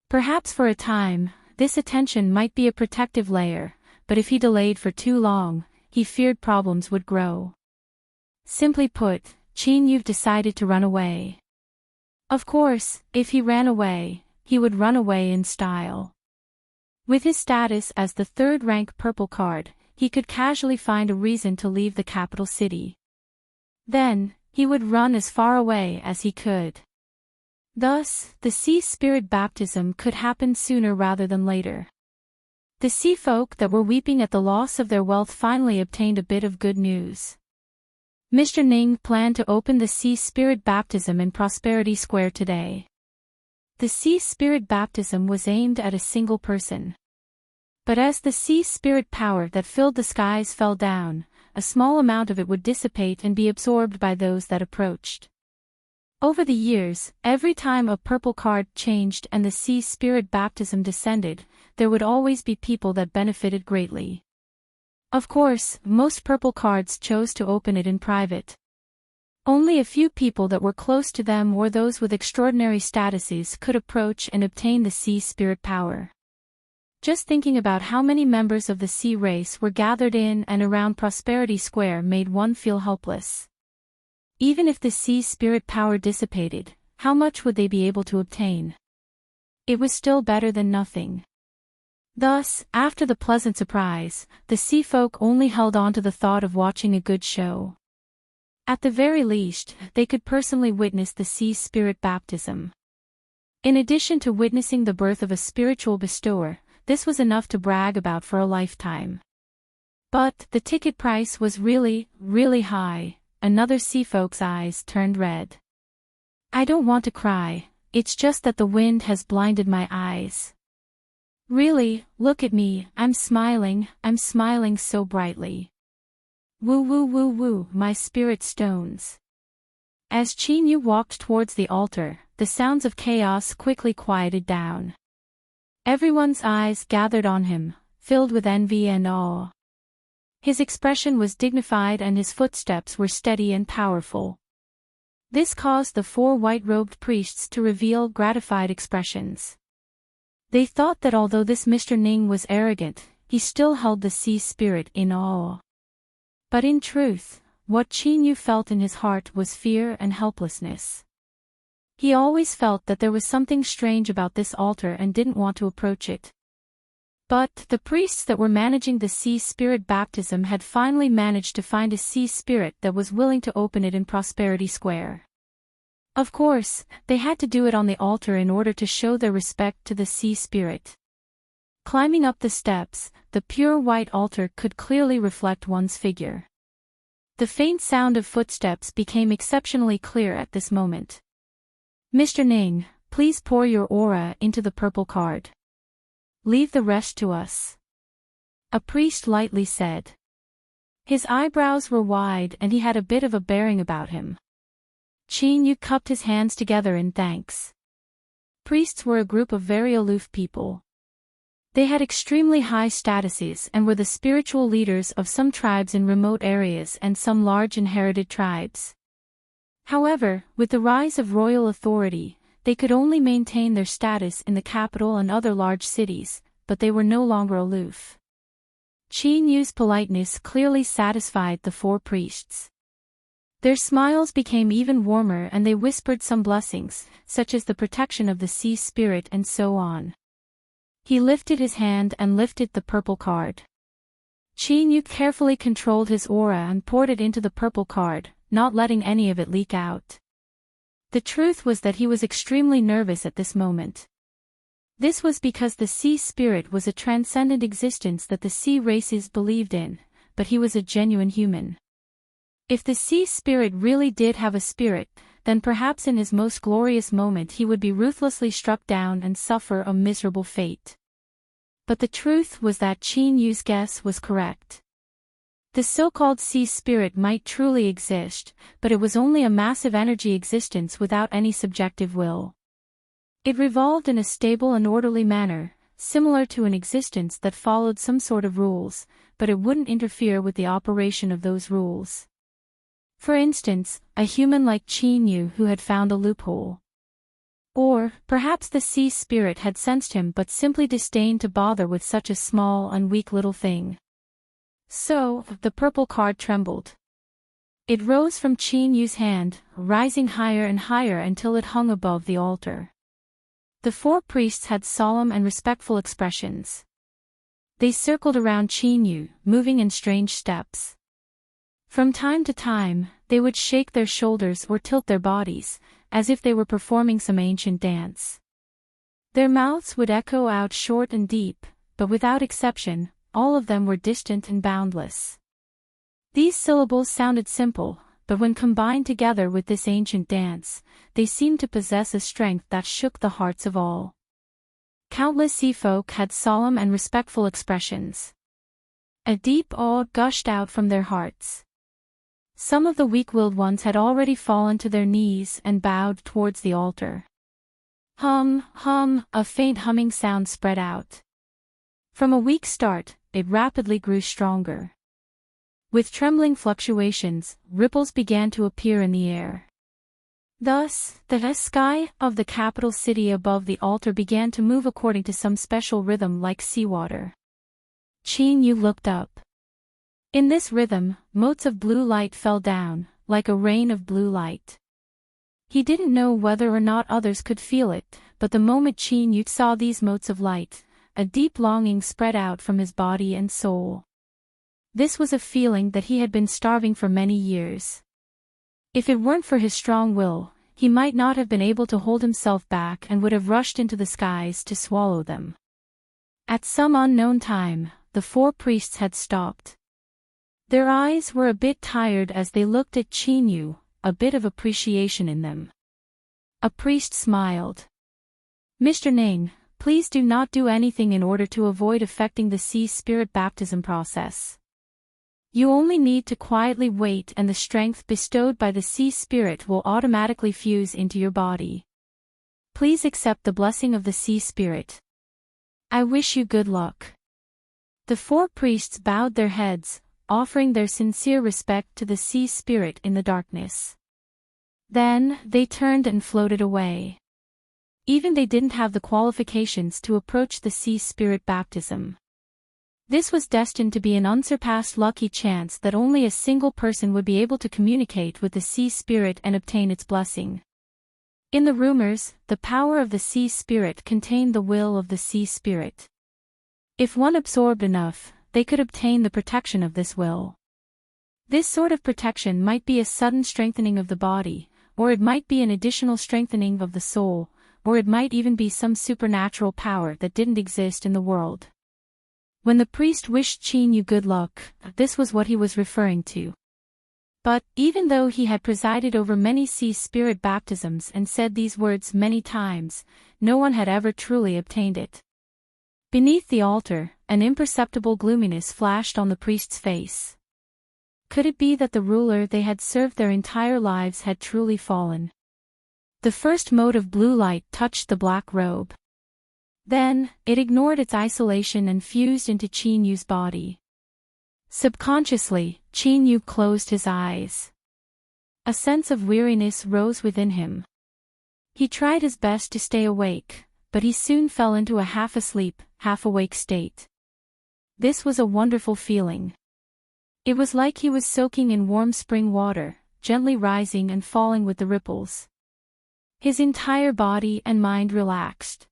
Perhaps for a time, this attention might be a protective layer, but if he delayed for too long, he feared problems would grow. Simply put, Qin Yu decided to run away. Of course, if he ran away, he would run away in style. With his status as the third-rank purple card, he could casually find a reason to leave the capital city. Then, he would run as far away as he could. Thus, the sea spirit baptism could happen sooner rather than later. The sea folk that were weeping at the loss of their wealth finally obtained a bit of good news. Mr. Ning planned to open the sea spirit baptism in Prosperity Square today. The sea spirit baptism was aimed at a single person. But as the sea spirit power that filled the skies fell down, a small amount of it would dissipate and be absorbed by those that approached. Over the years, every time a purple card changed and the sea spirit baptism descended, there would always be people that benefited greatly. Of course, most purple cards chose to open it in private. Only a few people that were close to them or those with extraordinary statuses could approach and obtain the sea spirit power. Just thinking about how many members of the sea race were gathered in and around Prosperity Square made one feel helpless. Even if the sea spirit power dissipated, how much would they be able to obtain? It was still better than nothing. Thus, after the pleasant surprise, the sea folk only held on to the thought of watching a good show. At the very least, they could personally witness the sea spirit baptism. In addition to witnessing the birth of a spiritual bestower, this was enough to brag about for a lifetime. But the ticket price was really, really high. Another sea folk's eyes turned red. "I don't want to cry, it's just that the wind has blinded my eyes. Really, look at me, I'm smiling so brightly. Woo woo woo woo, my spirit stones." As Qin Yu walked towards the altar, the sounds of chaos quickly quieted down. Everyone's eyes gathered on him, filled with envy and awe. His expression was dignified and his footsteps were steady and powerful. This caused the four white-robed priests to reveal gratified expressions. They thought that although this Mr. Ning was arrogant, he still held the sea spirit in awe. But in truth, what Chinyu felt in his heart was fear and helplessness. He always felt that there was something strange about this altar and didn't want to approach it. But the priests that were managing the sea spirit baptism had finally managed to find a sea spirit that was willing to open it in Prosperity Square. Of course, they had to do it on the altar in order to show their respect to the sea spirit. Climbing up the steps, the pure white altar could clearly reflect one's figure. The faint sound of footsteps became exceptionally clear at this moment. "Mr. Ning, please pour your aura into the purple card. Leave the rest to us," a priest lightly said. His eyebrows were wide and he had a bit of a bearing about him. Chinyu cupped his hands together in thanks. Priests were a group of very aloof people. They had extremely high statuses and were the spiritual leaders of some tribes in remote areas and some large inherited tribes. However, with the rise of royal authority, they could only maintain their status in the capital and other large cities, but they were no longer aloof. Chinyu's politeness clearly satisfied the four priests. Their smiles became even warmer and they whispered some blessings, such as the protection of the sea spirit and so on. He lifted his hand and lifted the purple card. Chinyu carefully controlled his aura and poured it into the purple card, not letting any of it leak out. The truth was that he was extremely nervous at this moment. This was because the sea spirit was a transcendent existence that the sea races believed in, but he was a genuine human. If the sea spirit really did have a spirit, then perhaps in his most glorious moment he would be ruthlessly struck down and suffer a miserable fate. But the truth was that Chinyu's guess was correct. The so-called sea spirit might truly exist, but it was only a massive energy existence without any subjective will. It revolved in a stable and orderly manner, similar to an existence that followed some sort of rules, but it wouldn't interfere with the operation of those rules. For instance, a human like Chinyu who had found a loophole. Or, perhaps the sea spirit had sensed him but simply disdained to bother with such a small and weak little thing. So, the purple card trembled. It rose from Chinyu's hand, rising higher and higher until it hung above the altar. The four priests had solemn and respectful expressions. They circled around Chinyu, moving in strange steps. From time to time, they would shake their shoulders or tilt their bodies, as if they were performing some ancient dance. Their mouths would echo out short and deep, but without exception, all of them were distant and boundless. These syllables sounded simple, but when combined together with this ancient dance, they seemed to possess a strength that shook the hearts of all. Countless sea folk had solemn and respectful expressions. A deep awe gushed out from their hearts. Some of the weak-willed ones had already fallen to their knees and bowed towards the altar. Hum, hum, a faint humming sound spread out. From a weak start, it rapidly grew stronger. With trembling fluctuations, ripples began to appear in the air. Thus, the sky of the capital city above the altar began to move according to some special rhythm like seawater. Chinyu looked up. In this rhythm, motes of blue light fell down, like a rain of blue light. He didn't know whether or not others could feel it, but the moment Chinyu saw these motes of light, a deep longing spread out from his body and soul. This was a feeling that he had been starving for many years. If it weren't for his strong will, he might not have been able to hold himself back and would have rushed into the skies to swallow them. At some unknown time, the four priests had stopped. Their eyes were a bit tired as they looked at Chinyu, a bit of appreciation in them. A priest smiled. "Mr. Ning, please do not do anything in order to avoid affecting the sea spirit baptism process. You only need to quietly wait and the strength bestowed by the sea spirit will automatically fuse into your body. Please accept the blessing of the sea spirit. I wish you good luck." The four priests bowed their heads, offering their sincere respect to the sea spirit in the darkness. Then, they turned and floated away. Even they didn't have the qualifications to approach the sea spirit baptism. This was destined to be an unsurpassed lucky chance that only a single person would be able to communicate with the sea spirit and obtain its blessing. In the rumors, the power of the sea spirit contained the will of the sea spirit. If one absorbed enough, they could obtain the protection of this will. This sort of protection might be a sudden strengthening of the body, or it might be an additional strengthening of the soul, or it might even be some supernatural power that didn't exist in the world. When the priest wished Qin Yu good luck, this was what he was referring to. But, even though he had presided over many sea spirit baptisms and said these words many times, no one had ever truly obtained it. Beneath the altar, an imperceptible gloominess flashed on the priest's face. Could it be that the ruler they had served their entire lives had truly fallen? The first mote of blue light touched the black robe. Then, it ignored its isolation and fused into Qin Yu's body. Subconsciously, Qin Yu closed his eyes. A sense of weariness rose within him. He tried his best to stay awake, but he soon fell into a half-asleep, half-awake state. This was a wonderful feeling. It was like he was soaking in warm spring water, gently rising and falling with the ripples. His entire body and mind relaxed.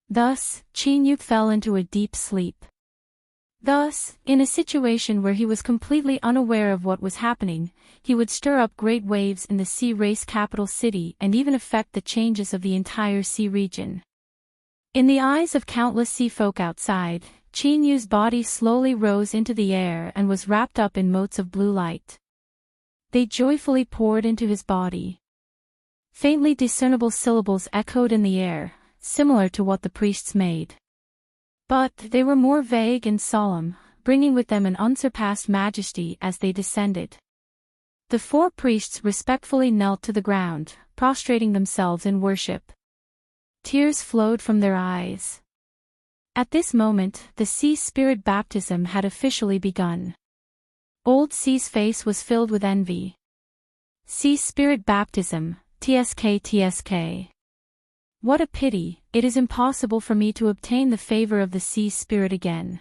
Thus, Qin Yu fell into a deep sleep. Thus, in a situation where he was completely unaware of what was happening, he would stir up great waves in the sea race capital city and even affect the changes of the entire sea region. In the eyes of countless sea folk outside, Qin Yu's body slowly rose into the air and was wrapped up in motes of blue light. They joyfully poured into his body. Faintly discernible syllables echoed in the air, similar to what the priests made. But they were more vague and solemn, bringing with them an unsurpassed majesty as they descended. The four priests respectfully knelt to the ground, prostrating themselves in worship. Tears flowed from their eyes. At this moment, the sea spirit baptism had officially begun. Old Sea's face was filled with envy. Sea spirit baptism, TSK TSK. What a pity, it is impossible for me to obtain the favor of the sea spirit again.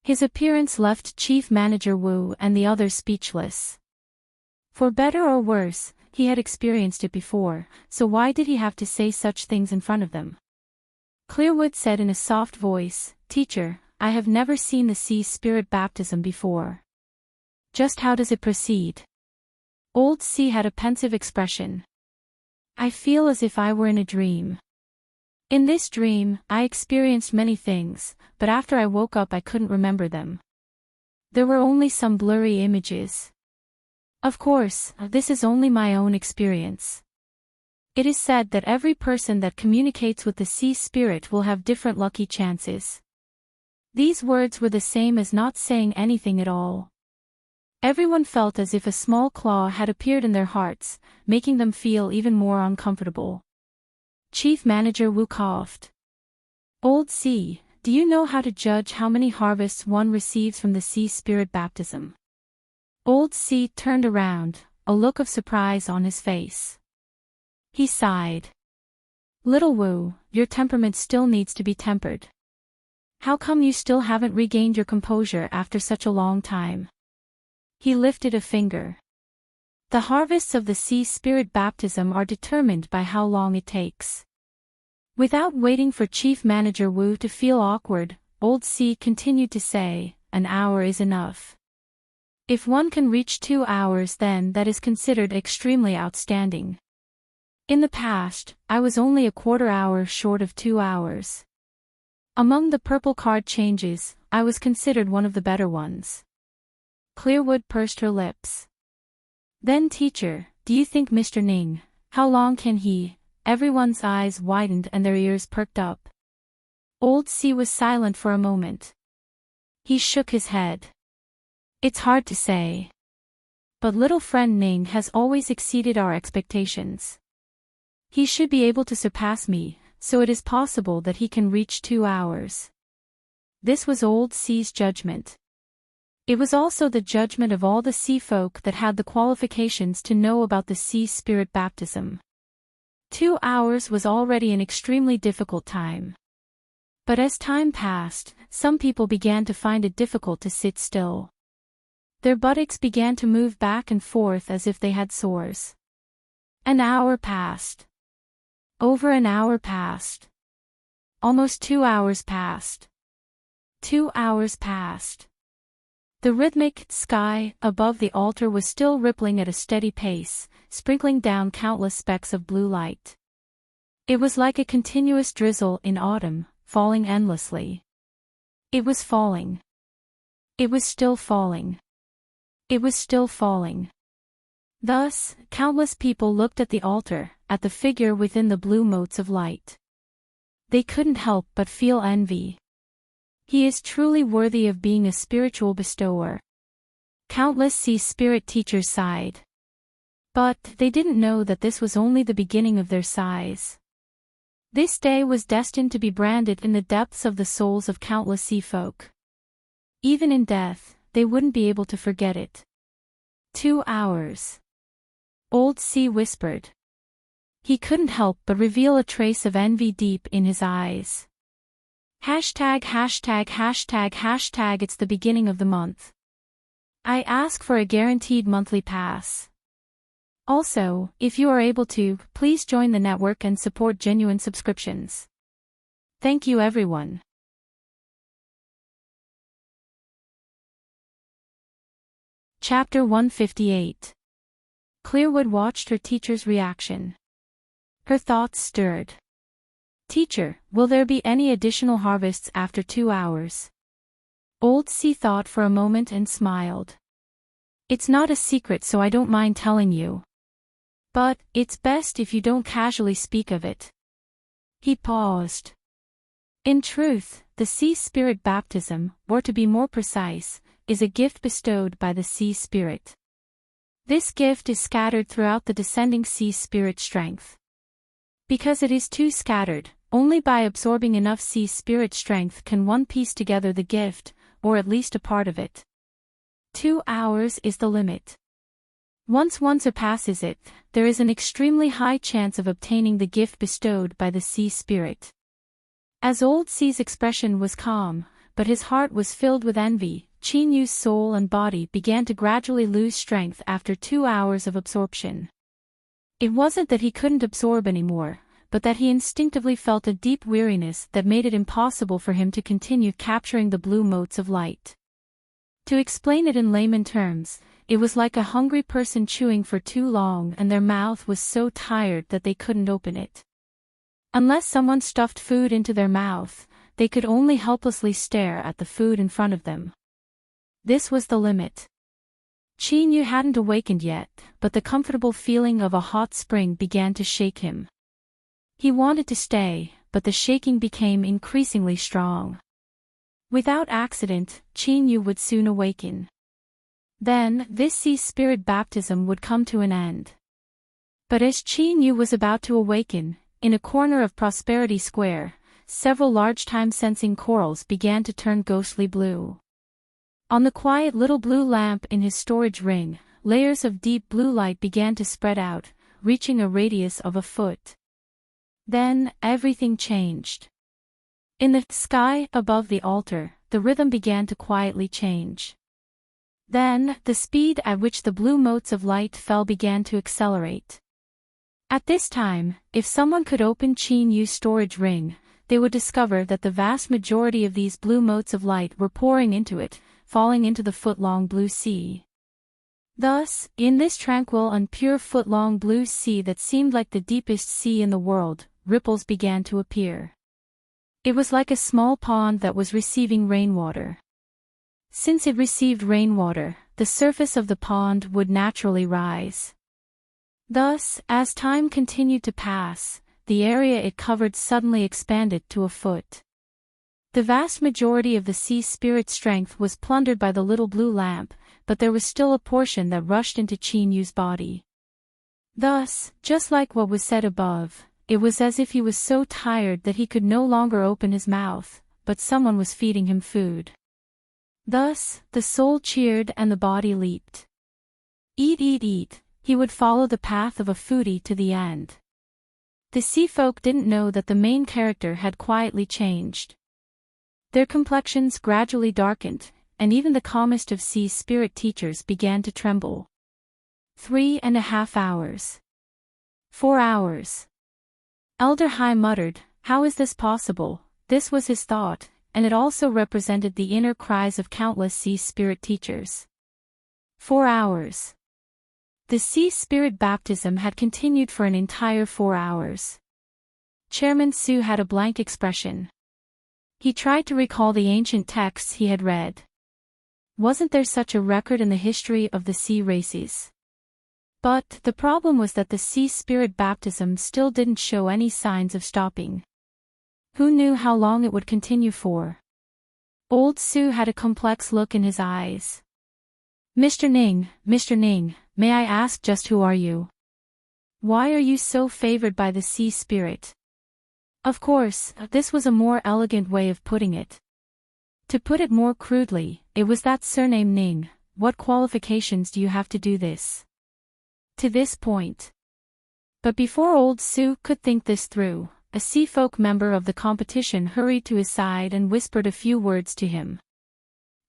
His appearance left Chief Manager Wu and the others speechless. For better or worse, he had experienced it before, so why did he have to say such things in front of them? Clearwood said in a soft voice, "Teacher, I have never seen the sea spirit baptism before. Just how does it proceed?" Old Sea had a pensive expression. "I feel as if I were in a dream. In this dream, I experienced many things, but after I woke up I couldn't remember them. There were only some blurry images. Of course, this is only my own experience. It is said that every person that communicates with the sea spirit will have different lucky chances." These words were the same as not saying anything at all. Everyone felt as if a small claw had appeared in their hearts, making them feel even more uncomfortable. Chief Manager Wu coughed. "Old Sea, do you know how to judge how many harvests one receives from the sea spirit baptism?" Old Sea turned around, a look of surprise on his face. He sighed. "Little Wu, your temperament still needs to be tempered. How come you still haven't regained your composure after such a long time?" He lifted a finger. "The harvests of the sea spirit baptism are determined by how long it takes." Without waiting for Chief Manager Wu to feel awkward, Old Sea continued to say, "An hour is enough. If one can reach 2 hours, then that is considered extremely outstanding. In the past, I was only a quarter hour short of 2 hours. Among the purple card changes, I was considered one of the better ones." Clearwood pursed her lips. "Then teacher, do you think Mr. Ning, how long can he?" Everyone's eyes widened and their ears perked up. Old Sea was silent for a moment. He shook his head. "It's hard to say. But little friend Ning has always exceeded our expectations. He should be able to surpass me, so it is possible that he can reach 2 hours." This was Old Sea's judgment. It was also the judgment of all the sea folk that had the qualifications to know about the sea spirit baptism. 2 hours was already an extremely difficult time. But as time passed, some people began to find it difficult to sit still. Their buttocks began to move back and forth as if they had sores. An hour passed. Over an hour passed. Almost 2 hours passed. 2 hours passed. The rhythmic sky above the altar was still rippling at a steady pace, sprinkling down countless specks of blue light. It was like a continuous drizzle in autumn, falling endlessly. It was falling. It was still falling. It was still falling. Thus, countless people looked at the altar, at the figure within the blue motes of light. They couldn't help but feel envy. He is truly worthy of being a spiritual bestower. Countless sea spirit teachers sighed. But they didn't know that this was only the beginning of their sighs. This day was destined to be branded in the depths of the souls of countless sea folk. Even in death, they wouldn't be able to forget it. 2 hours. Old Sea whispered. He couldn't help but reveal a trace of envy deep in his eyes. Hashtag, hashtag, hashtag, hashtag, it's the beginning of the month. I ask for a guaranteed monthly pass. Also, if you are able to, please join the network and support genuine subscriptions. Thank you everyone. Chapter 158. Clearwood watched her teacher's reaction. Her thoughts stirred. Teacher, will there be any additional harvests after 2 hours? Old Sea thought for a moment and smiled. It's not a secret, so I don't mind telling you. But, it's best if you don't casually speak of it. He paused. In truth, the sea spirit baptism, or to be more precise, is a gift bestowed by the sea spirit. This gift is scattered throughout the descending sea spirit strength. Because it is too scattered, only by absorbing enough sea spirit strength can one piece together the gift, or at least a part of it. 2 hours is the limit. Once one surpasses it, there is an extremely high chance of obtaining the gift bestowed by the sea spirit. As Old Sea's expression was calm, but his heart was filled with envy, Qin Yu's soul and body began to gradually lose strength after 2 hours of absorption. It wasn't that he couldn't absorb anymore, but that he instinctively felt a deep weariness that made it impossible for him to continue capturing the blue motes of light. To explain it in layman terms, it was like a hungry person chewing for too long and their mouth was so tired that they couldn't open it. Unless someone stuffed food into their mouth, they could only helplessly stare at the food in front of them. This was the limit. Qin Yu hadn't awakened yet, but the comfortable feeling of a hot spring began to shake him. He wanted to stay, but the shaking became increasingly strong. Without accident, Qin Yu would soon awaken. Then, this sea spirit baptism would come to an end. But as Qin Yu was about to awaken, in a corner of Prosperity Square, several large time-sensing corals began to turn ghostly blue. On the quiet little blue lamp in his storage ring, layers of deep blue light began to spread out, reaching a radius of a foot. Then, everything changed. In the sky above the altar, the rhythm began to quietly change. Then, the speed at which the blue motes of light fell began to accelerate. At this time, if someone could open Qin Yu's storage ring, they would discover that the vast majority of these blue motes of light were pouring into it, falling into the foot-long blue sea. Thus, in this tranquil and pure foot-long blue sea that seemed like the deepest sea in the world, ripples began to appear. It was like a small pond that was receiving rainwater. Since it received rainwater, the surface of the pond would naturally rise. Thus, as time continued to pass, the area it covered suddenly expanded to a foot. The vast majority of the sea spirit strength was plundered by the little blue lamp, but there was still a portion that rushed into Qin Yu's body. Thus, just like what was said above, it was as if he was so tired that he could no longer open his mouth, but someone was feeding him food. Thus, the soul cheered and the body leaped. Eat, eat, eat, he would follow the path of a foodie to the end. The sea folk didn't know that the main character had quietly changed. Their complexions gradually darkened, and even the calmest of sea spirit teachers began to tremble. 3.5 hours. 4 hours. Elder Hai muttered, "How is this possible?" This was his thought, and it also represented the inner cries of countless sea spirit teachers. 4 hours. The sea spirit baptism had continued for an entire 4 hours. Chairman Su had a blank expression. He tried to recall the ancient texts he had read. Wasn't there such a record in the history of the sea races? But the problem was that the sea spirit baptism still didn't show any signs of stopping. Who knew how long it would continue for? Old Su had a complex look in his eyes. Mr. Ning, may I ask just who are you? Why are you so favored by the sea spirit? Of course, this was a more elegant way of putting it. To put it more crudely, it was that surname Ning. What qualifications do you have to do this? To this point. But before old Su could think this through, a sea folk member of the competition hurried to his side and whispered a few words to him.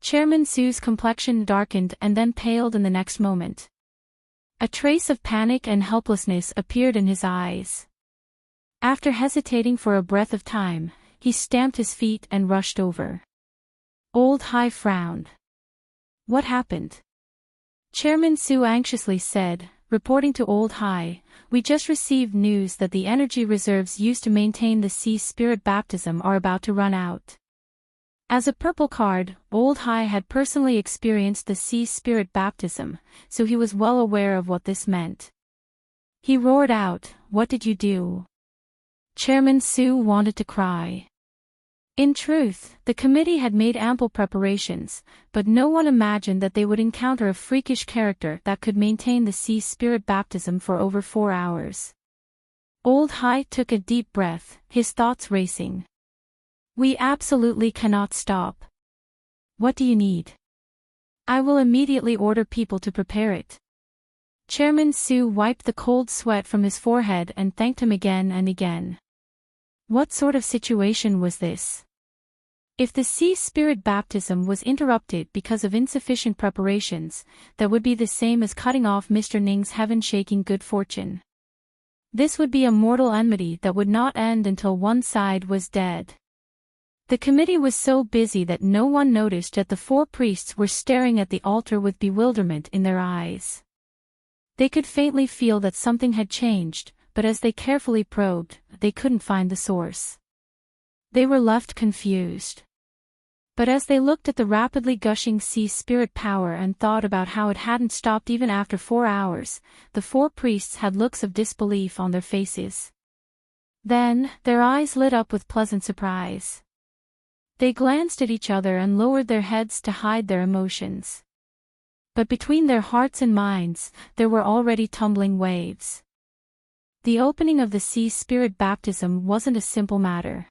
Chairman Su's complexion darkened and then paled in the next moment. A trace of panic and helplessness appeared in his eyes. After hesitating for a breath of time, he stamped his feet and rushed over. Old Hai frowned. What happened? Chairman Su anxiously said, reporting to Old Hai, "We just received news that the energy reserves used to maintain the sea spirit baptism are about to run out." As a purple card, Old Hai had personally experienced the sea spirit baptism, so he was well aware of what this meant. He roared out, "What did you do?" Chairman Su wanted to cry. In truth, the committee had made ample preparations, but no one imagined that they would encounter a freakish character that could maintain the sea spirit baptism for over 4 hours. Old Hai took a deep breath, his thoughts racing. "We absolutely cannot stop. What do you need?" "I will immediately order people to prepare it." Chairman Su wiped the cold sweat from his forehead and thanked him again and again. What sort of situation was this? If the sea spirit baptism was interrupted because of insufficient preparations, that would be the same as cutting off Mr. Ning's heaven-shaking good fortune. This would be a mortal enmity that would not end until one side was dead. The committee was so busy that no one noticed that the 4 priests were staring at the altar with bewilderment in their eyes. They could faintly feel that something had changed, but as they carefully probed, they couldn't find the source. They were left confused. But as they looked at the rapidly gushing sea spirit power and thought about how it hadn't stopped even after 4 hours, the 4 priests had looks of disbelief on their faces. Then, their eyes lit up with pleasant surprise. They glanced at each other and lowered their heads to hide their emotions. But between their hearts and minds, there were already tumbling waves. The opening of the sea spirit baptism wasn't a simple matter.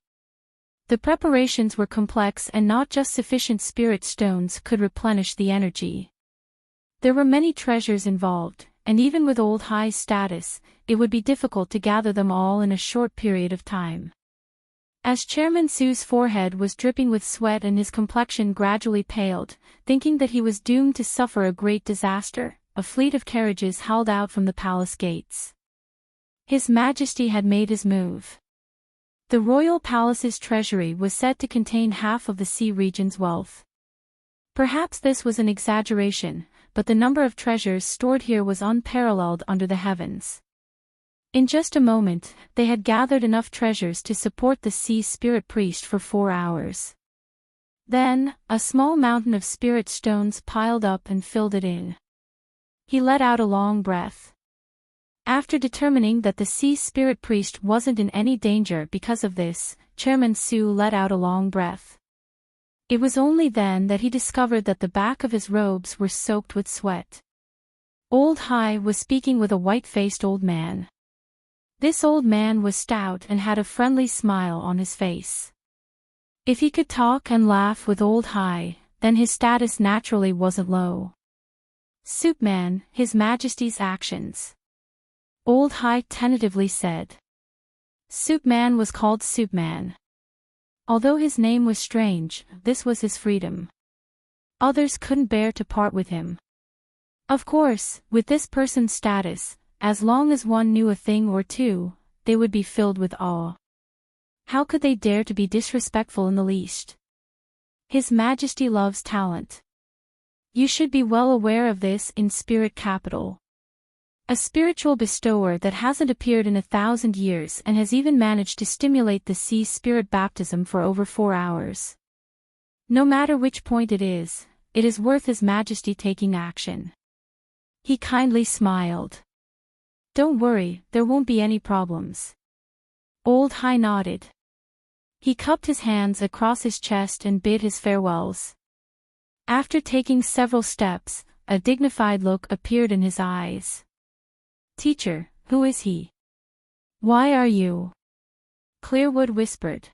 The preparations were complex and not just sufficient spirit stones could replenish the energy. There were many treasures involved, and even with Old Hai's status, it would be difficult to gather them all in a short period of time. As Chairman Su's forehead was dripping with sweat and his complexion gradually paled, thinking that he was doomed to suffer a great disaster, a fleet of carriages howled out from the palace gates. His Majesty had made his move. The royal palace's treasury was said to contain half of the sea region's wealth. Perhaps this was an exaggeration, but the number of treasures stored here was unparalleled under the heavens. In just a moment, they had gathered enough treasures to support the sea spirit priest for 4 hours. Then, a small mountain of spirit stones piled up and filled it in. He let out a long breath. After determining that the sea spirit priest wasn't in any danger because of this, Chairman Su let out a long breath. It was only then that he discovered that the back of his robes were soaked with sweat. Old Hai was speaking with a white-faced old man. This old man was stout and had a friendly smile on his face. If he could talk and laugh with Old Hai, then his status naturally wasn't low. "Soupman, His Majesty's actions," Old Hai tentatively said. Soupman was called Soupman. Although his name was strange, this was his freedom. Others couldn't bear to part with him. Of course, with this person's status, as long as one knew a thing or two, they would be filled with awe. How could they dare to be disrespectful in the least? His Majesty loves talent. You should be well aware of this in spirit capital. A spiritual bestower that hasn't appeared in 1,000 years and has even managed to stimulate the sea's spirit baptism for over 4 hours. No matter which point it is worth His Majesty taking action. He kindly smiled. Don't worry, there won't be any problems. Old High nodded. He cupped his hands across his chest and bid his farewells. After taking several steps, a dignified look appeared in his eyes. Teacher, who is he? Why are you? Clearwood whispered.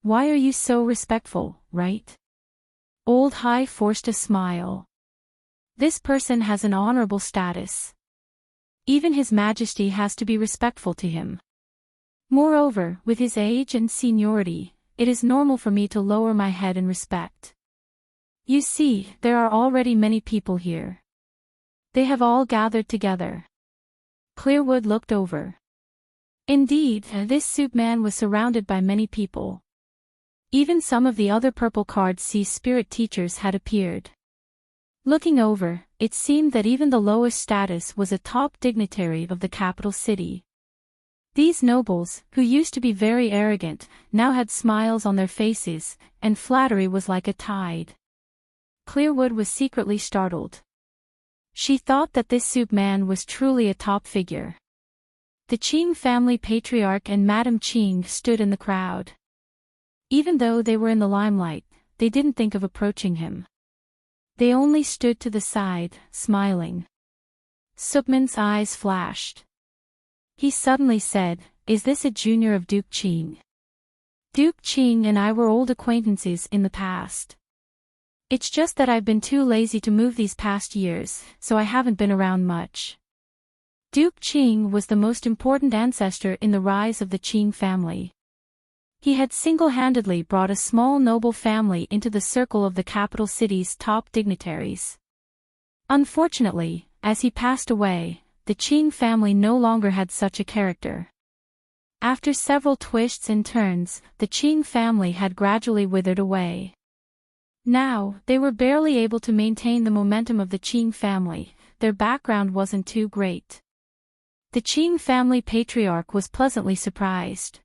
Why are you so respectful, right? Old High forced a smile. This person has an honorable status. Even His Majesty has to be respectful to him. Moreover, with his age and seniority, it is normal for me to lower my head in respect. You see, there are already many people here. They have all gathered together. Clearwood looked over. Indeed, this soup man was surrounded by many people. Even some of the other Purple Card Sea Spirit teachers had appeared. Looking over, it seemed that even the lowest status was a top dignitary of the capital city. These nobles, who used to be very arrogant, now had smiles on their faces, and flattery was like a tide. Clearwood was secretly startled. She thought that this soup man was truly a top figure. The Qing family patriarch and Madame Qing stood in the crowd. Even though they were in the limelight, they didn't think of approaching him. They only stood to the side, smiling. Supman's eyes flashed. He suddenly said, "Is this a junior of Duke Qing? Duke Qing and I were old acquaintances in the past. It's just that I've been too lazy to move these past years, so I haven't been around much." Duke Qing was the most important ancestor in the rise of the Qing family. He had single-handedly brought a small noble family into the circle of the capital city's top dignitaries. Unfortunately, as he passed away, the Qing family no longer had such a character. After several twists and turns, the Qing family had gradually withered away. Now, they were barely able to maintain the momentum of the Qing family. Their background wasn't too great. The Qing family patriarch was pleasantly surprised.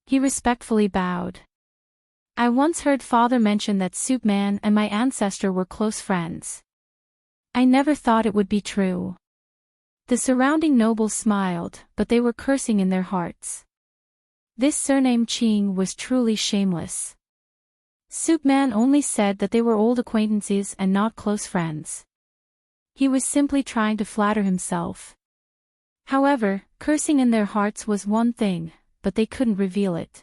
He respectfully bowed. "I once heard Father mention that Soup Man and my ancestor were close friends. I never thought it would be true." The surrounding nobles smiled, but they were cursing in their hearts. This surname Qing was truly shameless. Soup Man only said that they were old acquaintances and not close friends. He was simply trying to flatter himself. However, cursing in their hearts was one thing, but they couldn't reveal it.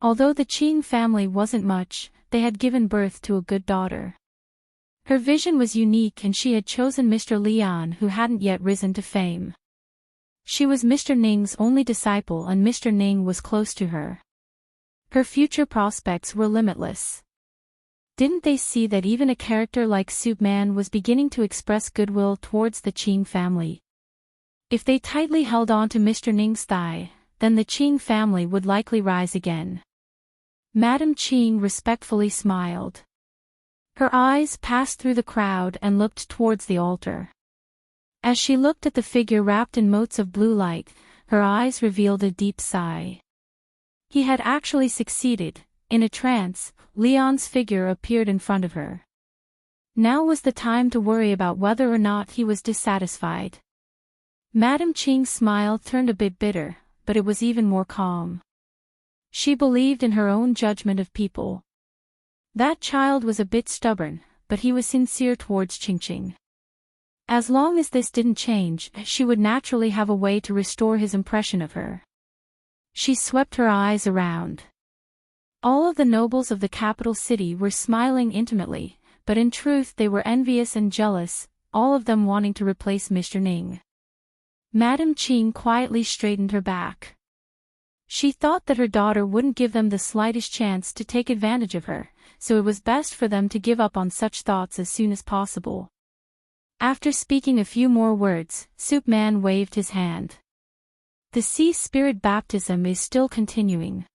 Although the Qing family wasn't much, they had given birth to a good daughter. Her vision was unique and she had chosen Mr. Lian, who hadn't yet risen to fame. She was Mr. Ning's only disciple and Mr. Ning was close to her. Her future prospects were limitless. Didn't they see that even a character like Soup Man was beginning to express goodwill towards the Qing family? If they tightly held on to Mr. Ning's thigh, then the Qing family would likely rise again. Madame Qing respectfully smiled. Her eyes passed through the crowd and looked towards the altar. As she looked at the figure wrapped in motes of blue light, her eyes revealed a deep sigh. He had actually succeeded. In a trance, Leon's figure appeared in front of her. Now was the time to worry about whether or not he was dissatisfied. Madame Qing's smile turned a bit bitter, but it was even more calm. She believed in her own judgment of people. That child was a bit stubborn, but he was sincere towards Qingqing. As long as this didn't change, she would naturally have a way to restore his impression of her. She swept her eyes around. All of the nobles of the capital city were smiling intimately, but in truth they were envious and jealous, all of them wanting to replace Mr. Ning. Madame Qing quietly straightened her back. She thought that her daughter wouldn't give them the slightest chance to take advantage of her, so it was best for them to give up on such thoughts as soon as possible. After speaking a few more words, Soup Man waved his hand. The sea spirit baptism is still continuing.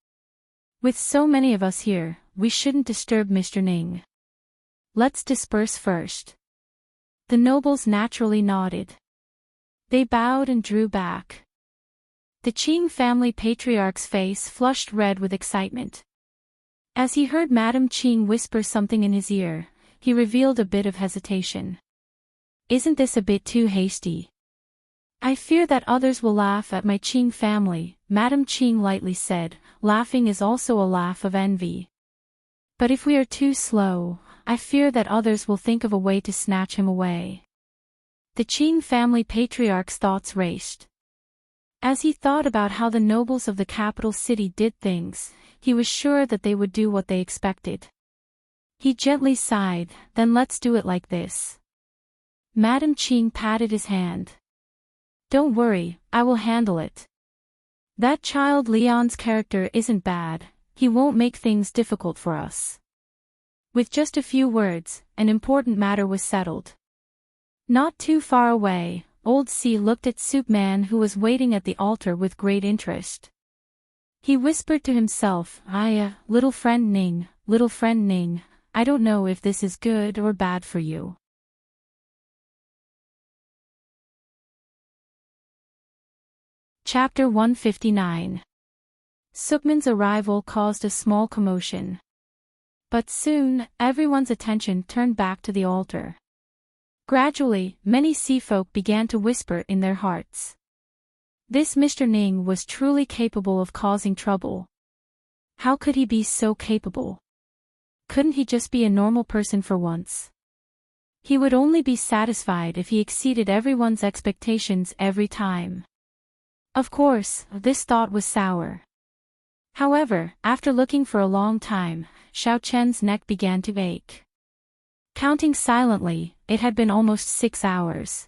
With so many of us here, we shouldn't disturb Mr. Ning. Let's disperse first. The nobles naturally nodded. They bowed and drew back. The Qing family patriarch's face flushed red with excitement. As he heard Madame Qing whisper something in his ear, he revealed a bit of hesitation. Isn't this a bit too hasty? I fear that others will laugh at my Qing family, Madame Qing lightly said. Laughing is also a laugh of envy. But if we are too slow, I fear that others will think of a way to snatch him away. The Qing family patriarch's thoughts raced. As he thought about how the nobles of the capital city did things, he was sure that they would do what they expected. He gently sighed, then let's do it like this. Madame Qing patted his hand. Don't worry, I will handle it. That child Leon's character isn't bad, he won't make things difficult for us. With just a few words, an important matter was settled. Not too far away, Old C looked at Soup Man who was waiting at the altar with great interest. He whispered to himself, little friend Ning, I don't know if this is good or bad for you. Chapter 159. Sookman's arrival caused a small commotion. But soon, everyone's attention turned back to the altar. Gradually, many sea folk began to whisper in their hearts. This Mr. Ning was truly capable of causing trouble. How could he be so capable? Couldn't he just be a normal person for once? He would only be satisfied if he exceeded everyone's expectations every time. Of course, this thought was sour. However, after looking for a long time, Xiao Chen's neck began to ache. Counting silently, it had been almost 6 hours.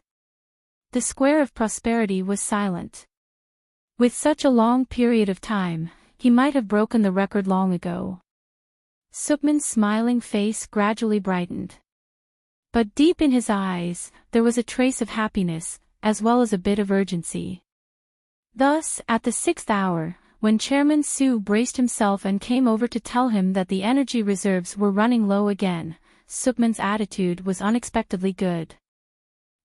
The Square of Prosperity was silent. With such a long period of time, he might have broken the record long ago. Sookman's smiling face gradually brightened. But deep in his eyes, there was a trace of happiness, as well as a bit of urgency. Thus, at the 6th hour, when Chairman Su braced himself and came over to tell him that the energy reserves were running low again, Sookman's attitude was unexpectedly good.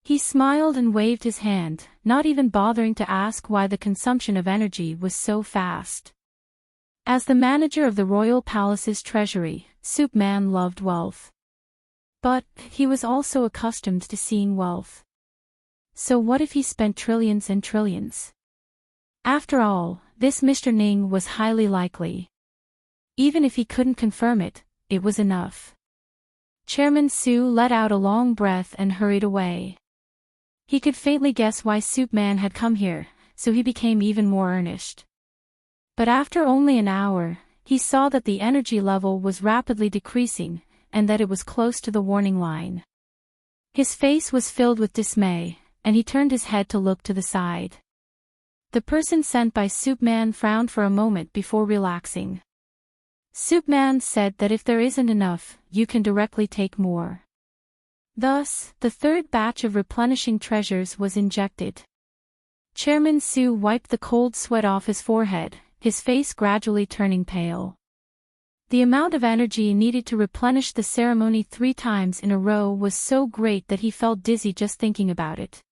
He smiled and waved his hand, not even bothering to ask why the consumption of energy was so fast. As the manager of the royal palace's treasury, Soup Man loved wealth. But, he was also accustomed to seeing wealth. So what if he spent trillions and trillions? After all, this Mr. Ning was highly likely. Even if he couldn't confirm it, it was enough. Chairman Su let out a long breath and hurried away. He could faintly guess why Soup Man had come here, so he became even more earnest. But after only an hour, he saw that the energy level was rapidly decreasing, and that it was close to the warning line. His face was filled with dismay, and he turned his head to look to the side. The person sent by Soup Man frowned for a moment before relaxing. Soup Man said that if there isn't enough, you can directly take more. Thus, the third batch of replenishing treasures was injected. Chairman Su wiped the cold sweat off his forehead, his face gradually turning pale. The amount of energy needed to replenish the ceremony 3 times in a row was so great that he felt dizzy just thinking about it.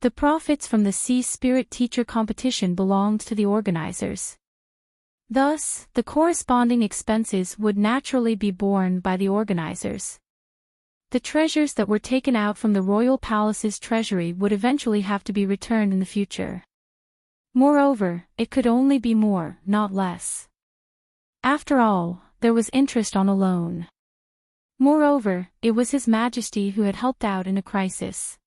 The profits from the Sea Spirit Teacher competition belonged to the organizers. Thus, the corresponding expenses would naturally be borne by the organizers. The treasures that were taken out from the royal palace's treasury would eventually have to be returned in the future. Moreover, it could only be more, not less. After all, there was interest on a loan. Moreover, it was His Majesty who had helped out in a crisis.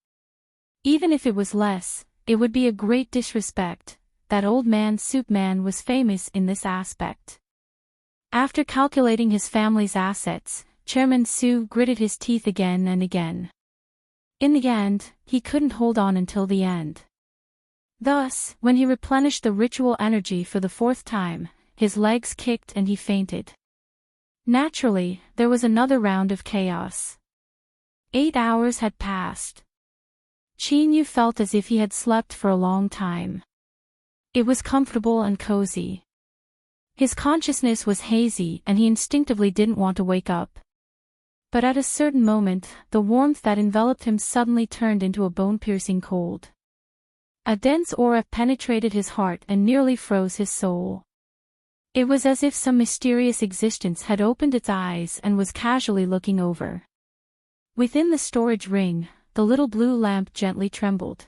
Even if it was less, it would be a great disrespect. That old man Soup Man was famous in this aspect. After calculating his family's assets, Chairman Su gritted his teeth again and again. In the end, he couldn't hold on until the end. Thus, when he replenished the ritual energy for the fourth time, his legs kicked and he fainted. Naturally, there was another round of chaos. 8 hours had passed. Chinyu felt as if he had slept for a long time. It was comfortable and cozy. His consciousness was hazy and he instinctively didn't want to wake up. But at a certain moment, the warmth that enveloped him suddenly turned into a bone-piercing cold. A dense aura penetrated his heart and nearly froze his soul. It was as if some mysterious existence had opened its eyes and was casually looking over. Within the storage ring, the little blue lamp gently trembled.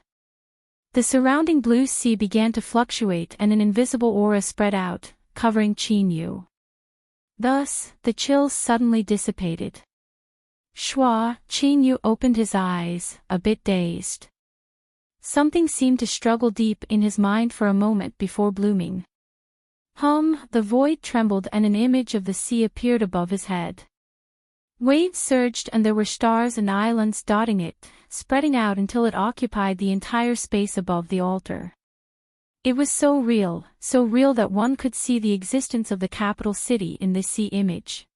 The surrounding blue sea began to fluctuate and an invisible aura spread out, covering Chinyu. Thus, the chills suddenly dissipated. Shua, Chinyu opened his eyes, a bit dazed. Something seemed to struggle deep in his mind for a moment before blooming. The void trembled and an image of the sea appeared above his head. Waves surged and there were stars and islands dotting it, spreading out until it occupied the entire space above the altar. It was so real that one could see the existence of the capital city in this sea image.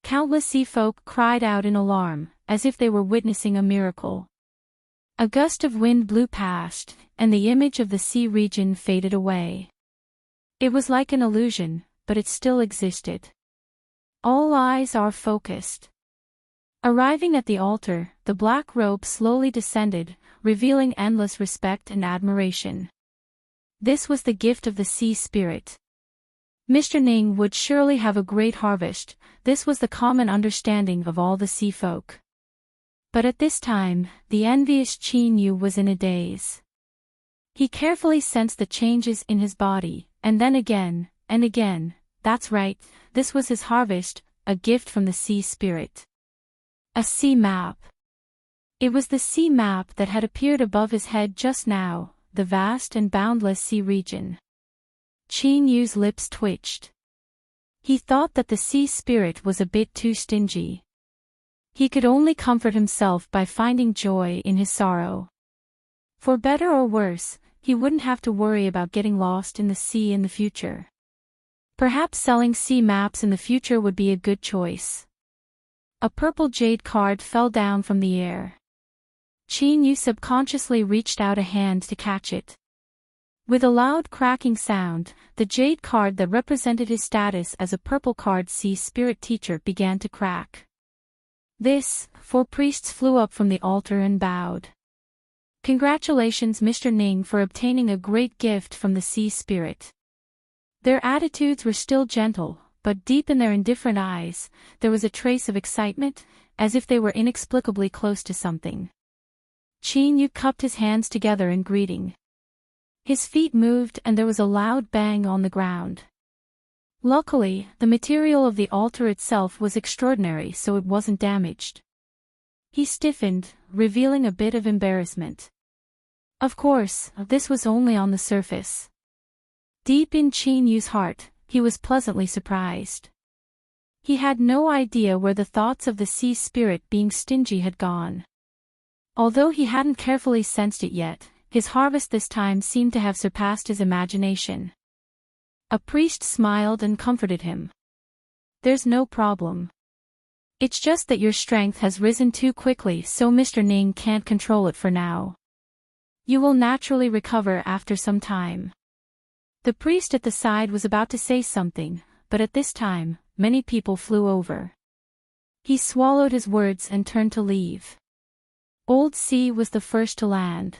Countless sea folk cried out in alarm, as if they were witnessing a miracle. A gust of wind blew past, and the image of the sea region faded away. It was like an illusion, but it still existed. All eyes are focused. Arriving at the altar, the black robe slowly descended, revealing endless respect and admiration. This was the gift of the sea spirit. Mr. Ning would surely have a great harvest, this was the common understanding of all the sea folk. But at this time, the envious Chinyu was in a daze. He carefully sensed the changes in his body, and then again, and again, that's right, this was his harvest, a gift from the sea spirit. A sea map. It was the sea map that had appeared above his head just now, the vast and boundless sea region. Chinyu's lips twitched. He thought that the sea spirit was a bit too stingy. He could only comfort himself by finding joy in his sorrow. For better or worse, he wouldn't have to worry about getting lost in the sea in the future. Perhaps selling sea maps in the future would be a good choice. A purple jade card fell down from the air. Chinyu subconsciously reached out a hand to catch it. With a loud cracking sound, the jade card that represented his status as a purple card sea spirit teacher began to crack. This, 4 priests flew up from the altar and bowed. Congratulations Mr. Ning for obtaining a great gift from the sea spirit. Their attitudes were still gentle, but deep in their indifferent eyes, there was a trace of excitement, as if they were inexplicably close to something. Chinyu cupped his hands together in greeting. His feet moved and there was a loud bang on the ground. Luckily, the material of the altar itself was extraordinary so it wasn't damaged. He stiffened, revealing a bit of embarrassment. Of course, this was only on the surface. Deep in Chinyu's heart, he was pleasantly surprised. He had no idea where the thoughts of the sea spirit being stingy had gone. Although he hadn't carefully sensed it yet, his harvest this time seemed to have surpassed his imagination. A priest smiled and comforted him. There's no problem. It's just that your strength has risen too quickly so Mr. Ning can't control it for now. You will naturally recover after some time. The priest at the side was about to say something, but at this time, many people flew over. He swallowed his words and turned to leave. Old C was the first to land.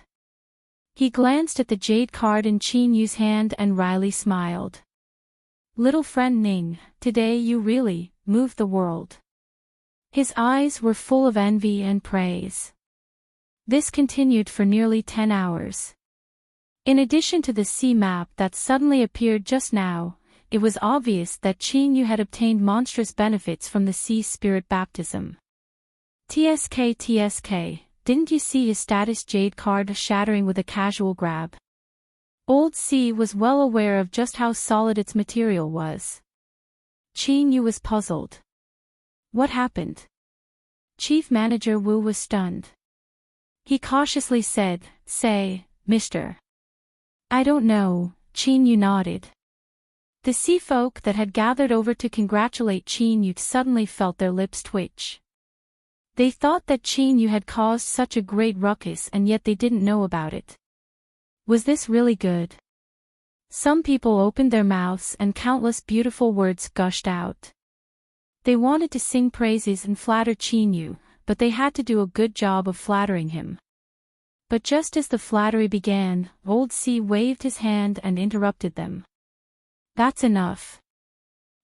He glanced at the jade card in Chinyu's hand and wryly smiled. Little friend Ning, today you really moved the world. His eyes were full of envy and praise. This continued for nearly 10 hours. In addition to the sea map that suddenly appeared just now, it was obvious that Chinyu had obtained monstrous benefits from the sea spirit baptism. TSK, didn't you see his status jade card shattering with a casual grab? Old C was well aware of just how solid its material was. Chinyu was puzzled. What happened? Chief Manager Wu was stunned. He cautiously said, "Say, Mr. I don't know, Qin Yu nodded. The sea folk that had gathered over to congratulate Qin Yu suddenly felt their lips twitch. They thought that Qin Yu had caused such a great ruckus and yet they didn't know about it. Was this really good? Some people opened their mouths and countless beautiful words gushed out. They wanted to sing praises and flatter Qin Yu, but they had to do a good job of flattering him. But just as the flattery began, Old C waved his hand and interrupted them. That's enough.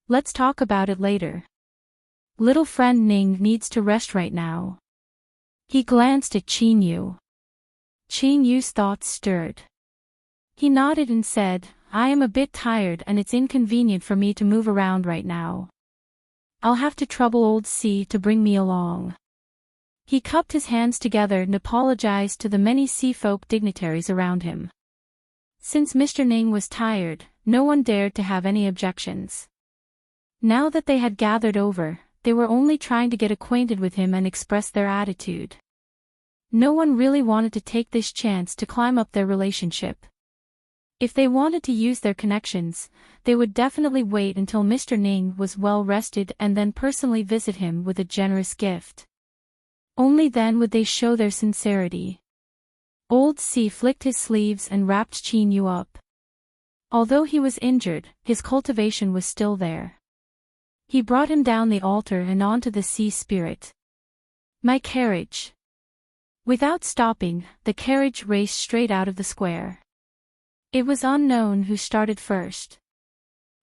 Let's talk about it later. Little friend Ning needs to rest right now. He glanced at Qin Yu. Qin Yu's thoughts stirred. He nodded and said, I am a bit tired and it's inconvenient for me to move around right now. I'll have to trouble Old C to bring me along. He cupped his hands together and apologized to the many sea folk dignitaries around him. Since Mr. Ning was tired, no one dared to have any objections. Now that they had gathered over, they were only trying to get acquainted with him and express their attitude. No one really wanted to take this chance to climb up their relationship. If they wanted to use their connections, they would definitely wait until Mr. Ning was well rested and then personally visit him with a generous gift. Only then would they show their sincerity. Old C flicked his sleeves and wrapped Qin Yu up. Although he was injured, his cultivation was still there. He brought him down the altar and onto the sea spirit. My carriage. Without stopping, the carriage raced straight out of the square. It was unknown who started first.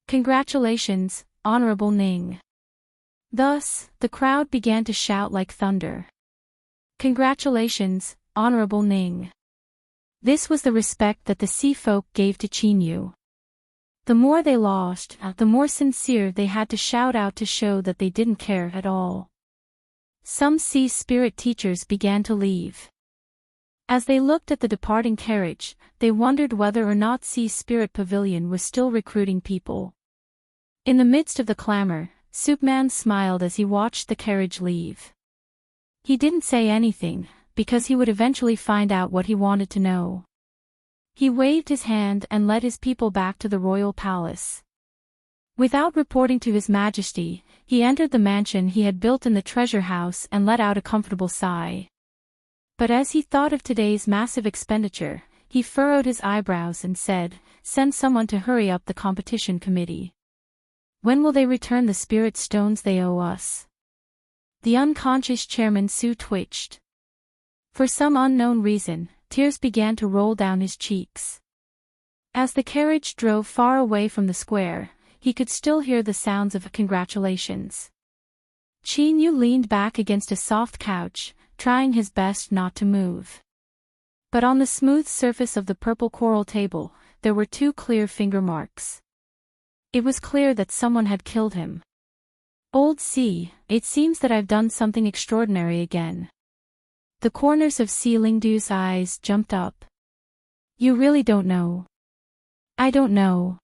Congratulations, Honorable Ning. Thus, the crowd began to shout like thunder. Congratulations, Honorable Ning. This was the respect that the sea folk gave to Qin Yu. The more they lost, the more sincere they had to shout out to show that they didn't care at all. Some sea spirit teachers began to leave. As they looked at the departing carriage, they wondered whether or not Sea Spirit Pavilion was still recruiting people. In the midst of the clamor, Soupman smiled as he watched the carriage leave. He didn't say anything, because he would eventually find out what he wanted to know. He waved his hand and led his people back to the royal palace. Without reporting to His Majesty, he entered the mansion he had built in the treasure house and let out a comfortable sigh. But as he thought of today's massive expenditure, he furrowed his eyebrows and said, Send someone to hurry up the competition committee. When will they return the spirit stones they owe us? The unconscious Chairman Su twitched. For some unknown reason, tears began to roll down his cheeks. As the carriage drove far away from the square, he could still hear the sounds of congratulations. Qin Yu leaned back against a soft couch, trying his best not to move. But on the smooth surface of the purple coral table, there were 2 clear finger marks. It was clear that someone had killed him. Old C, it seems that I've done something extraordinary again. The corners of Si Lingdu's eyes jumped up. You really don't know. I don't know.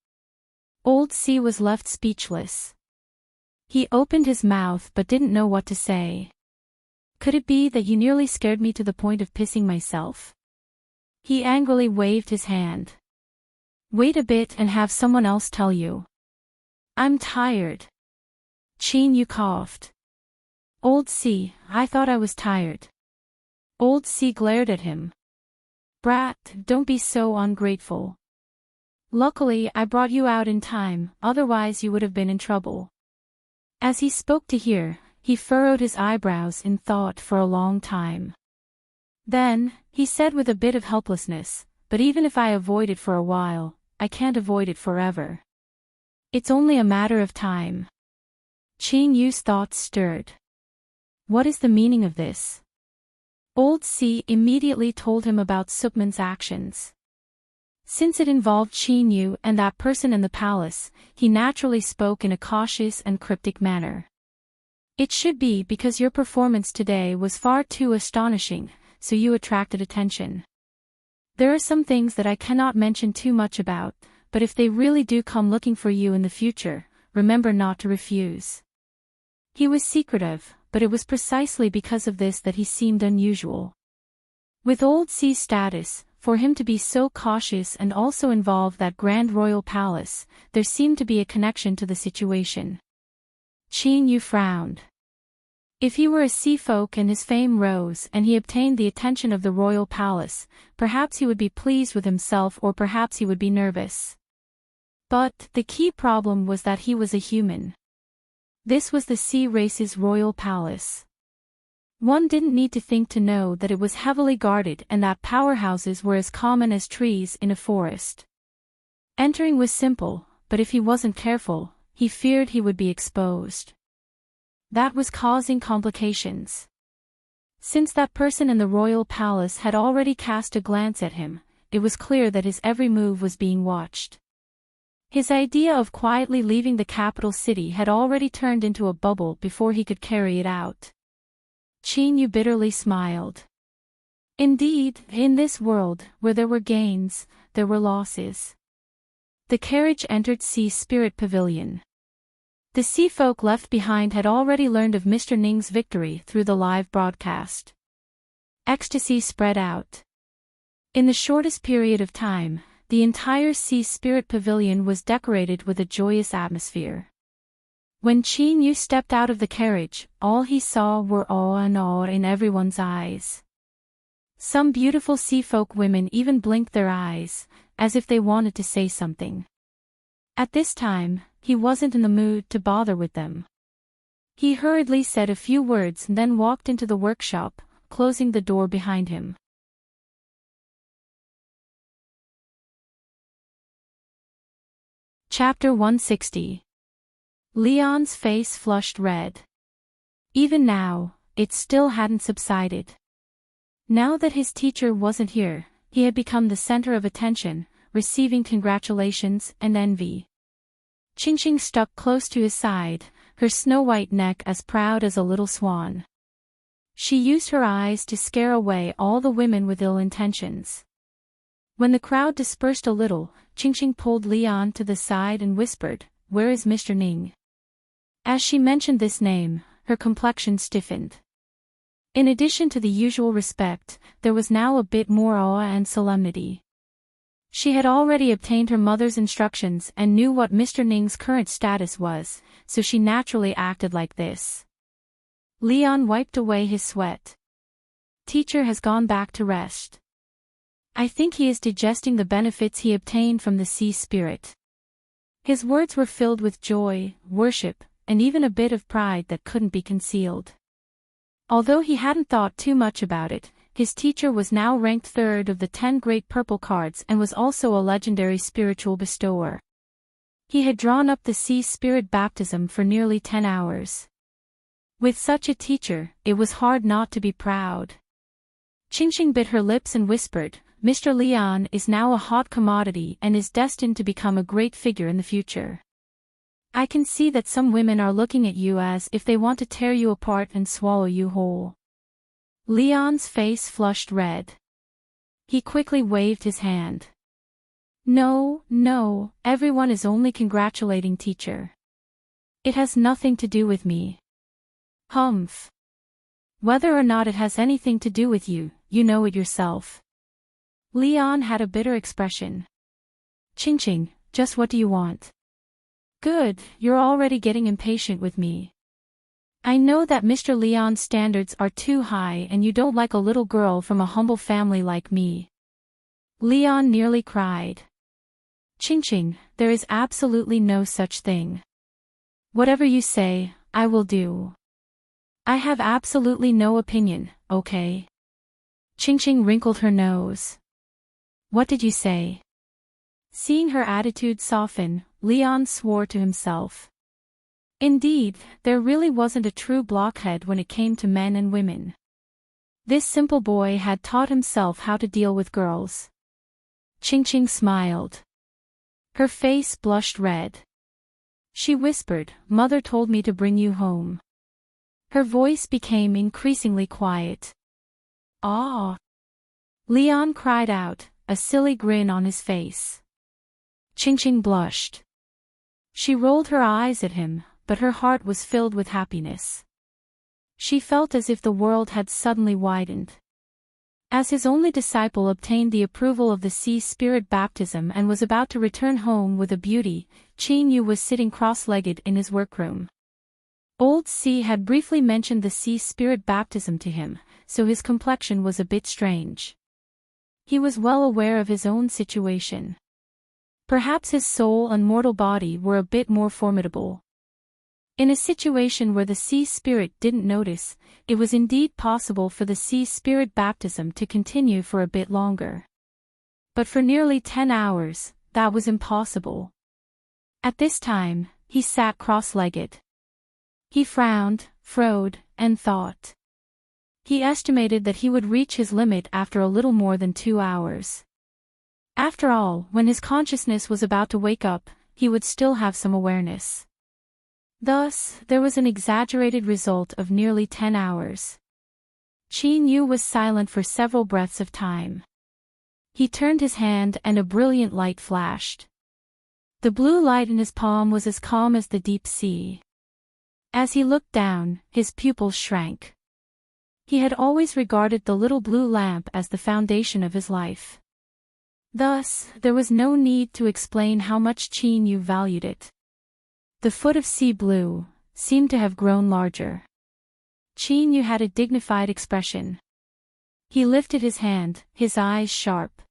Old C was left speechless. He opened his mouth but didn't know what to say. Could it be that you nearly scared me to the point of pissing myself? He angrily waved his hand. Wait a bit and have someone else tell you. I'm tired. Qin Yu coughed. Old C, I thought I was tired. Old C glared at him. Brat, don't be so ungrateful. Luckily I brought you out in time, otherwise you would have been in trouble. As he spoke to hear, he furrowed his eyebrows in thought for a long time. Then, he said with a bit of helplessness, but even if I avoid it for a while, I can't avoid it forever. It's only a matter of time. Qin Yu's thoughts stirred. What is the meaning of this? Old C immediately told him about Soupman's actions. Since it involved Qin Yu and that person in the palace, he naturally spoke in a cautious and cryptic manner. It should be because your performance today was far too astonishing, so you attracted attention. There are some things that I cannot mention too much about, but if they really do come looking for you in the future, remember not to refuse. He was secretive, but it was precisely because of this that he seemed unusual. With Old C's status, for him to be so cautious and also involve that grand royal palace, there seemed to be a connection to the situation. Qin Yu frowned. If he were a sea folk and his fame rose and he obtained the attention of the royal palace, perhaps he would be pleased with himself or perhaps he would be nervous. But the key problem was that he was a human. This was the sea race's royal palace. One didn't need to think to know that it was heavily guarded and that powerhouses were as common as trees in a forest. Entering was simple, but if he wasn't careful, he feared he would be exposed. That was causing complications. Since that person in the royal palace had already cast a glance at him, it was clear that his every move was being watched. His idea of quietly leaving the capital city had already turned into a bubble before he could carry it out. Qin Yu bitterly smiled. Indeed, in this world, where there were gains, there were losses. The carriage entered Sea Spirit Pavilion. The sea folk left behind had already learned of Mr. Ning's victory through the live broadcast. Ecstasy spread out. In the shortest period of time, the entire Sea Spirit Pavilion was decorated with a joyous atmosphere. When Qin Yu stepped out of the carriage, all he saw were awe and awe in everyone's eyes. Some beautiful sea folk women even blinked their eyes, as if they wanted to say something. At this time, he wasn't in the mood to bother with them. He hurriedly said a few words and then walked into the workshop, closing the door behind him. Chapter 160. Leon's face flushed red. Even now, it still hadn't subsided. Now that his teacher wasn't here, he had become the center of attention, receiving congratulations and envy. Qingqing stuck close to his side, her snow-white neck as proud as a little swan. She used her eyes to scare away all the women with ill intentions. When the crowd dispersed a little, Qingqing pulled Leon to the side and whispered, "Where is Mr. Ning?" As she mentioned this name, her complexion stiffened. In addition to the usual respect, there was now a bit more awe and solemnity. She had already obtained her mother's instructions and knew what Mr. Ning's current status was, so she naturally acted like this. Leon wiped away his sweat. Teacher has gone back to rest. I think he is digesting the benefits he obtained from the sea spirit. His words were filled with joy, worship, and even a bit of pride that couldn't be concealed. Although he hadn't thought too much about it, his teacher was now ranked third of the 10 great purple cards and was also a legendary spiritual bestower. He had drawn up the sea spirit baptism for nearly 10 hours. With such a teacher, it was hard not to be proud. Qingqing bit her lips and whispered, "Mr. Leon is now a hot commodity and is destined to become a great figure in the future. I can see that some women are looking at you as if they want to tear you apart and swallow you whole." Leon's face flushed red. He quickly waved his hand. No, everyone is only congratulating teacher. It has nothing to do with me. Humph. Whether or not it has anything to do with you, you know it yourself. Leon had a bitter expression. Qingqing, just what do you want? Good, you're already getting impatient with me. I know that Mr. Leon's standards are too high and you don't like a little girl from a humble family like me. Leon nearly cried. Qingqing, there is absolutely no such thing. Whatever you say, I will do. I have absolutely no opinion, okay? Qingqing wrinkled her nose. What did you say? Seeing her attitude soften, Leon swore to himself. Indeed, there really wasn't a true blockhead when it came to men and women. This simple boy had taught himself how to deal with girls. Qingqing smiled. Her face blushed red. She whispered, "Mother told me to bring you home." Her voice became increasingly quiet. "Ah!" Leon cried out, a silly grin on his face. Qingqing blushed. She rolled her eyes at him, but her heart was filled with happiness. She felt as if the world had suddenly widened. As his only disciple obtained the approval of the sea spirit baptism and was about to return home with a beauty, Qin Yu was sitting cross-legged in his workroom. Old C had briefly mentioned the sea spirit baptism to him, so his complexion was a bit strange. He was well aware of his own situation. Perhaps his soul and mortal body were a bit more formidable. In a situation where the sea spirit didn't notice, it was indeed possible for the sea spirit baptism to continue for a bit longer. But for nearly 10 hours, that was impossible. At this time, he sat cross-legged. He frowned, and thought. He estimated that he would reach his limit after a little more than 2 hours. After all, when his consciousness was about to wake up, he would still have some awareness. Thus, there was an exaggerated result of nearly 10 hours. Qin Yu was silent for several breaths of time. He turned his hand and a brilliant light flashed. The blue light in his palm was as calm as the deep sea. As he looked down, his pupils shrank. He had always regarded the little blue lamp as the foundation of his life. Thus, there was no need to explain how much Qin Yu valued it. The foot of sea blue seemed to have grown larger. Qin Yu had a dignified expression. He lifted his hand, his eyes sharp.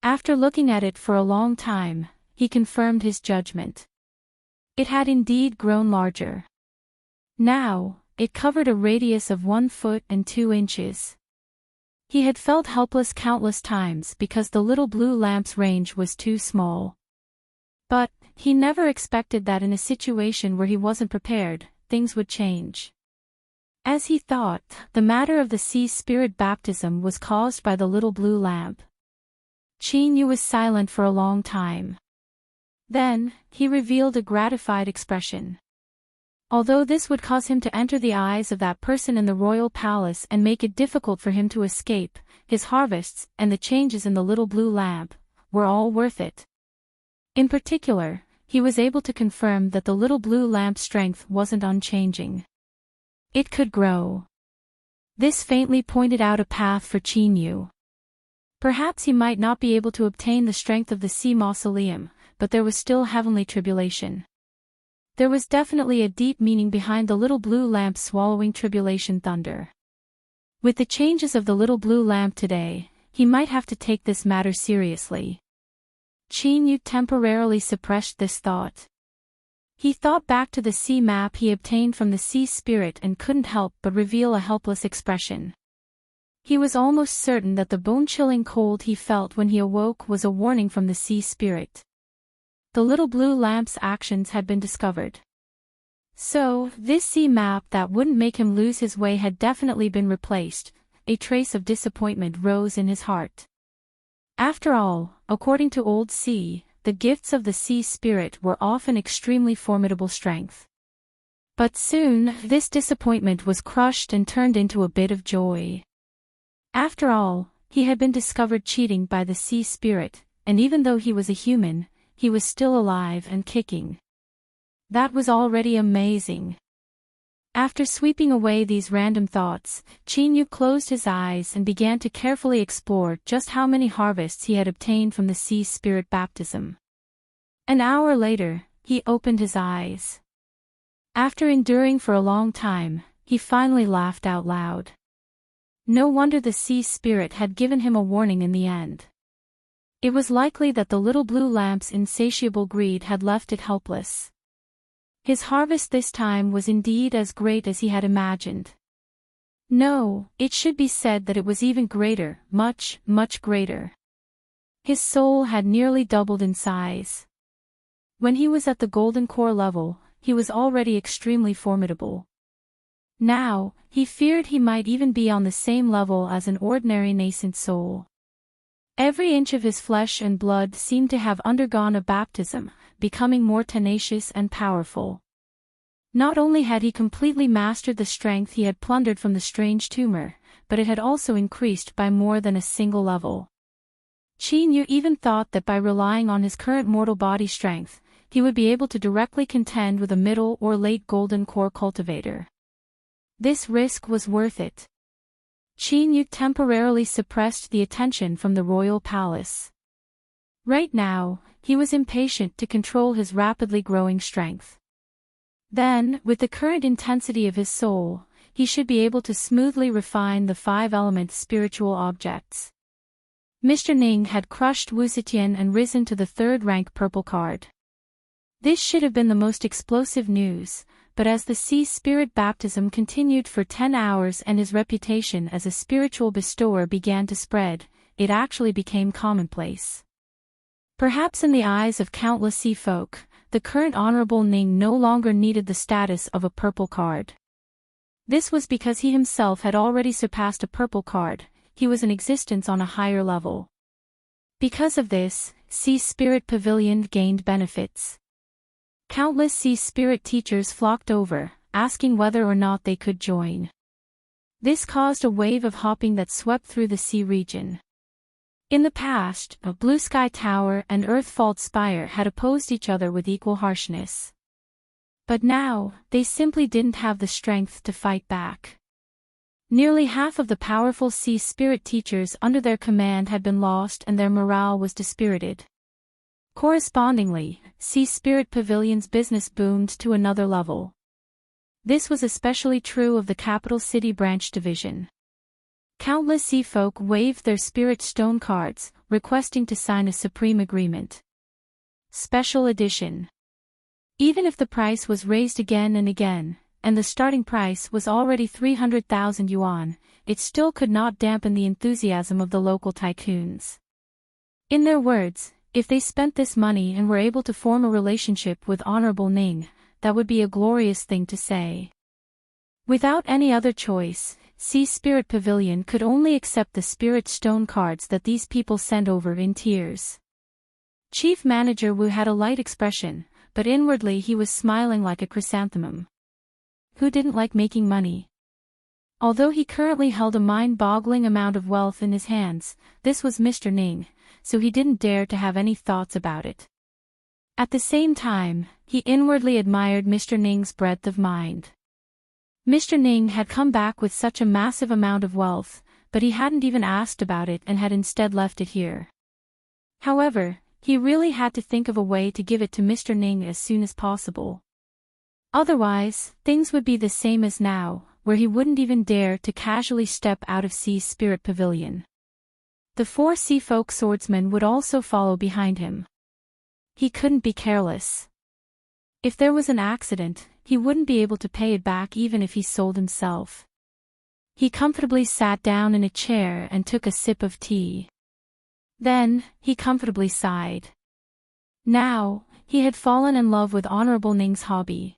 After looking at it for a long time, he confirmed his judgment. It had indeed grown larger. Now, it covered a radius of 1 foot and 2 inches. He had felt helpless countless times because the little blue lamp's range was too small. But, he never expected that in a situation where he wasn't prepared, things would change. As he thought, the matter of the sea spirit baptism was caused by the little blue lamp. Qin Yu was silent for a long time. Then, he revealed a gratified expression. Although this would cause him to enter the eyes of that person in the royal palace and make it difficult for him to escape, his harvests, and the changes in the little blue lamp, were all worth it. In particular, he was able to confirm that the little blue lamp's strength wasn't unchanging. It could grow. This faintly pointed out a path for Qin Yu. Perhaps he might not be able to obtain the strength of the sea mausoleum, but there was still heavenly tribulation. There was definitely a deep meaning behind the little blue lamp swallowing tribulation thunder. With the changes of the little blue lamp today, he might have to take this matter seriously. Qin Yu temporarily suppressed this thought. He thought back to the sea map he obtained from the sea spirit and couldn't help but reveal a helpless expression. He was almost certain that the bone-chilling cold he felt when he awoke was a warning from the sea spirit. The little blue lamp's actions had been discovered. So, this sea map that wouldn't make him lose his way had definitely been replaced. A trace of disappointment rose in his heart. After all, according to Old C, the gifts of the sea spirit were often extremely formidable strength. But soon, this disappointment was crushed and turned into a bit of joy. After all, he had been discovered cheating by the sea spirit, and even though he was a human, he was still alive and kicking. That was already amazing. After sweeping away these random thoughts, Qin Yu closed his eyes and began to carefully explore just how many harvests he had obtained from the sea spirit baptism. An hour later, he opened his eyes. After enduring for a long time, he finally laughed out loud. No wonder the sea spirit had given him a warning in the end. It was likely that the little blue lamp's insatiable greed had left it helpless. His harvest this time was indeed as great as he had imagined. No, it should be said that it was even greater, much, much greater. His soul had nearly doubled in size. When he was at the golden core level, he was already extremely formidable. Now, he feared he might even be on the same level as an ordinary nascent soul. Every inch of his flesh and blood seemed to have undergone a baptism, becoming more tenacious and powerful. Not only had he completely mastered the strength he had plundered from the strange tumor, but it had also increased by more than a single level. Qin Yu even thought that by relying on his current mortal body strength, he would be able to directly contend with a middle or late golden core cultivator. This risk was worth it. Qin Yu temporarily suppressed the attention from the royal palace. Right now, he was impatient to control his rapidly growing strength. Then, with the current intensity of his soul, he should be able to smoothly refine the 5-element spiritual objects. Mr. Ning had crushed Wu Zetian and risen to the 3rd-rank purple card. This should have been the most explosive news, but as the sea spirit baptism continued for 10 hours and his reputation as a spiritual bestower began to spread, it actually became commonplace. Perhaps in the eyes of countless sea folk, the current Honorable Ning no longer needed the status of a purple card. This was because he himself had already surpassed a purple card, he was in existence on a higher level. Because of this, Sea Spirit Pavilion gained benefits. Countless sea spirit teachers flocked over, asking whether or not they could join. This caused a wave of hopping that swept through the sea region. In the past, a Blue Sky Tower and Earthfault Spire had opposed each other with equal harshness. But now, they simply didn't have the strength to fight back. Nearly half of the powerful sea spirit teachers under their command had been lost and their morale was dispirited. Correspondingly, Sea Spirit Pavilion's business boomed to another level. This was especially true of the Capital City Branch Division. Countless sea folk waved their spirit stone cards, requesting to sign a supreme agreement. Special edition. Even if the price was raised again and again, and the starting price was already 300,000 yuan, it still could not dampen the enthusiasm of the local tycoons. In their words, if they spent this money and were able to form a relationship with Honorable Ning, that would be a glorious thing to say. Without any other choice, Sea Spirit Pavilion could only accept the spirit stone cards that these people sent over in tears. Chief Manager Wu had a light expression, but inwardly he was smiling like a chrysanthemum. Who didn't like making money? Although he currently held a mind-boggling amount of wealth in his hands, this was Mr. Ning, so he didn't dare to have any thoughts about it. At the same time, he inwardly admired Mr. Ning's breadth of mind. Mr. Ning had come back with such a massive amount of wealth, but he hadn't even asked about it and had instead left it here. However, he really had to think of a way to give it to Mr. Ning as soon as possible. Otherwise, things would be the same as now, where he wouldn't even dare to casually step out of Sea Spirit Pavilion. The 4 sea folk swordsmen would also follow behind him. He couldn't be careless. If there was an accident, he wouldn't be able to pay it back even if he sold himself. He comfortably sat down in a chair and took a sip of tea. Then, he comfortably sighed. Now, he had fallen in love with Honorable Ning's hobby.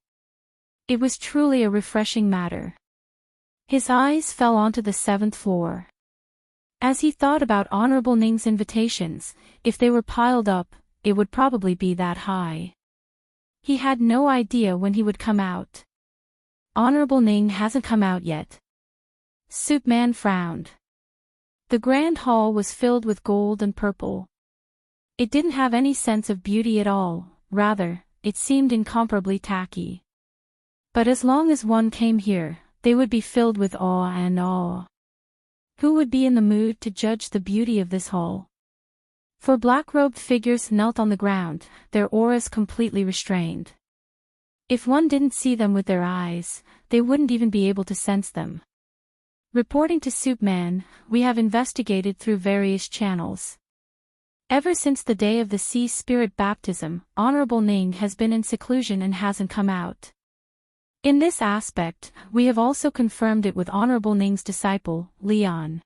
It was truly a refreshing matter. His eyes fell onto the 7th floor. As he thought about Honorable Ning's invitations, if they were piled up, it would probably be that high. He had no idea when he would come out. Honorable Ning hasn't come out yet. Soupman frowned. The grand hall was filled with gold and purple. It didn't have any sense of beauty at all, rather, it seemed incomparably tacky. But as long as one came here, they would be filled with awe and awe. Who would be in the mood to judge the beauty of this hall? 4 black-robed figures knelt on the ground, their auras completely restrained. If one didn't see them with their eyes, they wouldn't even be able to sense them. Reporting to Soupman, we have investigated through various channels. Ever since the day of the Sea Spirit Baptism, Honorable Ning has been in seclusion and hasn't come out. In this aspect, we have also confirmed it with Honorable Ning's disciple, Leon.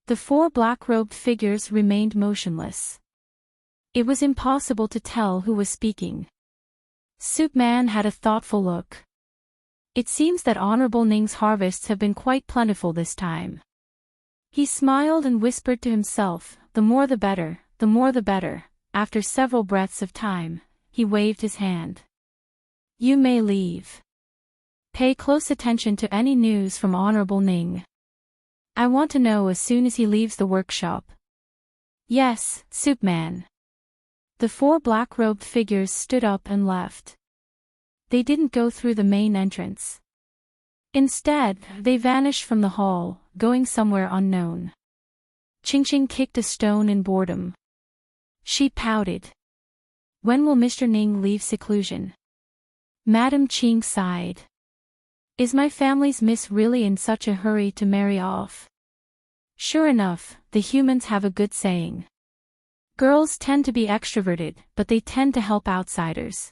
The 4 black-robed figures remained motionless. It was impossible to tell who was speaking. Soupman had a thoughtful look. It seems that Honorable Ning's harvests have been quite plentiful this time. He smiled and whispered to himself, the more the better, the more the better. After several breaths of time, he waved his hand. You may leave. Pay close attention to any news from Honorable Ning. I want to know as soon as he leaves the workshop. Yes, Soupman. The 4 black-robed figures stood up and left. They didn't go through the main entrance. Instead, they vanished from the hall, going somewhere unknown. Qingqing kicked a stone in boredom. She pouted. When will Mr. Ning leave seclusion? Madame Qing sighed. Is my family's miss really in such a hurry to marry off? Sure enough, the humans have a good saying. Girls tend to be extroverted, but they tend to help outsiders.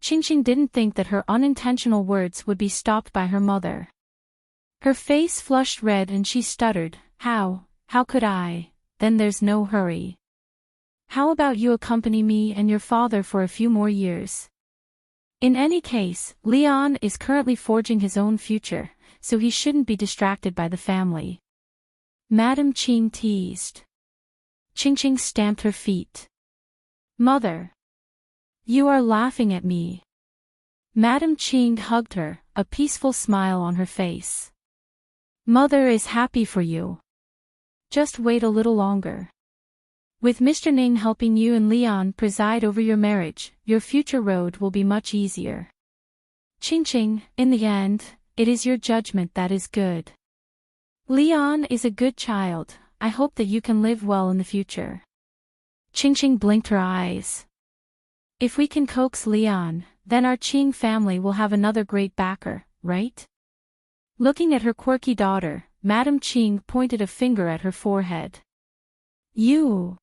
Qingqing didn't think that her unintentional words would be stopped by her mother. Her face flushed red and she stuttered, How could I? Then there's no hurry. How about you accompany me and your father for a few more years? In any case, Leon is currently forging his own future, so he shouldn't be distracted by the family. Madame Qing teased. Qingqing stamped her feet. Mother! You are laughing at me. Madame Qing hugged her, a peaceful smile on her face. Mother is happy for you. Just wait a little longer. With Mr. Ning helping you and Leon preside over your marriage, your future road will be much easier. Qingqing, in the end, it is your judgment that is good. Leon is a good child, I hope that you can live well in the future. Qingqing blinked her eyes. If we can coax Leon, then our Qing family will have another great backer, right? Looking at her quirky daughter, Madame Qing pointed a finger at her forehead. You!